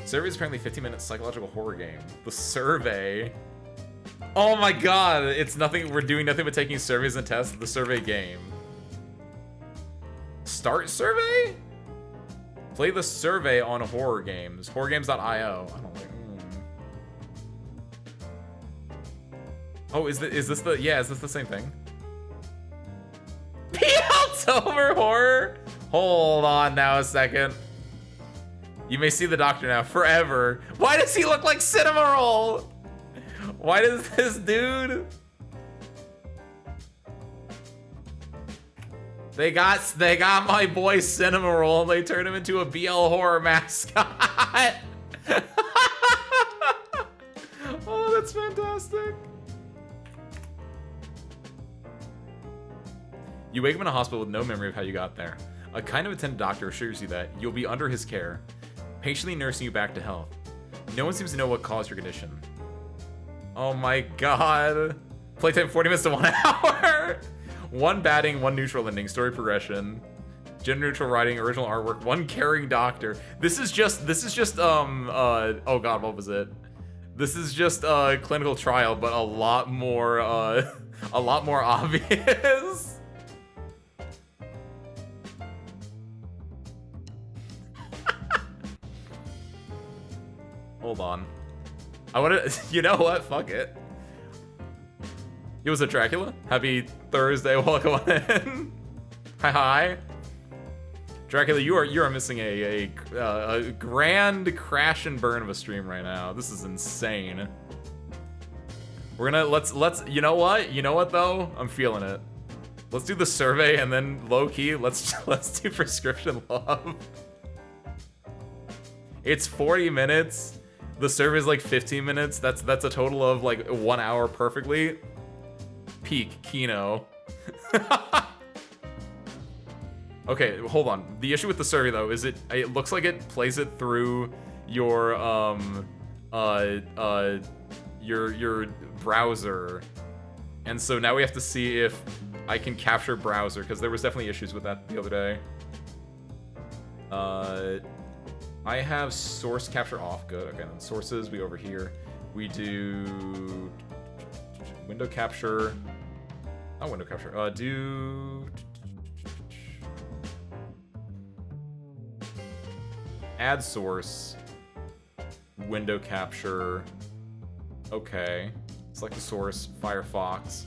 Survey is apparently a 15-minute psychological horror game. The Survey. Oh my god, it's nothing. We're doing nothing but taking surveys and tests. The Survey game. Start Survey? Play the Survey on horror games. Horrorgames.io. I don't like. Oh, is this the same thing? Peltober horror? Hold on now a second. You may see the doctor now forever. Why does he look like Cinnamoroll? Why does this dude? They got my boy Cinnamoroll and they turned him into a BL horror mascot. Oh, that's fantastic. You wake up in a hospital with no memory of how you got there. A kind of attendant doctor assures you that you'll be under his care, patiently nursing you back to health. No one seems to know what caused your condition. Oh my god. Playtime 40 minutes to 1 hour. 1 batting, 1 neutral ending, story progression. Gender neutral writing, original artwork, 1 caring doctor. This is just oh god, what was it? This is just a clinical trial, but a lot more obvious. Hold on. I want to, you know what? Fuck it. Yo, what's up, Dracula? Happy Thursday. Welcome on in. Hi. Dracula, you are missing a grand crash and burn of a stream right now. This is insane. We're gonna let's you know what though? I'm feeling it. Let's do the survey and then low key let's do prescription love. It's 40 minutes. The survey is like 15 minutes. That's a total of like 1 hour perfectly. Peak Kino. Okay, hold on. The issue with the survey though is it looks like it plays it through your your browser. And so now we have to see if I can capture browser, because there was definitely issues with that the other day. I have source capture off. Good. Okay, then sources, we go over here. We do window capture. Not window capture. Do add source. Window capture. Okay. Select the source. Firefox.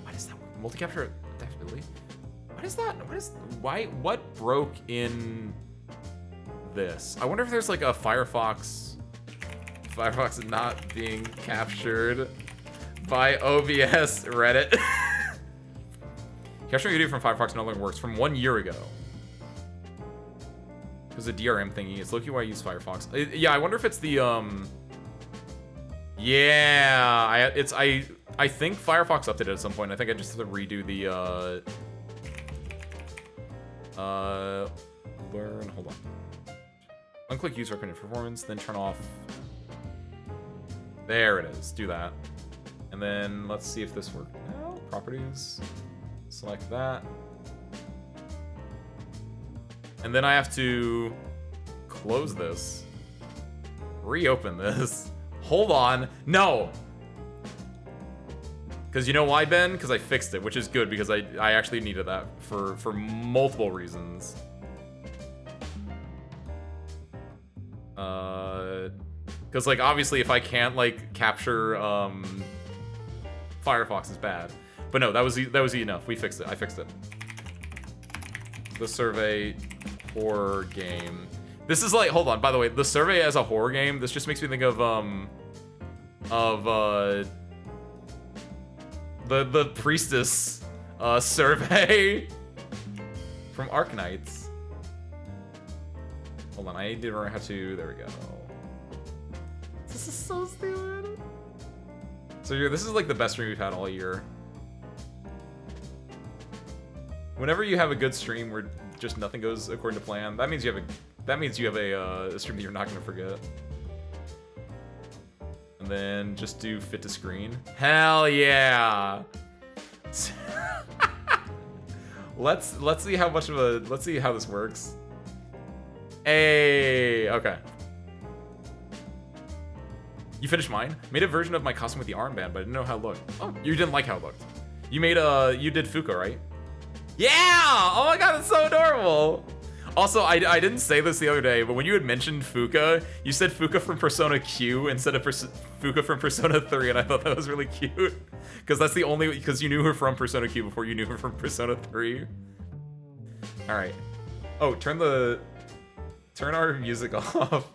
What is that? Multi-capture adaptability? What is that? What broke in this? I wonder if there's like a Firefox not being captured by OBS Reddit. Capturing video from Firefox no longer works from 1 year ago. It was a DRM thingy. It's low-key why I use Firefox. Yeah, I wonder if it's the yeah, I think Firefox updated at some point. I think I just have to redo the learn. Hold on. Unclick user recommended performance, then turn off. There it is. Do that, and then let's see if this worked. No, properties. Select that, and then I have to close this. Reopen this. Hold on. No. Because you know why, Ben? Because I fixed it, which is good, because I actually needed that for multiple reasons. Because like obviously if I can't like capture Firefox is bad. But no, that was enough. We fixed it. I fixed it. The survey horror game. This is like, hold on, by the way, the survey as a horror game, this just makes me think of the Priestess survey from Arknights. Hold on, I didn't remember how to, there we go. This is so stupid. So yeah, this is like the best stream we've had all year. Whenever you have a good stream where just nothing goes according to plan, that means you have a stream that you're not gonna forget. And then just do fit to screen. Hell yeah! let's see how much of a let's see how this works. Hey, okay. You finished mine? Made a version of my costume with the armband, but I didn't know how it looked. Oh, you didn't like how it looked. You made you did Fuka, right? Yeah! Oh my god, it's so adorable! Also, I didn't say this the other day, but when you had mentioned Fuka, you said Fuka from Persona Q instead of Fuka from Persona 3, and I thought that was really cute. Because that's the only, because you knew her from Persona Q before you knew her from Persona 3. Alright. Oh, turn our music off.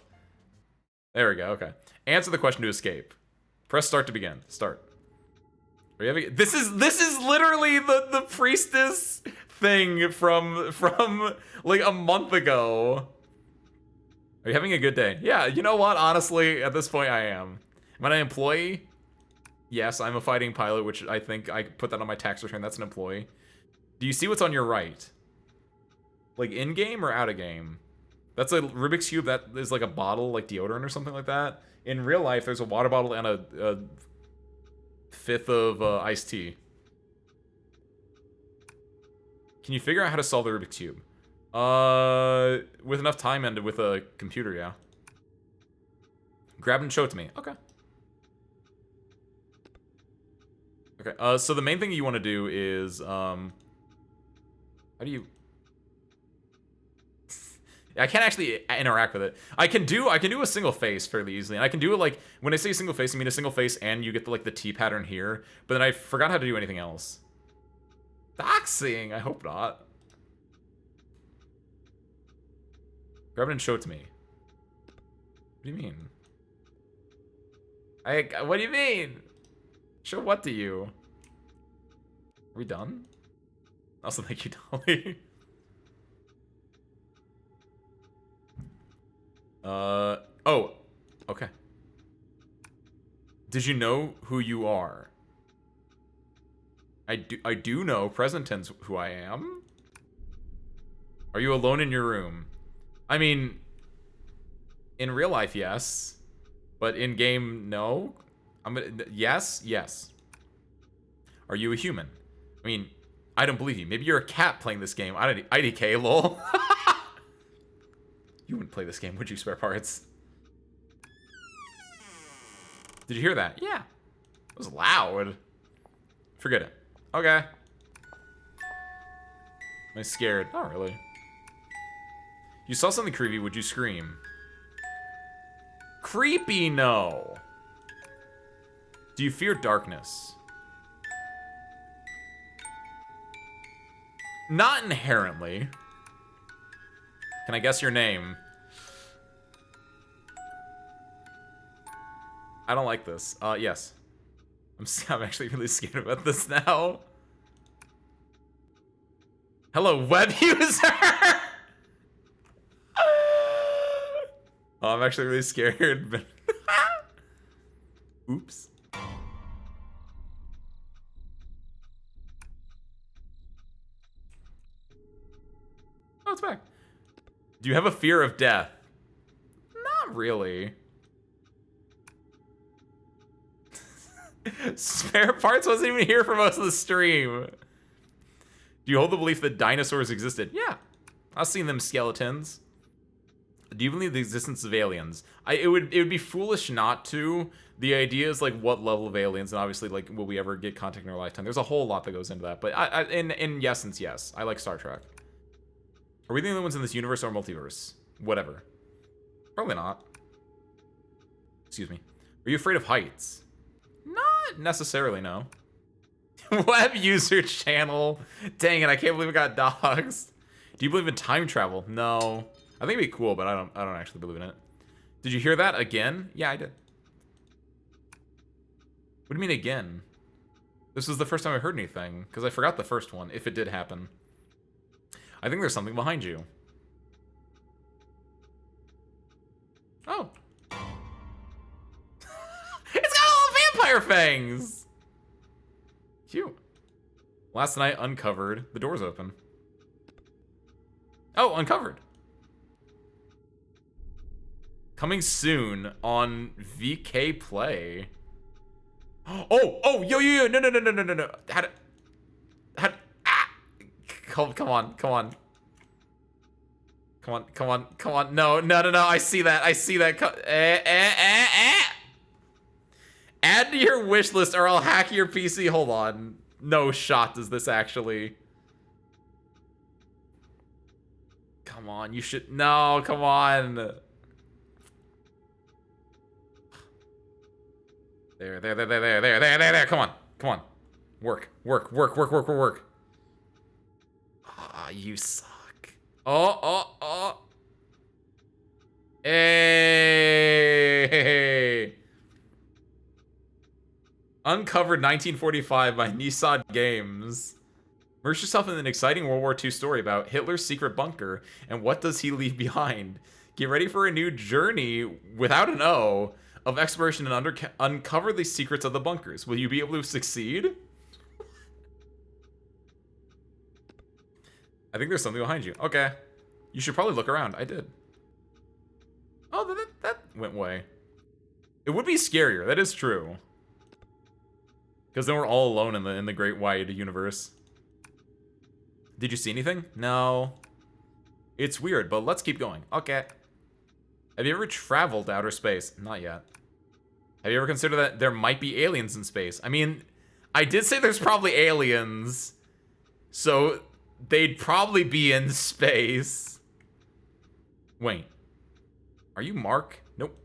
There we go, okay. Answer the question to escape. Press start to begin. Start. Are you having, this is literally the priestess thing from like a month ago. Are you having a good day? Yeah, you know what? Honestly, at this point I am. Am I an employee? Yes, I'm a fighting pilot, which I think I put that on my tax return. That's an employee. Do you see what's on your right? Like in-game or out-of-game? That's a Rubik's Cube that is like a bottle, like deodorant or something like that. In real life, there's a water bottle and a fifth of iced tea. Can you figure out how to solve the Rubik's Cube? With enough time and with a computer, yeah. Grab and show it to me. Okay. Okay, so the main thing you want to do is, how do you... I can't actually interact with it. I can do a single face fairly easily, and I can do it like when I say single face, I mean a single face, and you get the, like the T pattern here. But then I forgot how to do anything else. Doxing? I hope not. Grab it and show it to me. What do you mean? What do you mean? Show what to you? Are we done? Also, thank you, Dolly. Oh, okay. Did you know who you are? I do know, present tense, who I am. Are you alone in your room? I mean, in real life, yes. But in game, no. Yes. Are you a human? I mean, I don't believe you. Maybe you're a cat playing this game. IDK, lol. You wouldn't play this game, would you, spare parts? Did you hear that? Yeah. It was loud. Forget it. Okay. Am I scared? Not really. You saw something creepy, would you scream? Creepy, no. Do you fear darkness? Not inherently. Can I guess your name? I don't like this. Yes. I'm actually really scared about this now. Hello, web user! Oh, I'm actually really scared, but... Oops. Oh, it's back. Do you have a fear of death? Not really. Spare parts wasn't even here for most of the stream. Do you hold the belief that dinosaurs existed? Yeah. I've seen them skeletons. Do you believe the existence of aliens? It would be foolish not to. The idea is like what level of aliens, and obviously like will we ever get contact in our lifetime? There's a whole lot that goes into that. But in essence, yes. I like Star Trek. Are we the only ones in this universe or multiverse? Whatever. Probably not. Excuse me. Are you afraid of heights? Not necessarily, no. Web user channel. Dang it, I can't believe it got dogs. Do you believe in time travel? No. I think it'd be cool, but I don't actually believe in it. Did you hear that again? Yeah, I did. What do you mean again? This was the first time I heard anything, because I forgot the first one, if it did happen. I think there's something behind you. Oh. It's got all vampire fangs! Cute. Last night, uncovered. The door's open. Oh, uncovered. Coming soon on VK Play. Oh, yo, no. How come on. No, I see that. Add to your wish list or I'll hack your PC. Hold on. No shot does this actually. Come on, you should. No, come on. There. Come on. Work. Ah, you suck. Oh. Hey. Uncovered 1945 by Nissan Games. Immerse yourself in an exciting World War II story about Hitler's secret bunker and what does he leave behind. Get ready for a new journey without an O of exploration and uncover the secrets of the bunkers. Will you be able to succeed? I think there's something behind you. Okay. You should probably look around. I did. Oh, that went away. It would be scarier. That is true. Because then we're all alone in the great wide universe. Did you see anything? No. It's weird, but let's keep going. Okay. Have you ever traveled to outer space? Not yet. Have you ever considered that there might be aliens in space? I mean, I did say there's probably aliens. So they'd probably be in space. Wait. Are you Mark? Nope.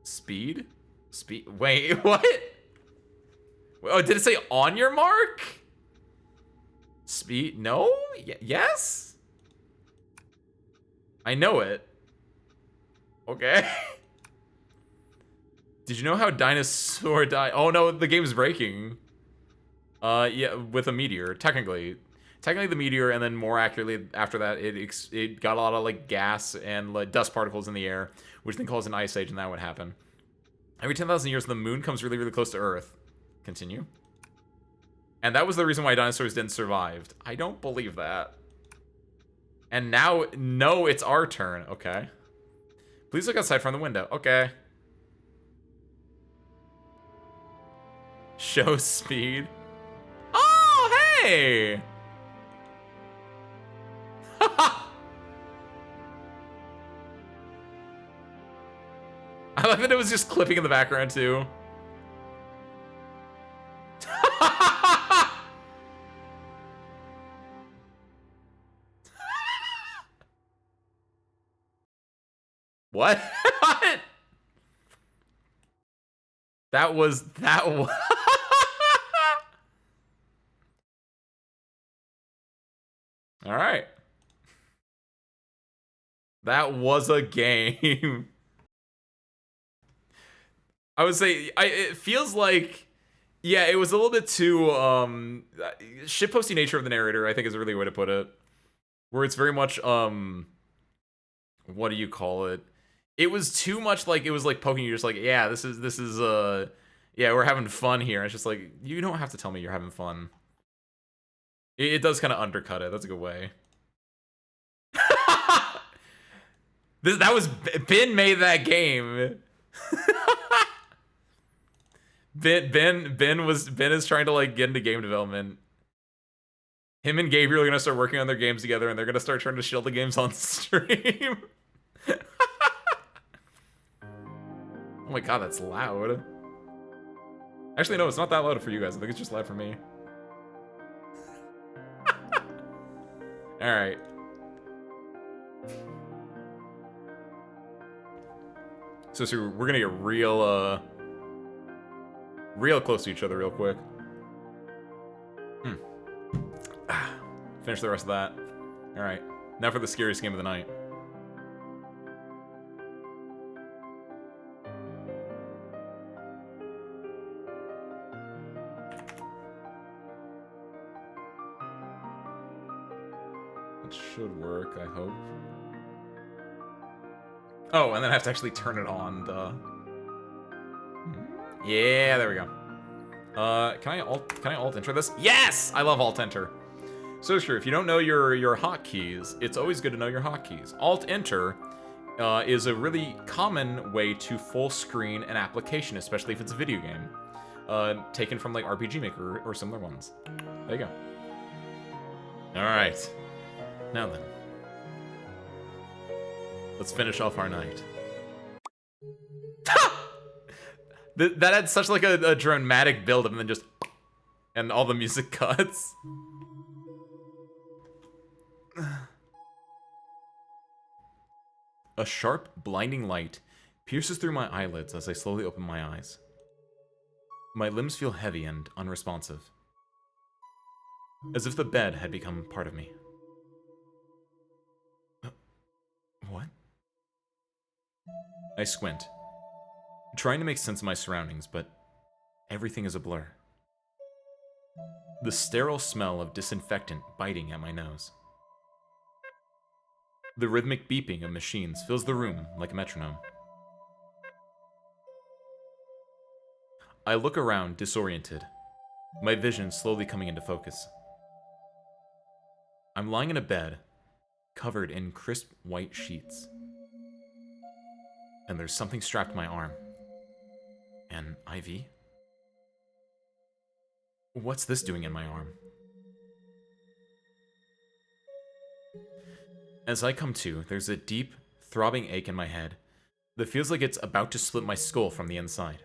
Speed? Speed? Wait, what? Oh, did it say on your mark? Speed? No? Yes? I know it. Okay. Did you know how Dinosaur died? Oh no, the game's breaking. Yeah, with a meteor, technically. Technically the meteor, and then more accurately after that, it got a lot of like gas and like dust particles in the air, which then caused an ice age, and that would happen. Every 10,000 years, the moon comes really, really close to Earth. Continue. And that was the reason why dinosaurs didn't survive. I don't believe that. And now, no, it's our turn. Okay. Please look outside from the window. Okay. Show speed. Oh, hey! I like that it was just clipping in the background, too. What? That was... All right. That was a game. I would say it feels like, yeah, it was a little bit too shitposty nature of the narrator, I think is a really way to put it. Where it's very much what do you call it? It was too much like, it was like poking you, just like, yeah, this is yeah, we're having fun here. And it's just like, you don't have to tell me you're having fun. It does kind of undercut it. That's a good way. That was Ben made that game. Ben is trying to like get into game development. Him and Gabriel are gonna start working on their games together, and they're gonna start trying to shield the games on stream. Oh my god, that's loud. Actually, no, it's not that loud for you guys. I think it's just loud for me. Alright. So we're gonna get real close to each other real quick. Finish the rest of that. Alright. Now for the scariest game of the night. It should work, I hope. Oh, and then I have to actually turn it on, duh. Yeah, there we go. Can I alt enter this? Yes! I love alt enter. So sure, if you don't know your hotkeys, it's always good to know your hotkeys. Alt enter is a really common way to full screen an application, especially if it's a video game. Taken from like RPG Maker or similar ones. There you go. Alright. Now then. Let's finish off our night. That had such like a dramatic build-up and then just... And all the music cuts. A sharp, blinding light pierces through my eyelids as I slowly open my eyes. My limbs feel heavy and unresponsive. As if the bed had become part of me. What? I squint, trying to make sense of my surroundings, but everything is a blur. The sterile smell of disinfectant biting at my nose. The rhythmic beeping of machines fills the room like a metronome. I look around, disoriented, my vision slowly coming into focus. I'm lying in a bed, covered in crisp white sheets. And there's something strapped to my arm. An IV? What's this doing in my arm? As I come to, there's a deep, throbbing ache in my head that feels like it's about to split my skull from the inside.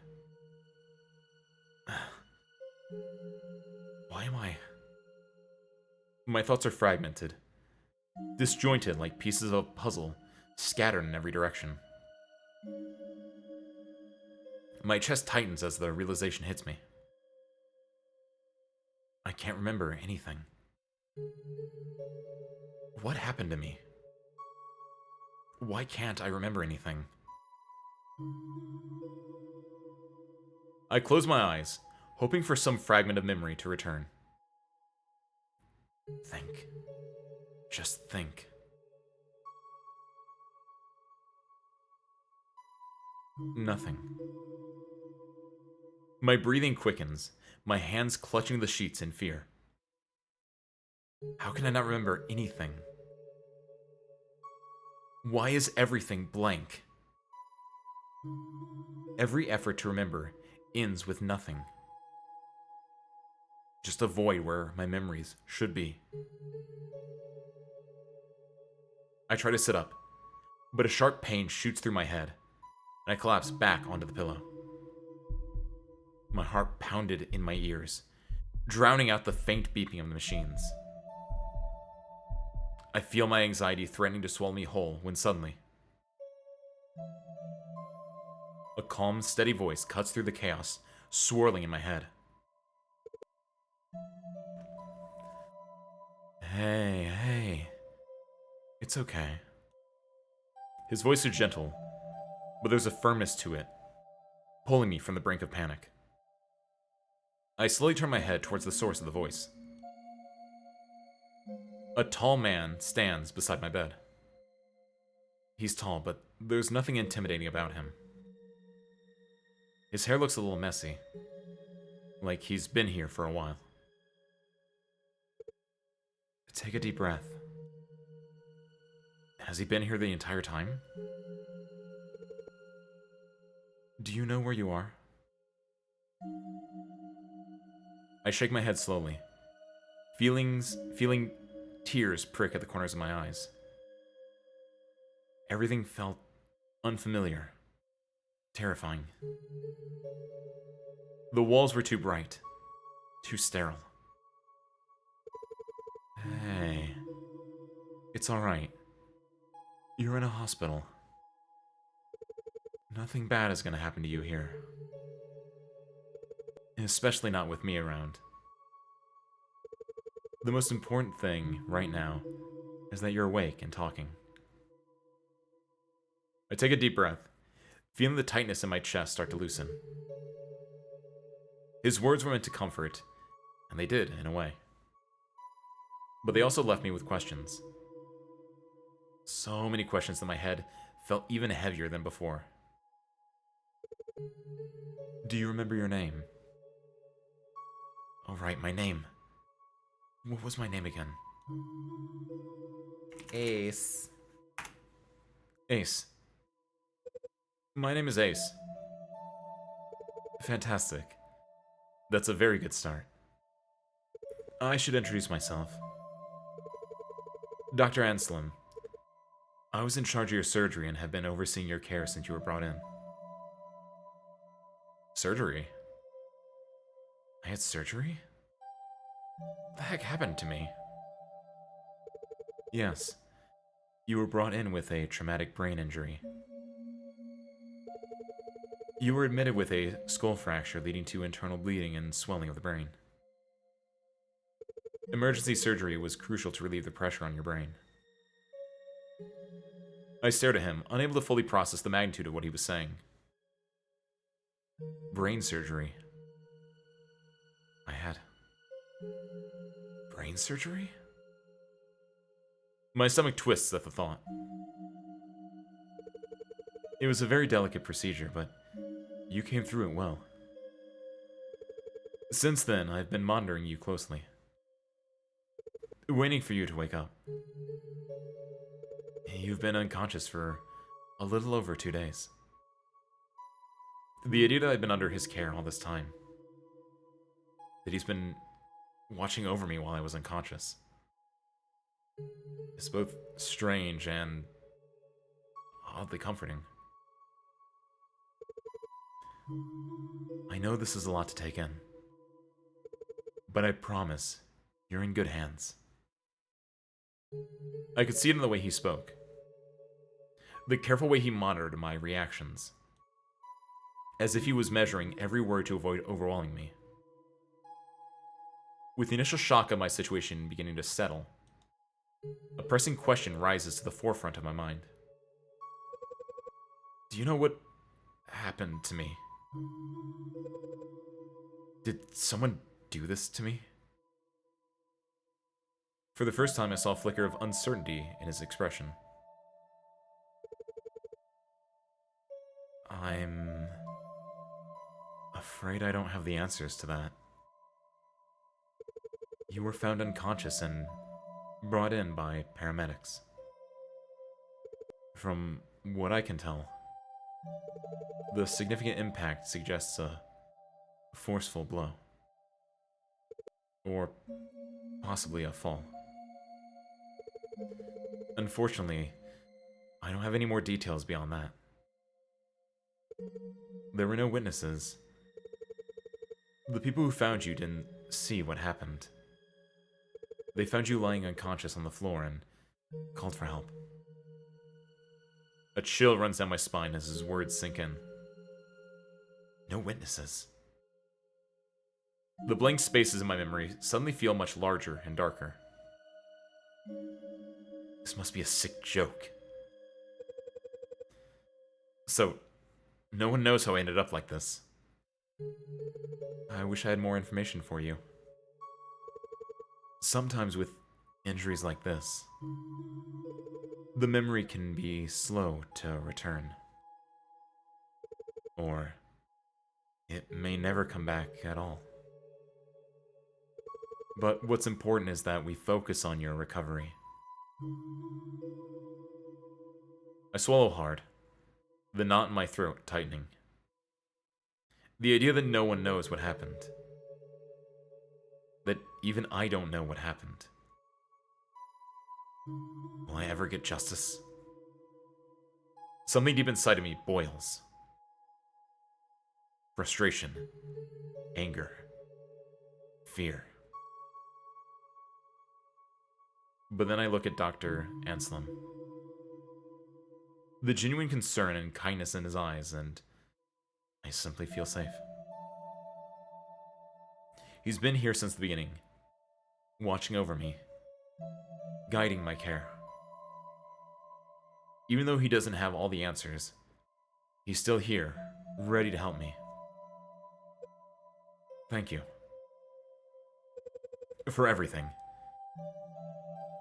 Why am I... My thoughts are fragmented, disjointed like pieces of a puzzle scattered in every direction. My chest tightens as the realization hits me. I can't remember anything. What happened to me? Why can't I remember anything? I close my eyes, hoping for some fragment of memory to return. Think. Just think. Nothing. My breathing quickens, my hands clutching the sheets in fear. How can I not remember anything? Why is everything blank? Every effort to remember ends with nothing. Just a void where my memories should be. I try to sit up, but a sharp pain shoots through my head, and I collapse back onto the pillow. My heart pounded in my ears, drowning out the faint beeping of the machines. I feel my anxiety threatening to swallow me whole when suddenly, a calm, steady voice cuts through the chaos swirling in my head. Hey, it's okay. His voice is gentle, but there's a firmness to it, pulling me from the brink of panic. I slowly turn my head towards the source of the voice. A tall man stands beside my bed. He's tall, but there's nothing intimidating about him. His hair looks a little messy, like he's been here for a while. Take a deep breath. Has he been here the entire time? Do you know where you are? I shake my head slowly, feeling tears prick at the corners of my eyes. Everything felt unfamiliar, terrifying. The walls were too bright, too sterile. Hey, it's alright. You're in a hospital. Nothing bad is gonna happen to you here. Especially not with me around. The most important thing right now is that you're awake and talking. I take a deep breath, feeling the tightness in my chest start to loosen. His words were meant to comfort, and they did, in a way. But they also left me with questions. So many questions that my head felt even heavier than before. Do you remember your name? Oh right, my name. What was my name again? Ace. Ace. My name is Ace. Fantastic. That's a very good start. I should introduce myself. Dr. Anselm. I was in charge of your surgery and have been overseeing your care since you were brought in. Surgery? I had surgery? What the heck happened to me? Yes. You were brought in with a traumatic brain injury. You were admitted with a skull fracture leading to internal bleeding and swelling of the brain. Emergency surgery was crucial to relieve the pressure on your brain. I stared at him, unable to fully process the magnitude of what he was saying. Brain surgery. I had brain surgery? My stomach twists at the thought. It was a very delicate procedure, but you came through it well. Since then, I've been monitoring you closely, waiting for you to wake up. You've been unconscious for a little over 2 days. The idea that I've been under his care all this time, that he's been watching over me while I was unconscious, is both strange and oddly comforting. I know this is a lot to take in, but I promise you're in good hands. I could see it in the way he spoke. The careful way he monitored my reactions, as if he was measuring every word to avoid overwhelming me. With the initial shock of my situation beginning to settle, a pressing question rises to the forefront of my mind. Do you know what happened to me? Did someone do this to me? For the first time, I saw a flicker of uncertainty in his expression. I'm afraid I don't have the answers to that. You were found unconscious and brought in by paramedics. From what I can tell, the significant impact suggests a forceful blow. Or possibly a fall. Unfortunately, I don't have any more details beyond that. There were no witnesses. The people who found you didn't see what happened. They found you lying unconscious on the floor and called for help. A chill runs down my spine as his words sink in. No witnesses. The blank spaces in my memory suddenly feel much larger and darker. This must be a sick joke. So, no one knows how I ended up like this. I wish I had more information for you. Sometimes with injuries like this, the memory can be slow to return. Or it may never come back at all. But what's important is that we focus on your recovery. I swallow hard, the knot in my throat tightening. The idea that no one knows what happened. That even I don't know what happened. Will I ever get justice? Something deep inside of me boils. Frustration, anger, fear. But then I look at Dr. Anselm. The genuine concern and kindness in his eyes, and I simply feel safe. He's been here since the beginning, watching over me, guiding my care. Even though he doesn't have all the answers, he's still here, ready to help me. Thank you. For everything.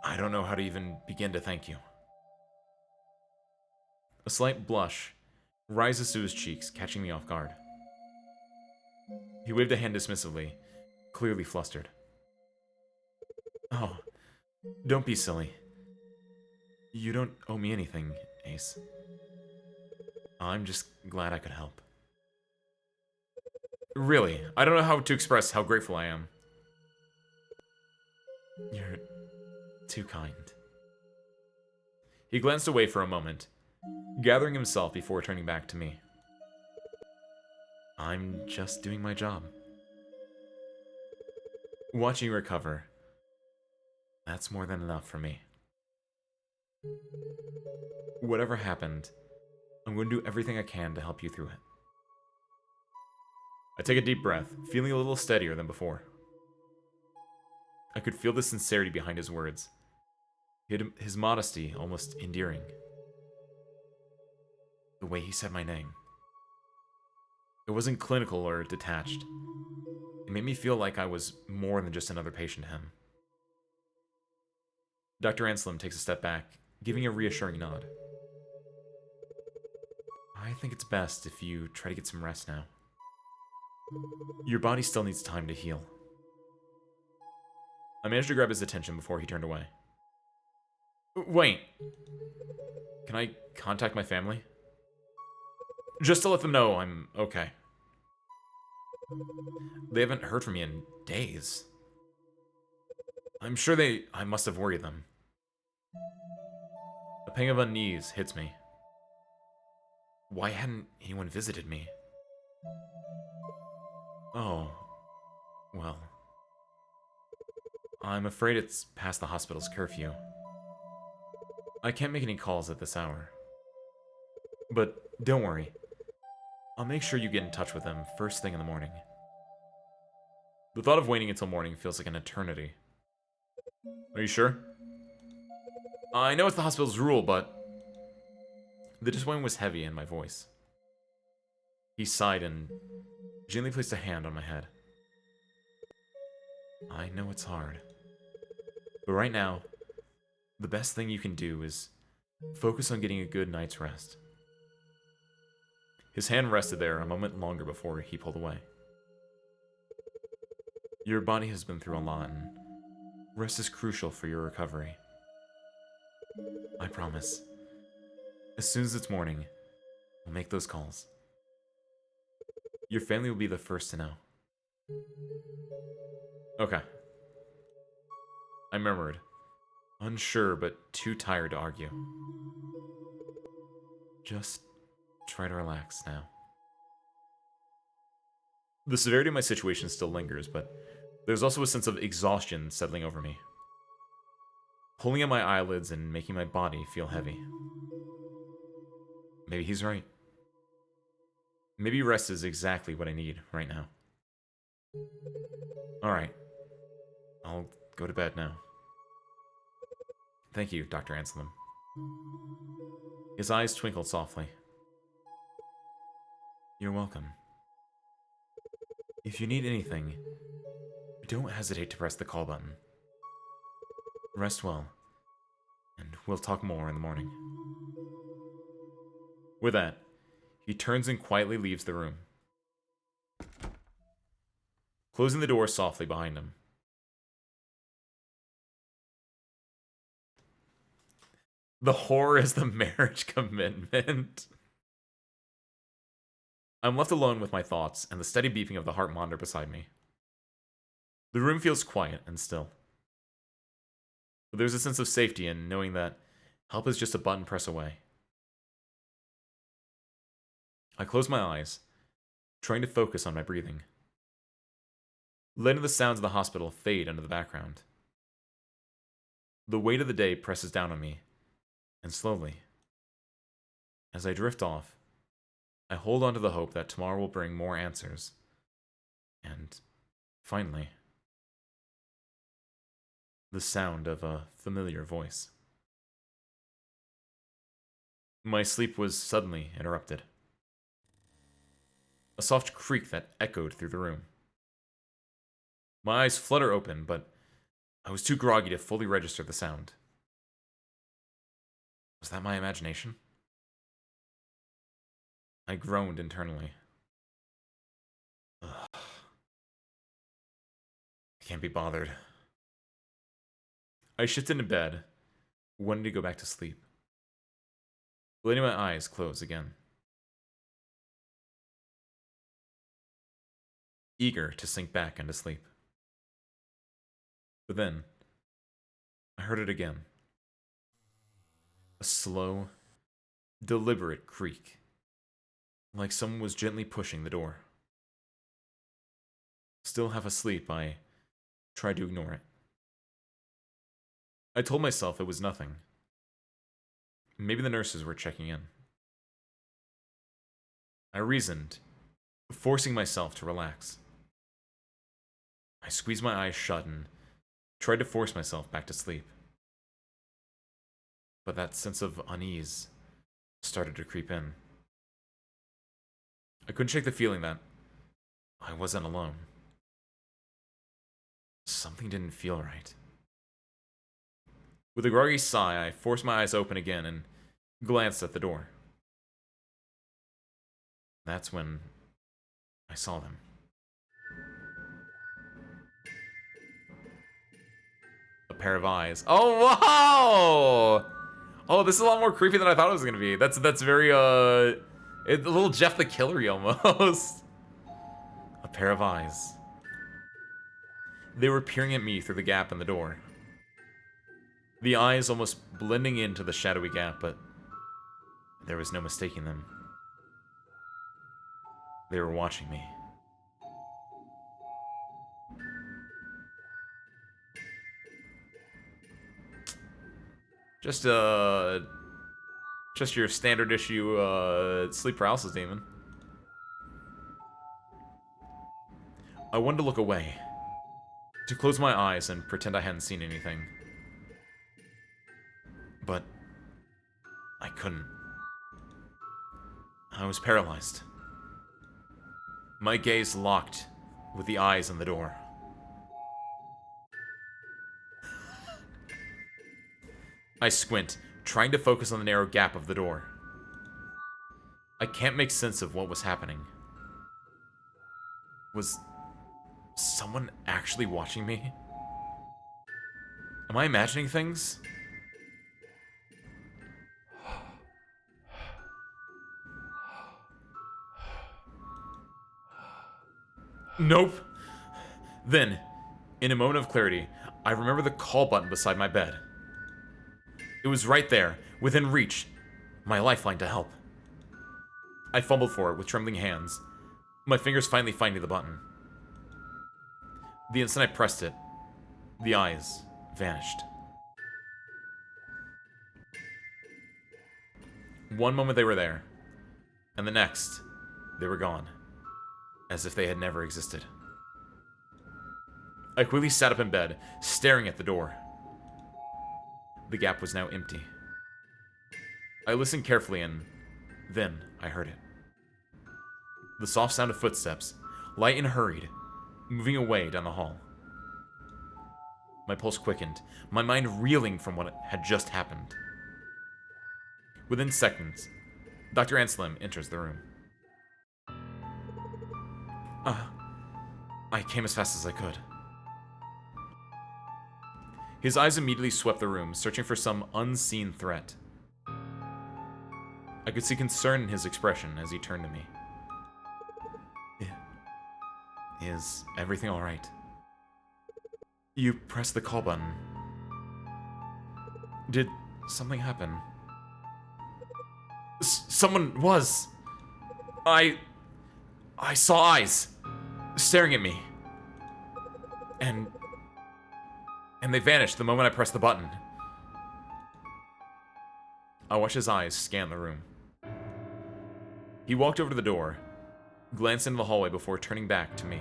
I don't know how to even begin to thank you. A slight blush rises to his cheeks, catching me off guard. He waved a hand dismissively, clearly flustered. Oh, don't be silly. You don't owe me anything, Ace. I'm just glad I could help. Really, I don't know how to express how grateful I am. You're too kind. He glanced away for a moment, gathering himself before turning back to me. I'm just doing my job. Watching you recover, that's more than enough for me. Whatever happened, I'm going to do everything I can to help you through it. I take a deep breath, feeling a little steadier than before. I could feel the sincerity behind his words, his modesty almost endearing. The way he said my name. It wasn't clinical or detached. It made me feel like I was more than just another patient to him. Dr. Anselm takes a step back, giving a reassuring nod. I think it's best if you try to get some rest now. Your body still needs time to heal. I managed to grab his attention before he turned away. Wait. Can I contact my family? Just to let them know I'm okay. They haven't heard from me in days. I'm sure I must have worried them. A pang of unease hits me. Why hadn't anyone visited me? Oh, well. I'm afraid it's past the hospital's curfew. I can't make any calls at this hour. But don't worry. I'll make sure you get in touch with them first thing in the morning. The thought of waiting until morning feels like an eternity. Are you sure? I know it's the hospital's rule, but... The disappointment was heavy in my voice. He sighed and gently placed a hand on my head. I know it's hard. But right now, the best thing you can do is focus on getting a good night's rest. His hand rested there a moment longer before he pulled away. Your body has been through a lot, and rest is crucial for your recovery. I promise. As soon as it's morning, we'll make those calls. Your family will be the first to know. Okay. I murmured, unsure but too tired to argue. Just try to relax now. The severity of my situation still lingers, but there's also a sense of exhaustion settling over me, pulling at my eyelids and making my body feel heavy. Maybe he's right. Maybe rest is exactly what I need right now. Alright. I'll go to bed now. Thank you, Dr. Anselm. His eyes twinkled softly. You're welcome. If you need anything, don't hesitate to press the call button. Rest well, and we'll talk more in the morning. With that, he turns and quietly leaves the room, closing the door softly behind him. The horror is the marriage commitment. I'm left alone with my thoughts and the steady beeping of the heart monitor beside me. The room feels quiet and still. But there's a sense of safety in knowing that help is just a button press away. I close my eyes, trying to focus on my breathing, letting the sounds of the hospital fade into the background. The weight of the day presses down on me, and slowly, as I drift off, I hold on to the hope that tomorrow will bring more answers. And, finally, the sound of a familiar voice. My sleep was suddenly interrupted. A soft creak that echoed through the room. My eyes flutter open, but I was too groggy to fully register the sound. Was that my imagination? I groaned internally. Ugh. I can't be bothered. I shifted into bed, wanting to go back to sleep, letting my eyes close again. Eager to sink back into sleep. But then, I heard it again. A slow, deliberate creak, like someone was gently pushing the door. Still half asleep, I tried to ignore it. I told myself it was nothing. Maybe the nurses were checking in. I reasoned, forcing myself to relax. I squeezed my eyes shut and tried to force myself back to sleep. But that sense of unease started to creep in. I couldn't shake the feeling that I wasn't alone. Something didn't feel right. With a groggy sigh, I forced my eyes open again and glanced at the door. That's when I saw them. A pair of eyes. Oh, wow! Oh, this is a lot more creepy than I thought it was gonna be. That's very, a little Jeff the Killery almost. A pair of eyes. They were peering at me through the gap in the door. The eyes almost blending into the shadowy gap, but there was no mistaking them. They were watching me. Just Just your standard issue sleep paralysis demon. I wanted to look away, to close my eyes and pretend I hadn't seen anything. But I couldn't. I was paralyzed. My gaze locked with the eyes on the door. I squint, trying to focus on the narrow gap of the door. I can't make sense of what was happening. Was someone actually watching me? Am I imagining things? Nope. Then, in a moment of clarity, I remember the call button beside my bed. It was right there, within reach, my lifeline to help. I fumbled for it with trembling hands, my fingers finally finding the button. The instant I pressed it, the eyes vanished. One moment they were there, and the next, they were gone, as if they had never existed. I quickly sat up in bed, staring at the door. The gap was now empty. I listened carefully and then I heard it. The soft sound of footsteps, light and hurried, moving away down the hall. My pulse quickened, my mind reeling from what had just happened. Within seconds, Dr. Anselm enters the room. I came as fast as I could. His eyes immediately swept the room, searching for some unseen threat. I could see concern in his expression as he turned to me. Is everything alright? You pressed the call button. Did something happen? Someone was. I saw eyes staring at me. And they vanished the moment I pressed the button. I watched his eyes scan the room. He walked over to the door, glanced into the hallway before turning back to me.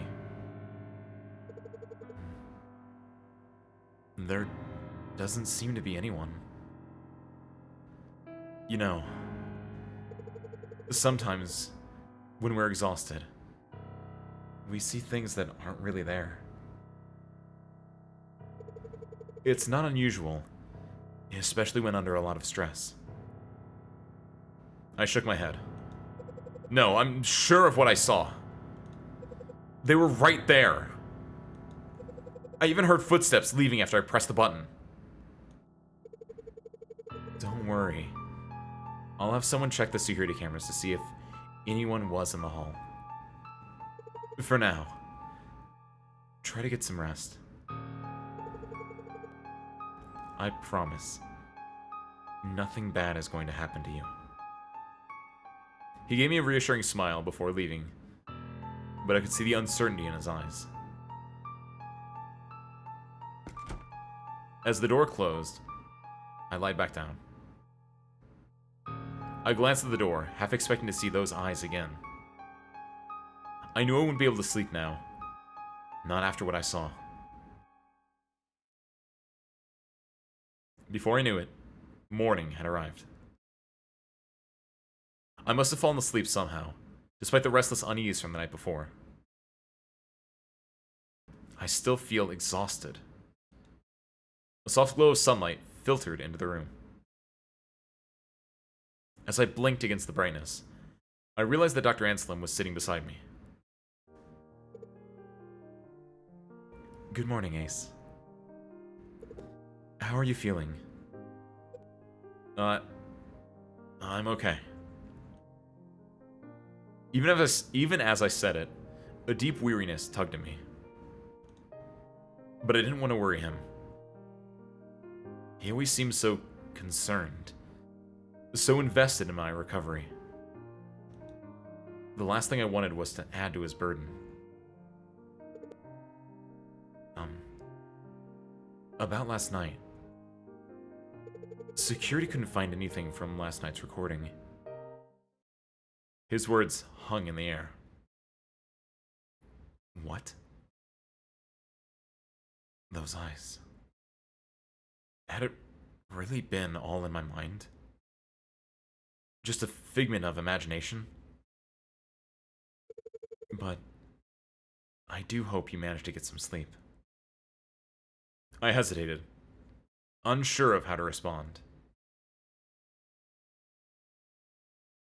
There doesn't seem to be anyone. You know, sometimes when we're exhausted, we see things that aren't really there. It's not unusual, especially when under a lot of stress. I shook my head. No, I'm sure of what I saw. They were right there. I even heard footsteps leaving after I pressed the button. Don't worry. I'll have someone check the security cameras to see if anyone was in the hall. For now, try to get some rest. I promise, nothing bad is going to happen to you. He gave me a reassuring smile before leaving, but I could see the uncertainty in his eyes. As the door closed, I lied back down. I glanced at the door, half expecting to see those eyes again. I knew I wouldn't be able to sleep now. Not after what I saw. Before I knew it, morning had arrived. I must have fallen asleep somehow, despite the restless unease from the night before. I still feel exhausted. A soft glow of sunlight filtered into the room. As I blinked against the brightness, I realized that Dr. Anselm was sitting beside me. Good morning, Ace. How are you feeling? I'm okay. Even as I said it, a deep weariness tugged at me. But I didn't want to worry him. He always seemed so concerned, so invested in my recovery. The last thing I wanted was to add to his burden. About last night. Security couldn't find anything from last night's recording. His words hung in the air. What? Those eyes. Had it really been all in my mind? Just a figment of imagination? But I do hope you managed to get some sleep. I hesitated, unsure of how to respond.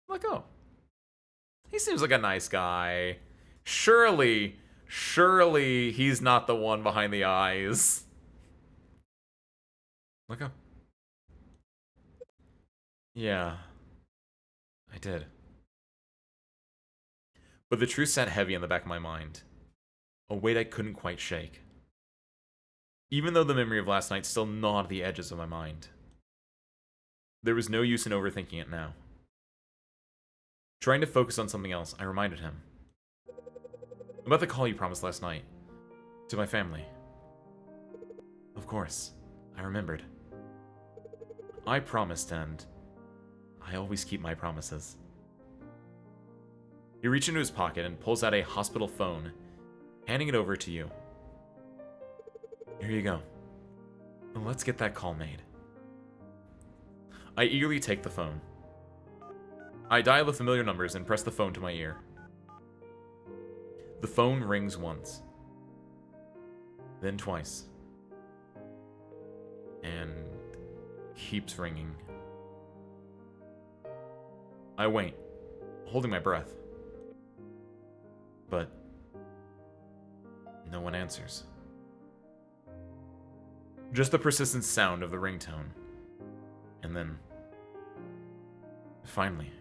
Let go. He seems like a nice guy. Surely he's not the one behind the eyes. Let go. Yeah, I did. But the truth sat heavy in the back of my mind, a weight I couldn't quite shake. Even though the memory of last night still gnawed the edges of my mind. There was no use in overthinking it now. Trying to focus on something else, I reminded him. About the call you promised last night. To my family. Of course, I remembered. I promised, and I always keep my promises. He reached into his pocket and pulls out a hospital phone, handing it over to you. Here you go. Let's get that call made. I eagerly take the phone. I dial the familiar numbers and press the phone to my ear. The phone rings once. Then twice. And keeps ringing. I wait, holding my breath. But no one answers. Just the persistent sound of the ringtone. And then, finally,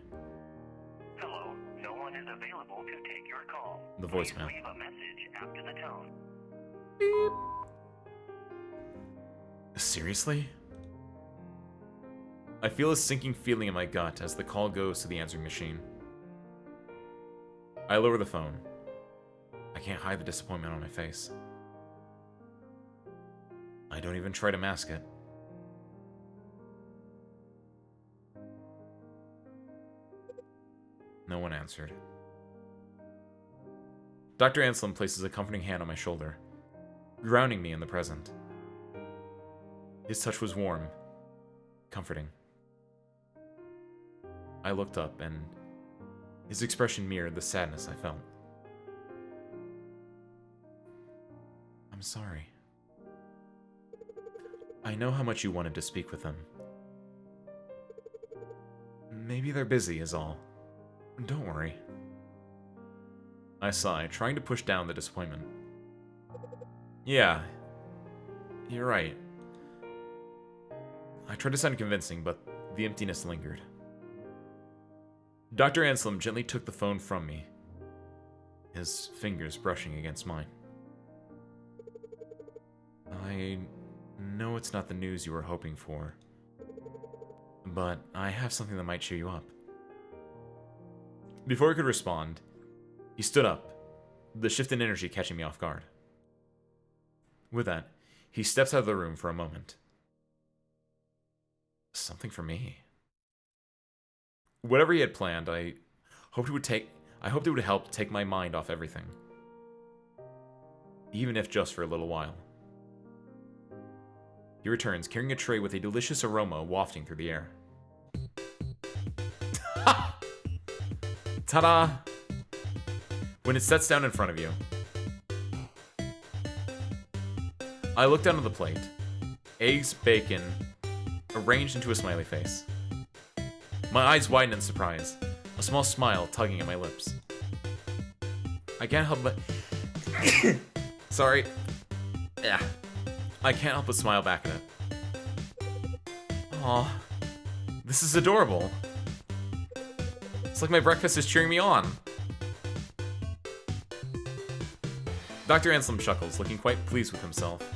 hello, no one is available to take your call. The voicemail. Please leave a message after the tone. Beep. Seriously? I feel a sinking feeling in my gut as the call goes to the answering machine. I lower the phone. I can't hide the disappointment on my face. I don't even try to mask it. No one answered. Dr. Anselm places a comforting hand on my shoulder, grounding me in the present. His touch was warm, comforting. I looked up, and his expression mirrored the sadness I felt. I'm sorry. I know how much you wanted to speak with them. Maybe they're busy, is all. Don't worry. I sigh, trying to push down the disappointment. Yeah, you're right. I tried to sound convincing, but the emptiness lingered. Dr. Anselm gently took the phone from me, his fingers brushing against mine. I know it's not the news you were hoping for, but I have something that might cheer you up. Before I could respond, he stood up, the shift in energy catching me off guard. With that, he steps out of the room for a moment. Something for me. Whatever he had planned, I hoped it would help take my mind off everything. Even if just for a little while. He returns, carrying a tray with a delicious aroma wafting through the air. Ta-da! When it sets down in front of you, I look down at the plate. Eggs, bacon, arranged into a smiley face. My eyes widen in surprise, a small smile tugging at my lips. I can't help but... Sorry. Yeah. I can't help but smile back at it. Aw, this is adorable. It's like my breakfast is cheering me on. Dr. Anselm chuckles, looking quite pleased with himself.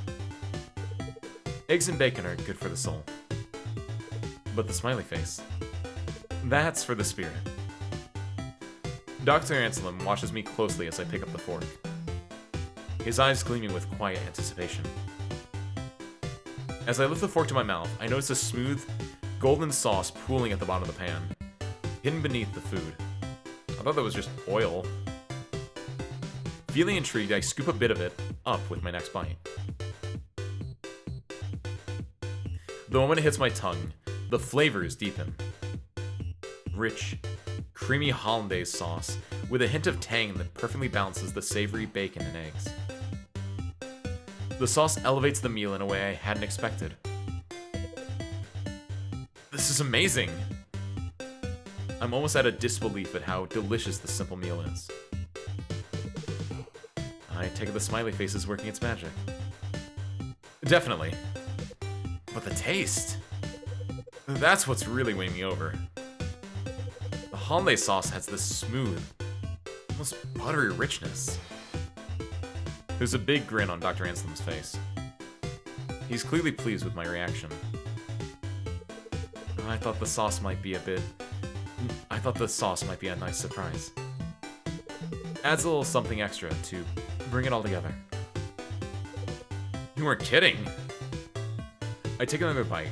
Eggs and bacon are good for the soul. But the smiley face, that's for the spirit. Dr. Anselm watches me closely as I pick up the fork, his eyes gleaming with quiet anticipation. As I lift the fork to my mouth, I notice a smooth, golden sauce pooling at the bottom of the pan, hidden beneath the food. I thought that was just oil. Feeling intrigued, I scoop a bit of it up with my next bite. The moment it hits my tongue, the flavors deepen. Rich, creamy hollandaise sauce with a hint of tang that perfectly balances the savory bacon and eggs. The sauce elevates the meal in a way I hadn't expected. This is amazing! I'm almost out of disbelief at how delicious this simple meal is. I take it the smiley face is working its magic. Definitely. But the taste... that's what's really winning me over. The hollandaise sauce has this smooth, almost buttery richness. There's a big grin on Dr. Anselm's face. He's clearly pleased with my reaction. I thought the sauce might be a nice surprise. Adds a little something extra to bring it all together. You weren't kidding! I take another bite,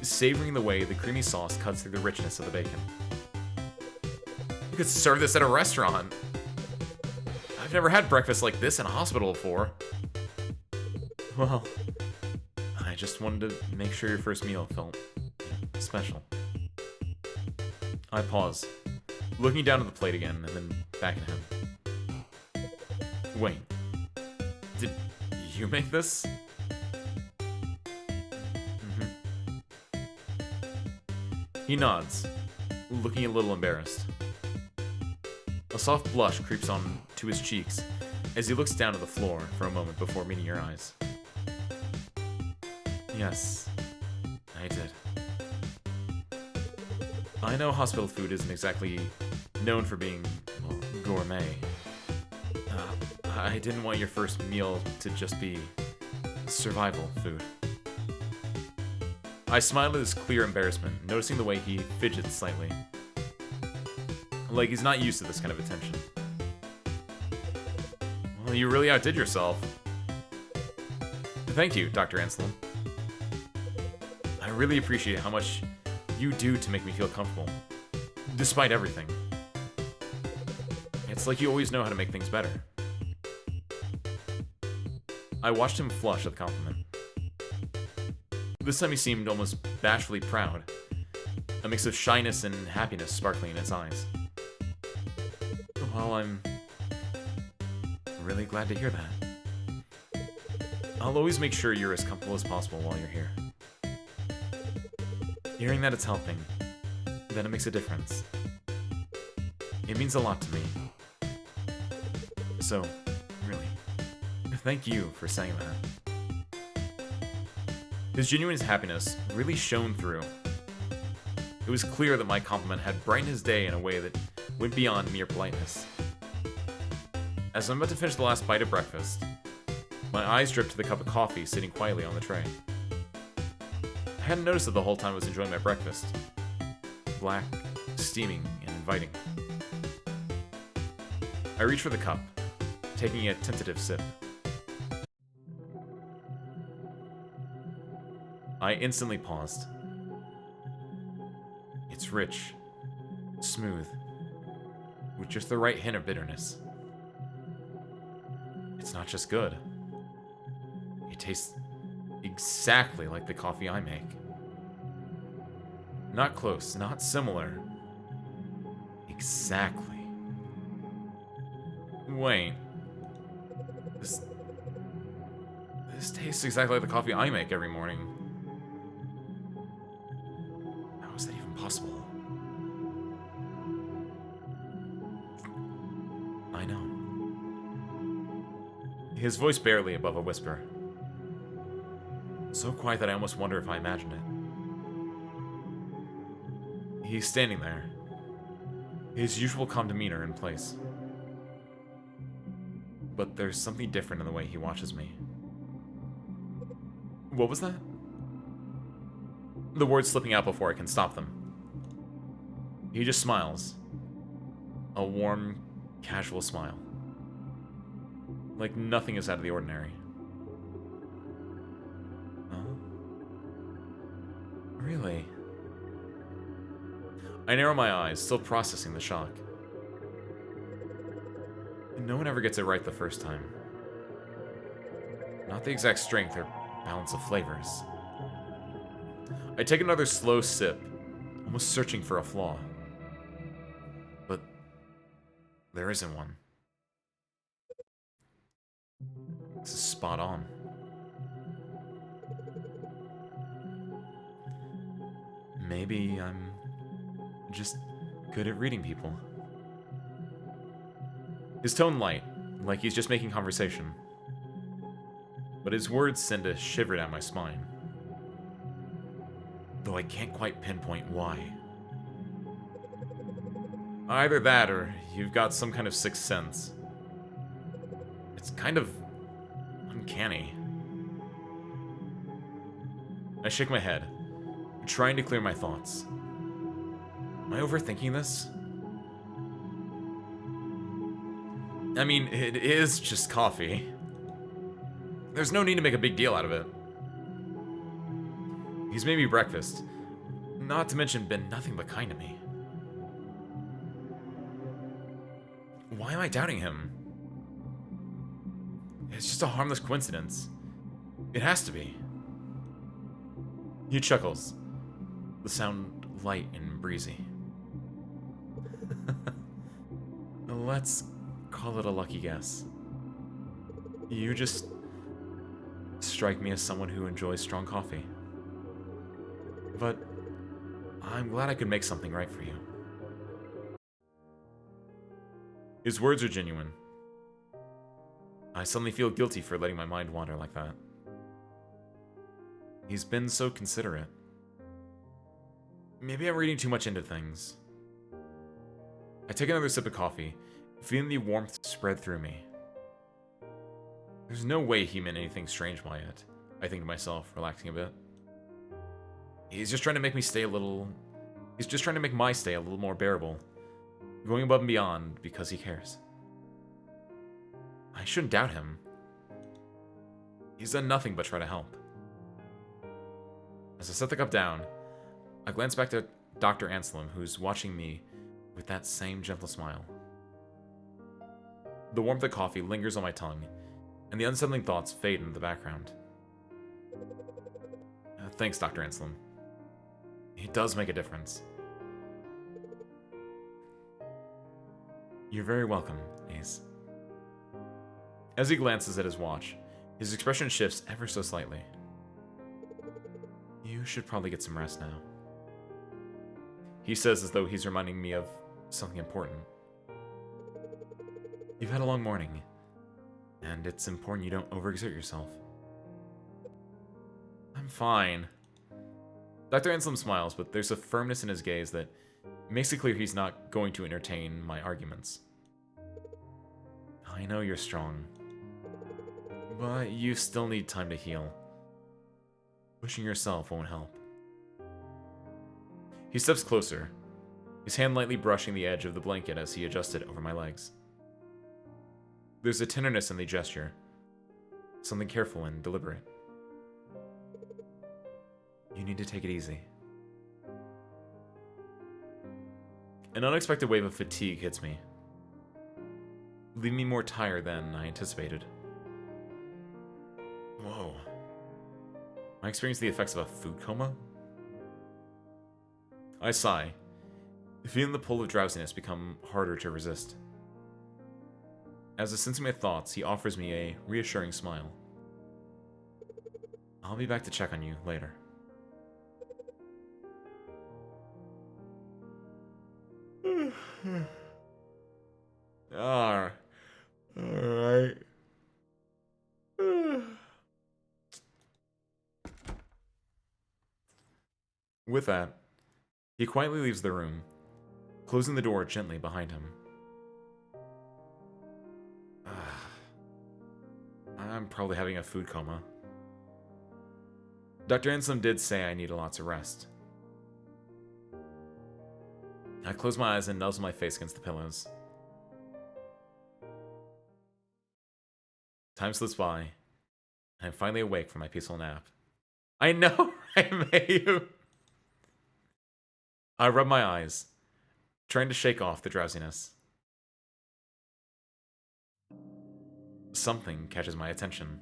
savoring the way the creamy sauce cuts through the richness of the bacon. You could serve this at a restaurant! I've never had breakfast like this in a hospital before. Well, I just wanted to make sure your first meal felt special. I pause, looking down at the plate again and then back at him. Wait, did you make this? He nods, looking a little embarrassed. A soft blush creeps on to his cheeks as he looks down at the floor for a moment before meeting your eyes. Yes, I did. I know hospital food isn't exactly known for being, well, gourmet. I didn't want your first meal to just be survival food. I smiled at his clear embarrassment, noticing the way he fidgets slightly. Like he's not used to this kind of attention. Well, you really outdid yourself. Thank you, Dr. Anselm. I really appreciate how much you do to make me feel comfortable, despite everything. It's like you always know how to make things better. I watched him flush at the compliment. This time he seemed almost bashfully proud, a mix of shyness and happiness sparkling in his eyes. Well, I'm really glad to hear that. I'll always make sure you're as comfortable as possible while you're here. Hearing that it's helping, that it makes a difference. It means a lot to me. So, really, thank you for saying that. His genuine happiness really shone through. It was clear that my compliment had brightened his day in a way that went beyond mere politeness. As I'm about to finish the last bite of breakfast, my eyes dripped to the cup of coffee sitting quietly on the tray. I hadn't noticed it the whole time I was enjoying my breakfast. Black, steaming, and inviting. I reach for the cup, taking a tentative sip. I instantly paused. It's rich, smooth, with just the right hint of bitterness. It's not just good. It tastes exactly like the coffee I make. Not close, not similar. Exactly. Wait. This tastes exactly like the coffee I make every morning. How is that even possible? I know. His voice barely above a whisper. So quiet that I almost wonder if I imagined it. He's standing there, his usual calm demeanor in place. But there's something different in the way he watches me. What was that? The words slipping out before I can stop them. He just smiles. A warm, casual smile. Like nothing is out of the ordinary. Huh? Really? I narrow my eyes, still processing the shock. No one ever gets it right the first time. Not the exact strength or balance of flavors. I take another slow sip, almost searching for a flaw. But there isn't one. This is spot on. Maybe I'm just good at reading people. His tone light, like he's just making conversation. But his words send a shiver down my spine. Though I can't quite pinpoint why. Either that or you've got some kind of sixth sense. It's kind of uncanny. I shake my head, trying to clear my thoughts. Am I overthinking this? I mean, it is just coffee. There's no need to make a big deal out of it. He's made me breakfast. Not to mention been nothing but kind to me. Why am I doubting him? It's just a harmless coincidence. It has to be. He chuckles. The sound light and breezy. Let's call it a lucky guess. You just strike me as someone who enjoys strong coffee. But I'm glad I could make something right for you. His words are genuine. I suddenly feel guilty for letting my mind wander like that. He's been so considerate. Maybe I'm reading too much into things. I take another sip of coffee, feeling the warmth spread through me. There's no way he meant anything strange by it, I think to myself, relaxing a bit. He's just trying to make me stay a little... He's just trying to make my stay a little more bearable. Going above and beyond because he cares. I shouldn't doubt him. He's done nothing but try to help. As I set the cup down, I glance back to Dr. Anselm, who's watching me with that same gentle smile. The warmth of coffee lingers on my tongue, and the unsettling thoughts fade into the background. Thanks, Dr. Anselm. It does make a difference. You're very welcome, Ace. As he glances at his watch, his expression shifts ever so slightly. You should probably get some rest now. He says as though he's reminding me of something important. You've had a long morning, and it's important you don't overexert yourself. I'm fine. Dr. Anselm smiles, but there's a firmness in his gaze that makes it clear he's not going to entertain my arguments. I know you're strong, but you still need time to heal. Pushing yourself won't help. He steps closer, his hand lightly brushing the edge of the blanket as he adjusts it over my legs. There's a tenderness in the gesture, something careful and deliberate. You need to take it easy. An unexpected wave of fatigue hits me, leaving me more tired than I anticipated. Whoa. Am I experiencing the effects of a food coma? I sigh, feeling the pull of drowsiness become harder to resist. As I sense my thoughts, he offers me a reassuring smile. I'll be back to check on you later. Alright. With that, he quietly leaves the room, closing the door gently behind him. I'm probably having a food coma. Dr. Anselm did say I need a lot of rest. I close my eyes and nuzzle my face against the pillows. Time slips by, and I'm finally awake from my peaceful nap. I know, I made you. I rub my eyes, trying to shake off the drowsiness. Something catches my attention.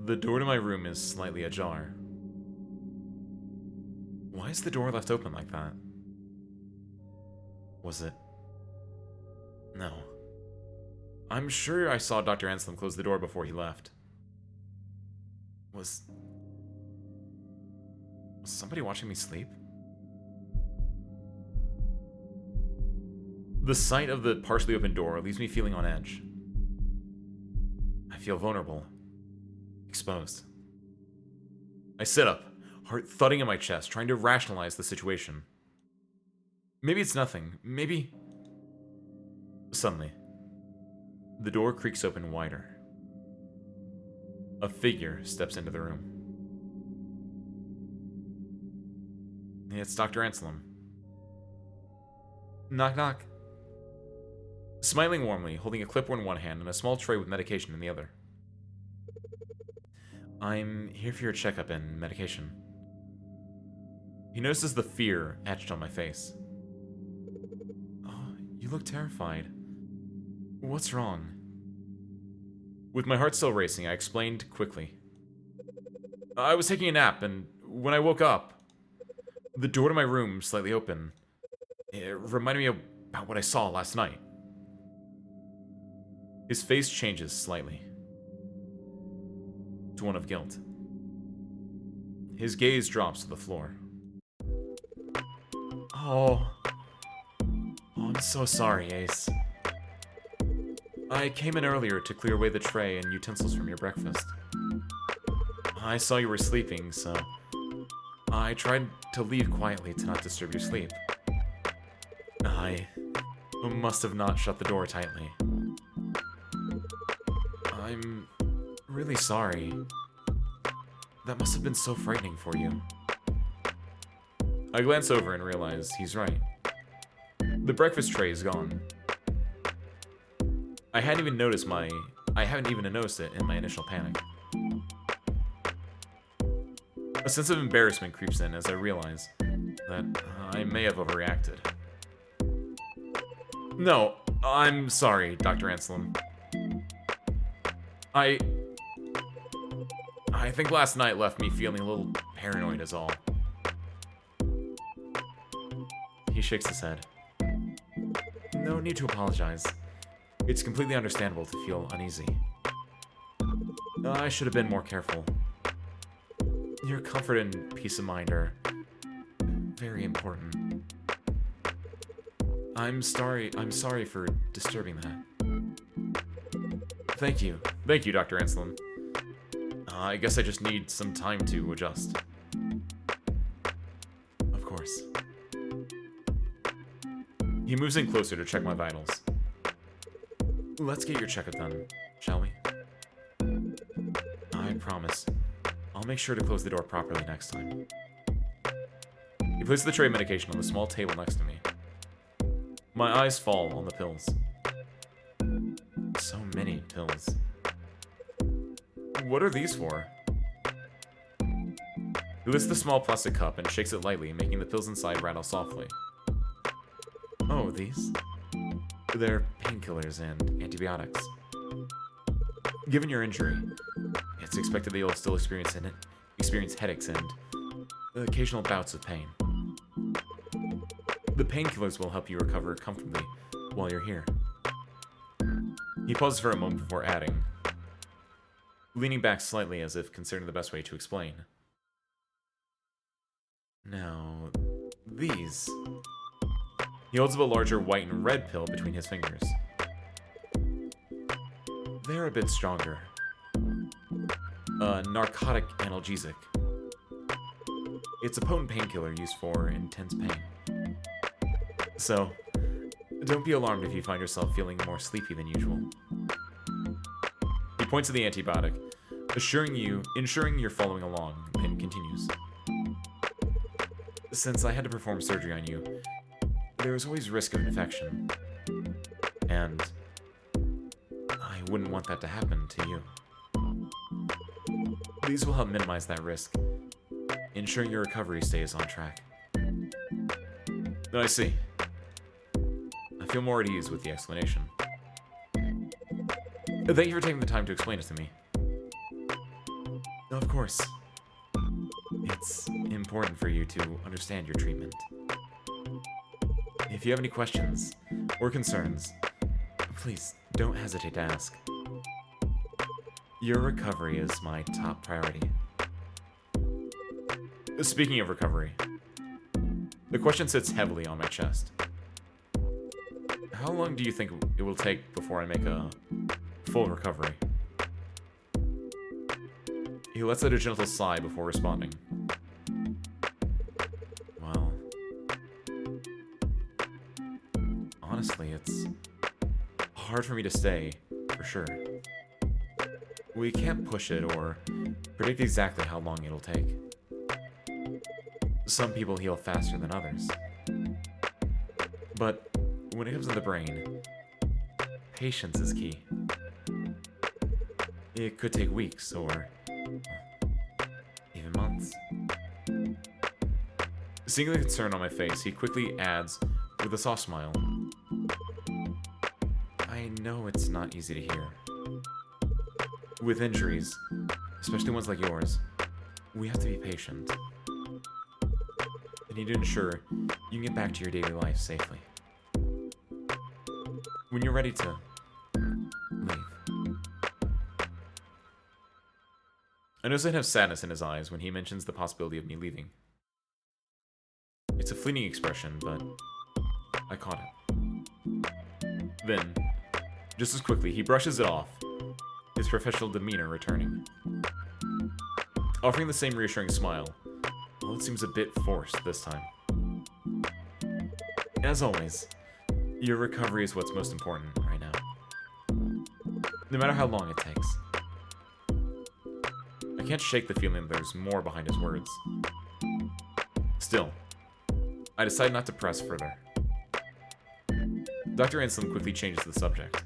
The door to my room is slightly ajar. Why is the door left open like that? Was it? No. I'm sure I saw Dr. Anselm close the door before he left. Was somebody watching me sleep? The sight of the partially open door leaves me feeling on edge. I feel vulnerable. Exposed. I sit up, heart thudding in my chest, trying to rationalize the situation. Maybe it's nothing. Maybe... Suddenly, the door creaks open wider. A figure steps into the room. It's Dr. Anselm. Knock, knock. Smiling warmly, holding a clipboard in one hand and a small tray with medication in the other. I'm here for your checkup and medication. He notices the fear etched on my face. Oh, you look terrified. What's wrong? With my heart still racing, I explained quickly. I was taking a nap, and when I woke up, the door to my room slightly open. It reminded me about what I saw last night. His face changes slightly to one of guilt. His gaze drops to the floor. Oh, I'm so sorry, Ace. I came in earlier to clear away the tray and utensils from your breakfast. I saw you were sleeping, so I tried to leave quietly to not disturb your sleep. I must have not shut the door tightly. I'm really sorry. That must have been so frightening for you. I glance over and realize he's right. The breakfast tray is gone. I haven't even noticed it in my initial panic. A sense of embarrassment creeps in as I realize that I may have overreacted. No, I'm sorry, Dr. Anselm. I think last night left me feeling a little paranoid is all. He shakes his head. No need to apologize. It's completely understandable to feel uneasy. I should have been more careful. Your comfort and peace of mind are very important. I'm sorry for disturbing that. Thank you, Dr. Anselm. I guess I just need some time to adjust. Of course. He moves in closer to check my vitals. Let's get your checkup done, shall we? I promise. I'll make sure to close the door properly next time. He places the tray of medication on the small table next to me. My eyes fall on the pills. So many pills. What are these for? He lifts the small plastic cup and shakes it lightly, making the pills inside rattle softly. Oh, these? They're painkillers and antibiotics. Given your injury, it's expected that you'll still experience headaches and occasional bouts of pain. The painkillers will help you recover comfortably while you're here. He pauses for a moment before adding, leaning back slightly as if considering the best way to explain. Now, these... He holds up a larger white and red pill between his fingers. They're a bit stronger. A narcotic analgesic. It's a potent painkiller used for intense pain. So, don't be alarmed if you find yourself feeling more sleepy than usual. He points to the antibiotic, ensuring you're following along, then continues. Since I had to perform surgery on you, there was always risk of infection. And I wouldn't want that to happen to you. These will help minimize that risk, ensuring your recovery stays on track. I see. I feel more at ease with the explanation. Thank you for taking the time to explain it to me. Of course. It's important for you to understand your treatment. If you have any questions or concerns, please don't hesitate to ask. Your recovery is my top priority. Speaking of recovery, the question sits heavily on my chest. How long do you think it will take before I make a full recovery? He lets out a gentle sigh before responding. Well, honestly, it's hard for me to say for sure. We can't push it or predict exactly how long it'll take. Some people heal faster than others. But when it comes to the brain, patience is key. It could take weeks or even months. Seeing the concern on my face, he quickly adds with a soft smile, I know it's not easy to hear. With injuries, especially ones like yours, we have to be patient. I need to ensure you can get back to your daily life safely. When you're ready to leave. I notice a hint of sadness in his eyes when he mentions the possibility of me leaving. It's a fleeting expression, but I caught it. Then, just as quickly, he brushes it off, his professional demeanor returning. Offering the same reassuring smile, although it seems a bit forced this time. As always, your recovery is what's most important right now. No matter how long it takes. I can't shake the feeling that there's more behind his words. Still, I decide not to press further. Dr. Anselm quickly changes the subject.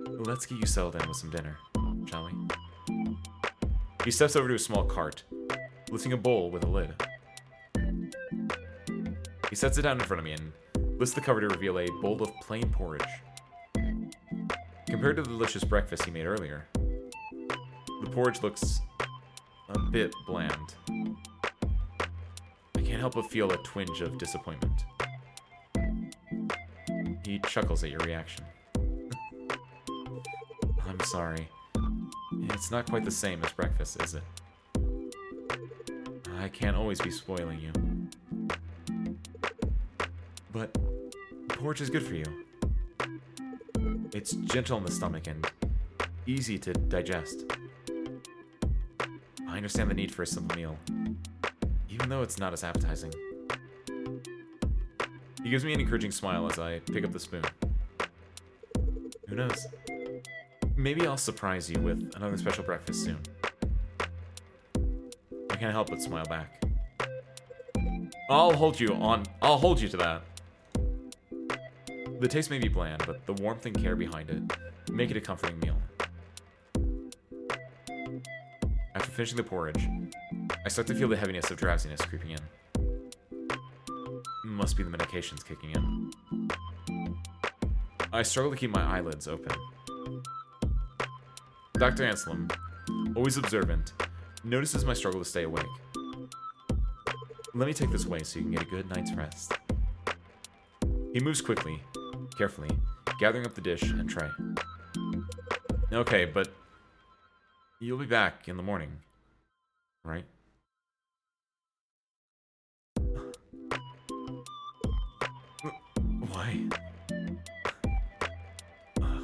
Let's get you settled in with some dinner, shall we? He steps over to a small cart, lifting a bowl with a lid. He sets it down in front of me and lifts the cover to reveal a bowl of plain porridge. Compared to the delicious breakfast he made earlier, the porridge looks a bit bland. I can't help but feel a twinge of disappointment. He chuckles at your reaction. I'm sorry. It's not quite the same as breakfast, is it? I can't always be spoiling you. But porridge is good for you. It's gentle on the stomach and easy to digest. I understand the need for a simple meal, even though it's not as appetizing. He gives me an encouraging smile as I pick up the spoon. Who knows? Maybe I'll surprise you with another special breakfast soon. I can't help but smile back. I'll hold you to that. The taste may be bland, but the warmth and care behind it make it a comforting meal. After finishing the porridge, I start to feel the heaviness of drowsiness creeping in. Must be the medications kicking in. I struggle to keep my eyelids open. Dr. Anselm, always observant, notices my struggle to stay awake. Let me take this away so you can get a good night's rest. He moves quickly, carefully, gathering up the dish and tray. Okay, but you'll be back in the morning, right? Why?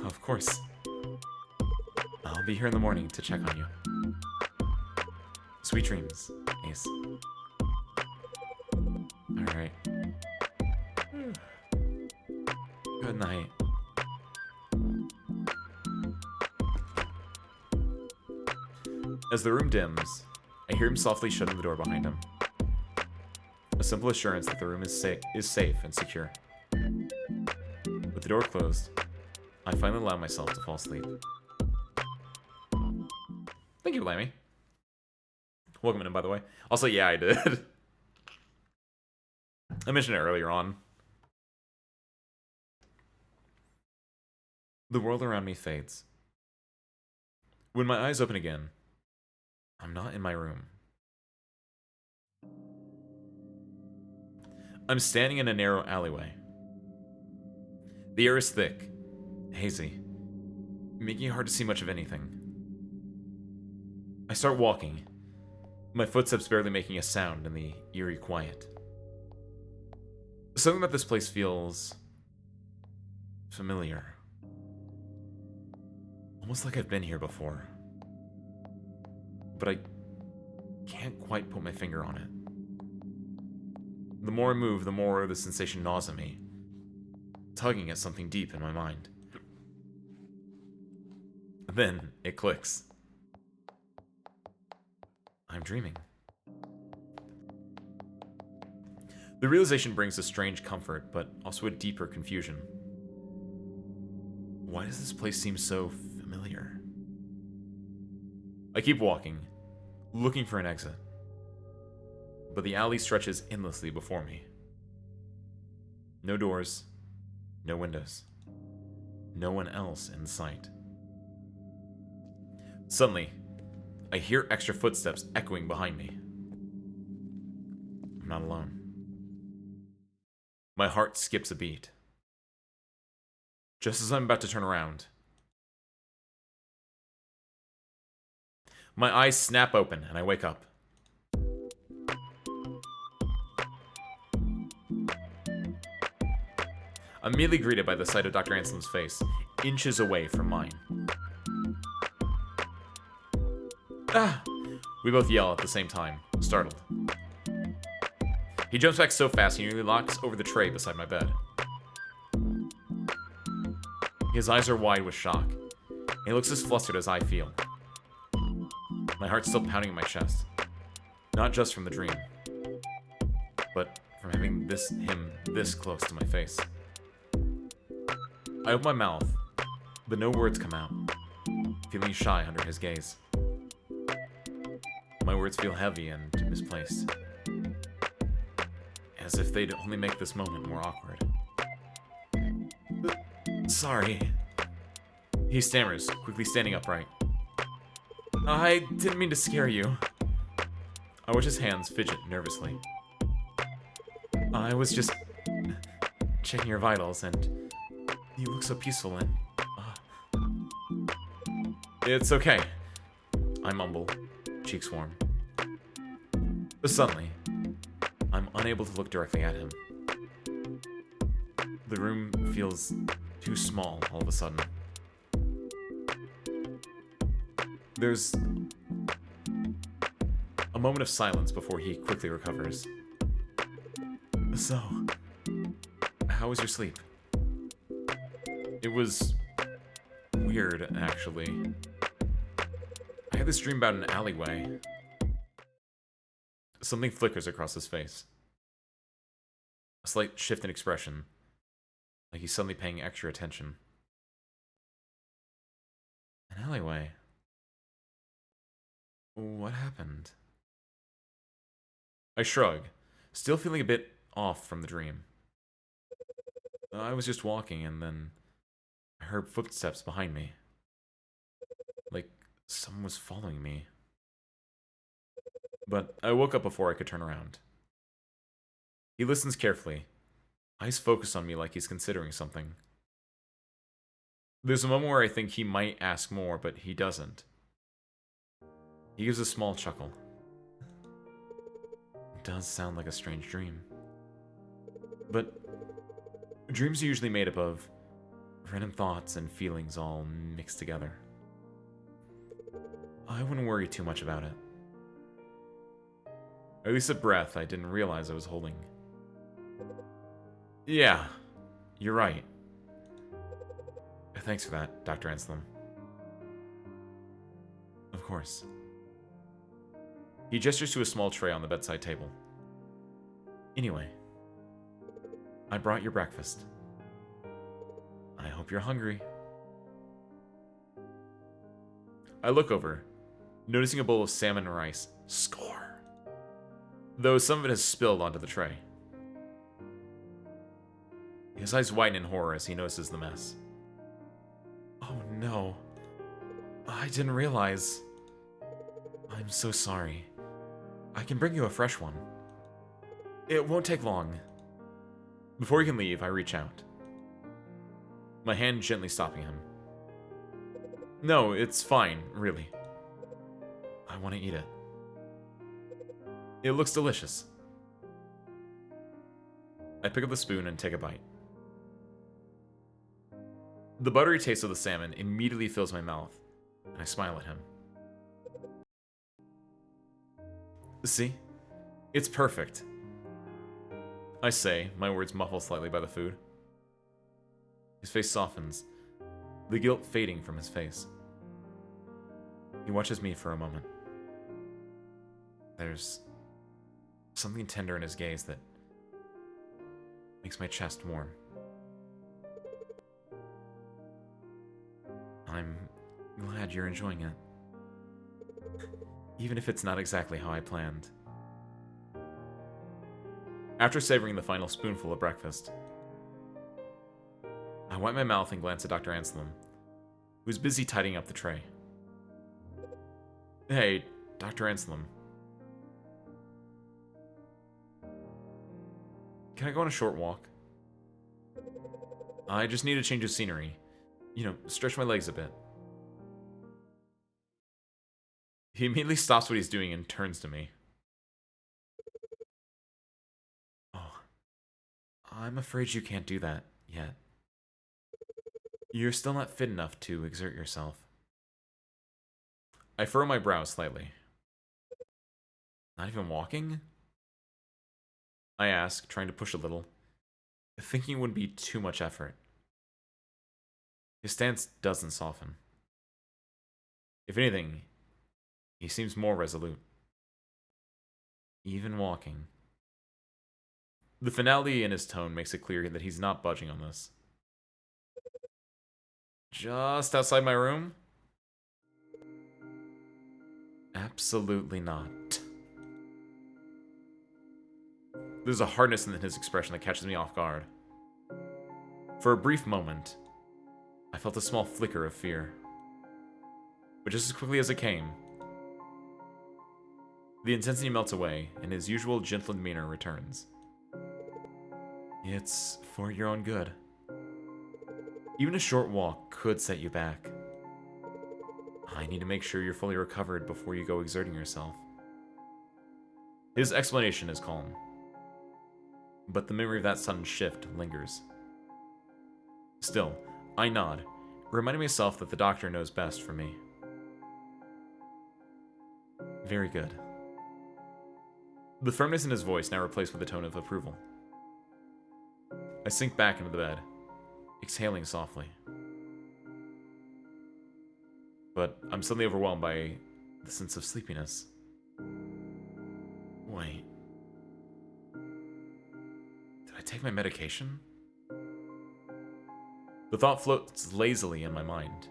Of course. I'll be here in the morning to check on you. Sweet dreams, Ace. Alright. Good night. As the room dims, I hear him softly shutting the door behind him. A simple assurance that the room is safe and secure. With the door closed, I finally allow myself to fall asleep. Thank you, Lammy. Welcome in, by the way. Also, yeah, I did. I mentioned it earlier on. The world around me fades. When my eyes open again, I'm not in my room. I'm standing in a narrow alleyway. The air is thick, hazy, making it hard to see much of anything. I start walking, my footsteps barely making a sound in the eerie quiet. Something about this place feels familiar. Almost like I've been here before. But I can't quite put my finger on it. The more I move, the more the sensation gnaws at me, tugging at something deep in my mind. Then it clicks. I'm dreaming. The realization brings a strange comfort, but also a deeper confusion. Why does this place seem so familiar? I keep walking, looking for an exit. But the alley stretches endlessly before me. No doors, no windows, no one else in sight. Suddenly, I hear extra footsteps echoing behind me. I'm not alone. My heart skips a beat. Just as I'm about to turn around, my eyes snap open and I wake up. I'm immediately greeted by the sight of Dr. Anslim's face, inches away from mine. Ah! We both yell at the same time, startled. He jumps back so fast he nearly knocks over the tray beside my bed. His eyes are wide with shock. He looks as flustered as I feel. My heart's still pounding in my chest. Not just from the dream, but from having him this close to my face. I open my mouth, but no words come out, feeling shy under his gaze. My words feel heavy and misplaced, as if they'd only make this moment more awkward. Sorry. He stammers, quickly standing upright. I didn't mean to scare you. I watch his hands fidget nervously. I was just checking your vitals, and you look so peaceful and... It's okay. I mumble, cheeks warm. But suddenly, I'm unable to look directly at him. The room feels too small all of a sudden. There's a moment of silence before he quickly recovers. So, how was your sleep? It was weird, actually. I had this dream about an alleyway. Something flickers across his face. A slight shift in expression, like he's suddenly paying extra attention. An alleyway? What happened? I shrug, still feeling a bit off from the dream. I was just walking, and then I heard footsteps behind me. Like someone was following me. But I woke up before I could turn around. He listens carefully, eyes focused on me like he's considering something. There's a moment where I think he might ask more, but he doesn't. He gives a small chuckle. It does sound like a strange dream. But dreams are usually made up of random thoughts and feelings all mixed together. I wouldn't worry too much about it. Or at least a breath I didn't realize I was holding. Yeah, you're right. Thanks for that, Dr. Anslim. Of course. He gestures to a small tray on the bedside table. Anyway, I brought your breakfast. I hope you're hungry. I look over, noticing a bowl of salmon and rice. Score! Though some of it has spilled onto the tray. His eyes widen in horror as he notices the mess. Oh no. I didn't realize. I'm so sorry. I can bring you a fresh one. It won't take long. Before he can leave, I reach out. My hand gently stopping him. No, it's fine, really. I want to eat it. It looks delicious. I pick up the spoon and take a bite. The buttery taste of the salmon immediately fills my mouth, and I smile at him. See? It's perfect. I say, my words muffled slightly by the food. His face softens, the guilt fading from his face. He watches me for a moment. There's something tender in his gaze that makes my chest warm. I'm glad you're enjoying it. Even if it's not exactly how I planned. After savoring the final spoonful of breakfast, I wipe my mouth and glance at Dr. Anselm, who's busy tidying up the tray. Hey, Dr. Anselm. Can I go on a short walk? I just need a change of scenery. You know, stretch my legs a bit. He immediately stops what he's doing and turns to me. Oh, I'm afraid you can't do that yet. You're still not fit enough to exert yourself. I furrow my brow slightly. Not even walking? I ask, trying to push a little, thinking it would be too much effort. His stance doesn't soften. If anything, he seems more resolute. Even walking. The finality in his tone makes it clear that he's not budging on this. Just outside my room? Absolutely not. There's a hardness in his expression that catches me off guard. For a brief moment, I felt a small flicker of fear. But just as quickly as it came, the intensity melts away, and his usual gentle demeanor returns. It's for your own good. Even a short walk could set you back. I need to make sure you're fully recovered before you go exerting yourself. His explanation is calm, but the memory of that sudden shift lingers. Still, I nod, reminding myself that the doctor knows best for me. Very good. The firmness in his voice now replaced with a tone of approval. I sink back into the bed, exhaling softly. But I'm suddenly overwhelmed by the sense of sleepiness. Wait. Did I take my medication? The thought floats lazily in my mind,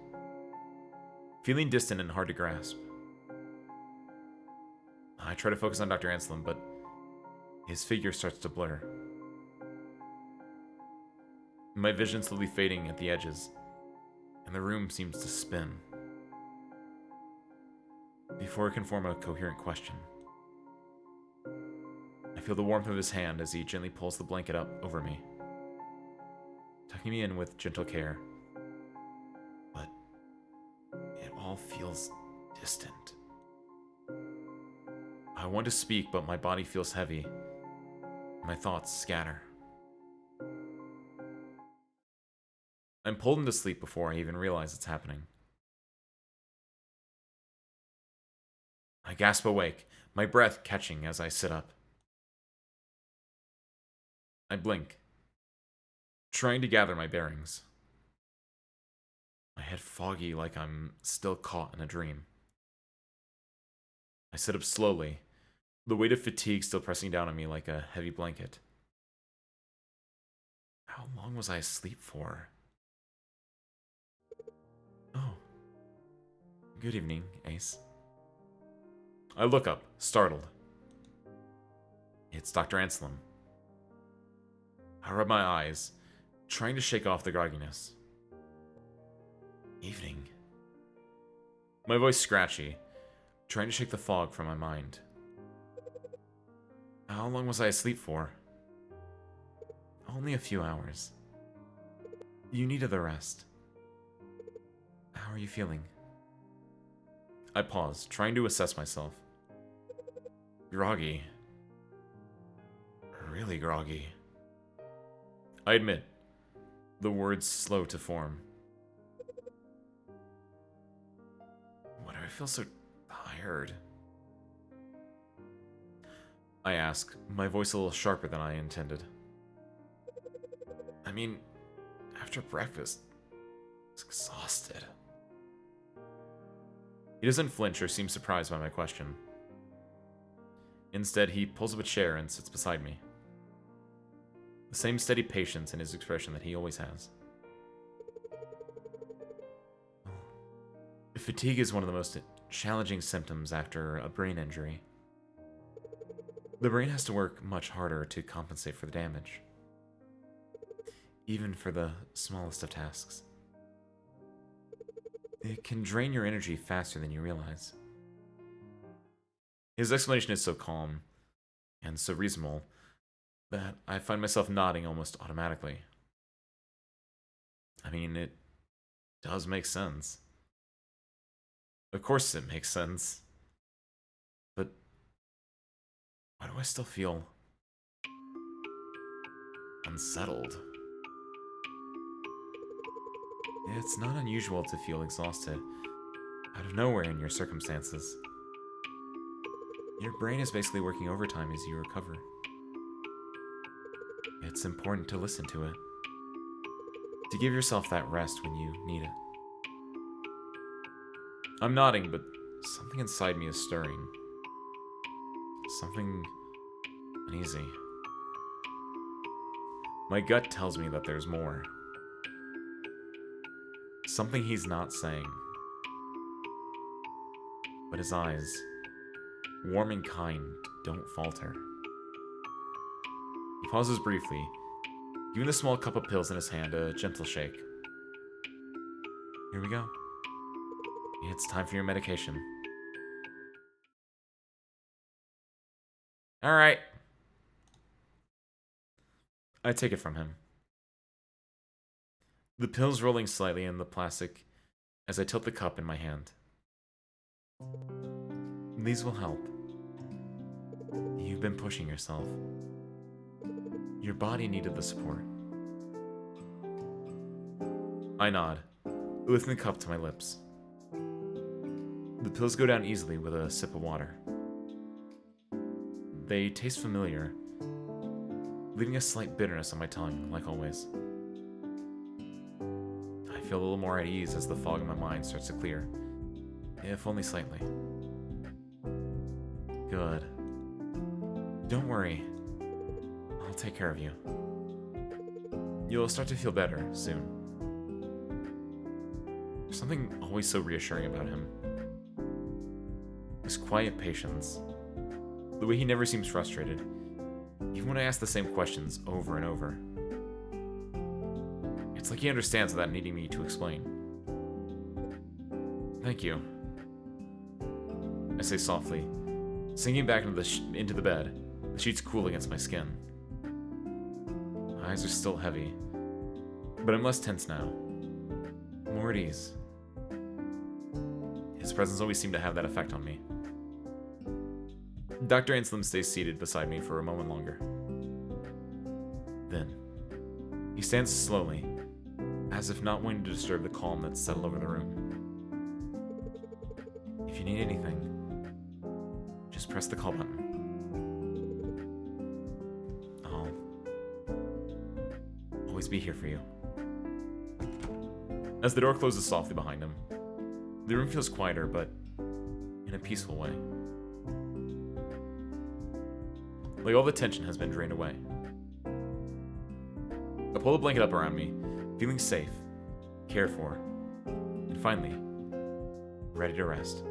feeling distant and hard to grasp. I try to focus on Dr. Anselm, but his figure starts to blur. My vision slowly fading at the edges, and the room seems to spin. Before I can form a coherent question, I feel the warmth of his hand as he gently pulls the blanket up over me, tucking me in with gentle care. But it all feels distant. I want to speak, but my body feels heavy. My thoughts scatter. I'm pulled into sleep before I even realize it's happening. I gasp awake, my breath catching as I sit up. I blink, trying to gather my bearings. My head foggy like I'm still caught in a dream. I sit up slowly, the weight of fatigue still pressing down on me like a heavy blanket. How long was I asleep for? Oh. Good evening, Ace. I look up, startled. It's Dr. Anselm. I rub my eyes, trying to shake off the grogginess. Evening. My voice scratchy, trying to shake the fog from my mind. How long was I asleep for? Only a few hours. You needed the rest. How are you feeling? I paused, trying to assess myself. Groggy. Really groggy. I admit, the words slow to form. Why do I feel so tired? I ask, my voice a little sharper than I intended. I mean, after breakfast, I was exhausted. He doesn't flinch or seem surprised by my question. Instead, he pulls up a chair and sits beside me. The same steady patience in his expression that he always has. Fatigue is one of the most challenging symptoms after a brain injury. The brain has to work much harder to compensate for the damage, even for the smallest of tasks. It can drain your energy faster than you realize. His explanation is so calm and so reasonable that I find myself nodding almost automatically. I mean, it does make sense. Of course it makes sense. But why do I still feel unsettled? It's not unusual to feel exhausted out of nowhere in your circumstances. Your brain is basically working overtime as you recover. It's important to listen to it, to give yourself that rest when you need it. I'm nodding, but something inside me is stirring. Something uneasy. My gut tells me that there's more. Something he's not saying. But his eyes, warm and kind, don't falter. He pauses briefly, giving the small cup of pills in his hand a gentle shake. Here we go. It's time for your medication. Alright. I take it from him. The pills rolling slightly in the plastic as I tilt the cup in my hand. These will help. You've been pushing yourself. Your body needed the support. I nod, lifting the cup to my lips. The pills go down easily with a sip of water. They taste familiar, leaving a slight bitterness on my tongue, like always. I feel a little more at ease as the fog in my mind starts to clear, if only slightly. Good. Don't worry. I'll take care of you. You'll start to feel better soon. There's something always so reassuring about him. His quiet patience. The way he never seems frustrated, even when I ask the same questions over and over. It's like he understands without needing me to explain. Thank you. I say softly, sinking back into the bed, the sheets cool against my skin. My eyes are still heavy, but I'm less tense now. More at ease. His presence always seemed to have that effect on me. Dr. Anselm stays seated beside me for a moment longer. Then, he stands slowly, as if not wanting to disturb the calm that's settled over the room. If you need anything, just press the call button. I'll always be here for you. As the door closes softly behind him, the room feels quieter, but in a peaceful way. Like all the tension has been drained away. I pull the blanket up around me, feeling safe, cared for, and finally, ready to rest.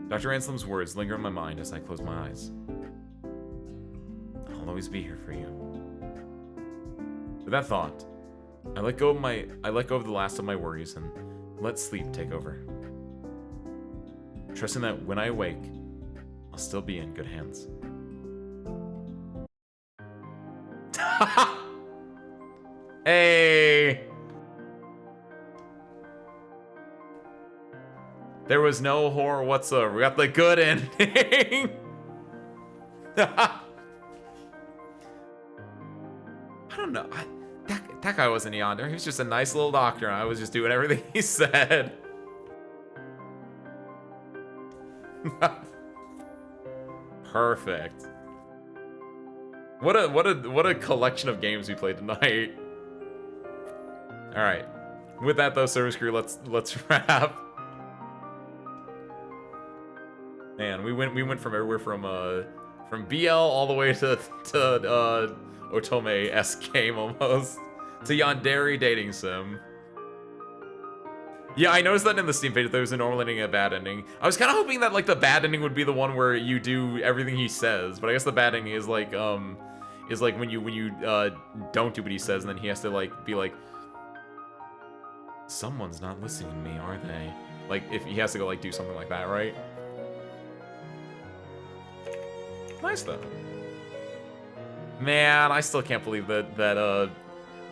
Dr. Anselm's words linger in my mind as I close my eyes. I'll always be here for you. With that thought, I let go of the last of my worries and let sleep take over. Trusting that when I awake, I'll still be in good hands. Hey! There was no horror whatsoever. We got the good ending. I don't know. That guy wasn't yonder. He was just a nice little doctor, and I was just doing everything he said. Perfect. What a collection of games we played tonight. All right. With that though, Service Crew, let's wrap. Man, we went from everywhere from BL all the way to Otome-esque game almost to Yandere dating sim. Yeah, I noticed that in the Steam page that there was a normal ending and a bad ending. I was kind of hoping that like the bad ending would be the one where you do everything he says, but I guess the bad ending is like when you don't do what he says and then he has to like be like, someone's not listening to me, are they? Like if he has to go like do something like that, right? Nice though. Man, I still can't believe that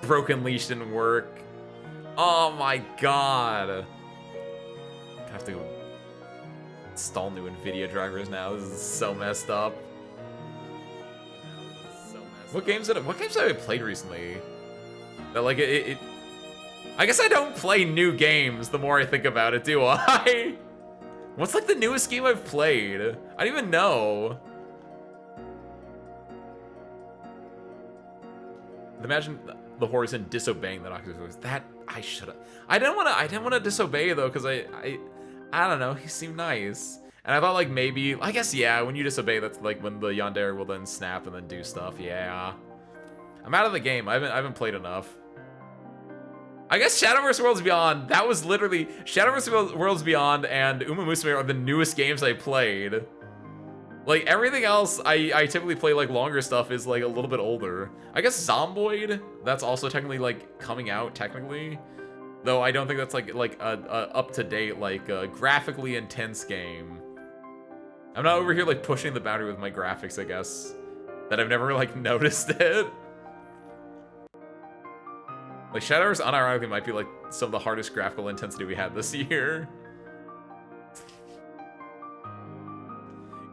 Broken Leash didn't work. Oh my god. I have to go install new NVIDIA drivers now. This is so messed up. What games have I played recently? That like it I guess I don't play new games the more I think about it, do I? What's like the newest game I've played? I don't even know. Imagine the Horizon disobeying the doctor's voice. That I should have. I didn't want to disobey though, because I don't know. He seemed nice, and I thought like maybe I guess yeah. When you disobey, that's like when the yandere will then snap and then do stuff. Yeah. I'm out of the game. I haven't played enough. I guess Shadowverse Worlds Beyond. That was literally Shadowverse Worlds Beyond and Uma Musume are the newest games I played. Like, everything else, I typically play, like, longer stuff is, like, a little bit older. I guess Zomboid, that's also technically, like, coming out, technically. Though I don't think that's, like a up-to-date, like, graphically intense game. I'm not over here, like, pushing the boundary with my graphics, I guess. That I've never, like, noticed it. Like, Shadowverse unironically might be, like, some of the hardest graphical intensity we had this year.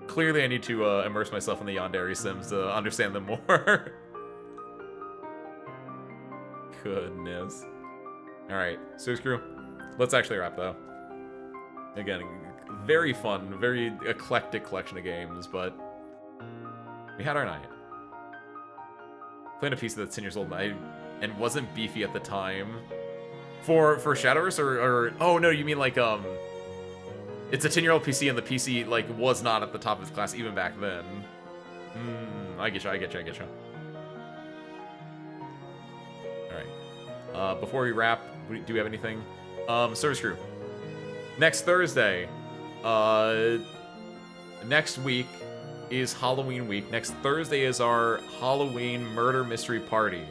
Clearly, I need to immerse myself in the Yandere Sims to understand them more. Goodness. Alright, Service Crew, let's actually wrap, though. Again, very fun, very eclectic collection of games, but we had our night. Playing a piece that's 10 years old and wasn't beefy at the time. For Shadowverse, or oh no, you mean like, it's a 10-year-old PC, and the PC, like, was not at the top of its class even back then. I get you. Alright. Before we wrap, do we have anything? Service Crew. Next Thursday. Next week is Halloween week. Next Thursday is our Halloween murder mystery party.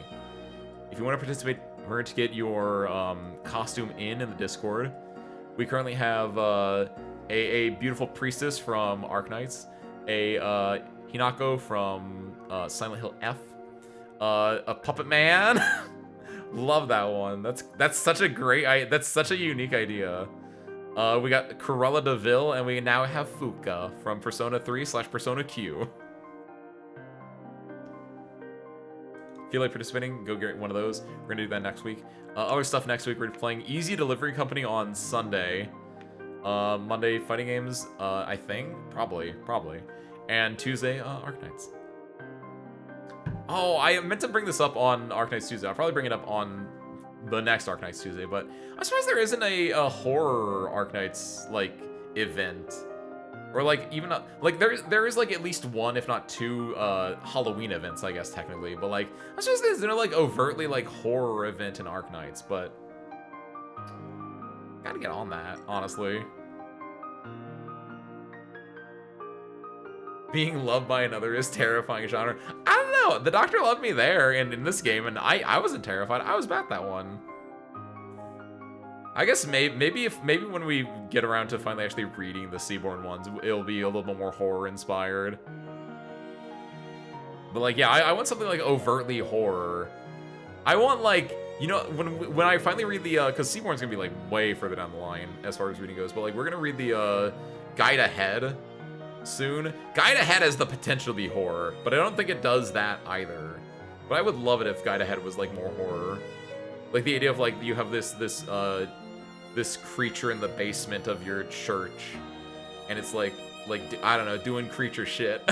If you want to participate, remember to get your costume in the Discord. We currently have a beautiful priestess from Arknights, a Hinako from Silent Hill F, a puppet man. Love that one. That's such a great. That's such a unique idea. We got Corella Deville, and we now have Fuka from Persona 3/Persona Q. Feel like participating? Go get one of those. We're gonna do that next week. Other stuff next week. We're playing Easy Delivery Company on Sunday. Monday fighting games. I think probably. And Tuesday Arknights. Oh, I meant to bring this up on Arknights Tuesday. I'll probably bring it up on the next Arknights Tuesday. But I'm surprised there isn't a horror Arknights like event. Or like even like there is like at least one, if not two, Halloween events, I guess technically. But like I suppose there's no like overtly like horror event in Arknights, but gotta get on that, honestly. Being loved by another is terrifying genre. I don't know. The doctor loved me there and in this game, and I wasn't terrified. I was bad that one. I guess maybe when we get around to finally actually reading the Seaborn ones, it'll be a little bit more horror inspired. But like, yeah, I want something like overtly horror. I want like, you know, when I finally read the because Seaborn's gonna be like way further down the line as far as reading goes, but like we're gonna read the Guide Ahead soon. Guide Ahead has the potential to be horror, but I don't think it does that either. But I would love it if Guide Ahead was like more horror. Like the idea of like you have this creature in the basement of your church, and it's like I don't know, doing creature shit.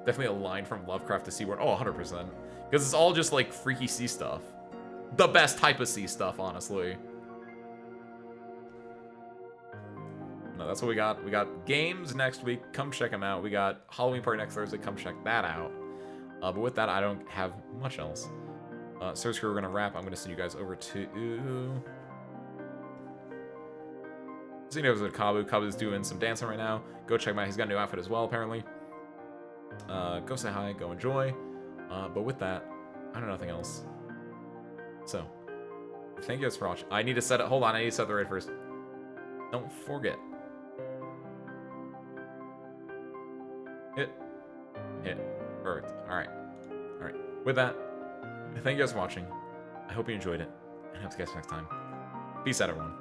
Definitely a line from Lovecraft to Seaborn. Oh, 100%. Because it's all just like freaky sea stuff. The best type of sea stuff, honestly. No, that's what we got. We got games next week. Come check them out. We got Halloween Party next Thursday. Come check that out. But with that, I don't have much else. Search Crew, we're going to wrap. I'm going to send you guys over to... Send you over to Kabu. Kabu's doing some dancing right now. Go check him out. He's got a new outfit as well, apparently. Go say hi. Go enjoy. But with that, I don't know nothing else. So, thank you guys for watching. I need to set it. Hold on. I need to set the raid first. Don't forget. Hit. Perfect. Alright. With that, thank you guys for watching. I hope you enjoyed it. And I hope to catch you next time. Peace out, everyone.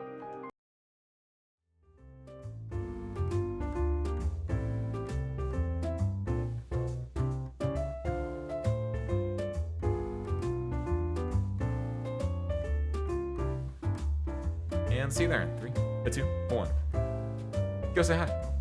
And see you there in 3, 2, 1. Go say hi.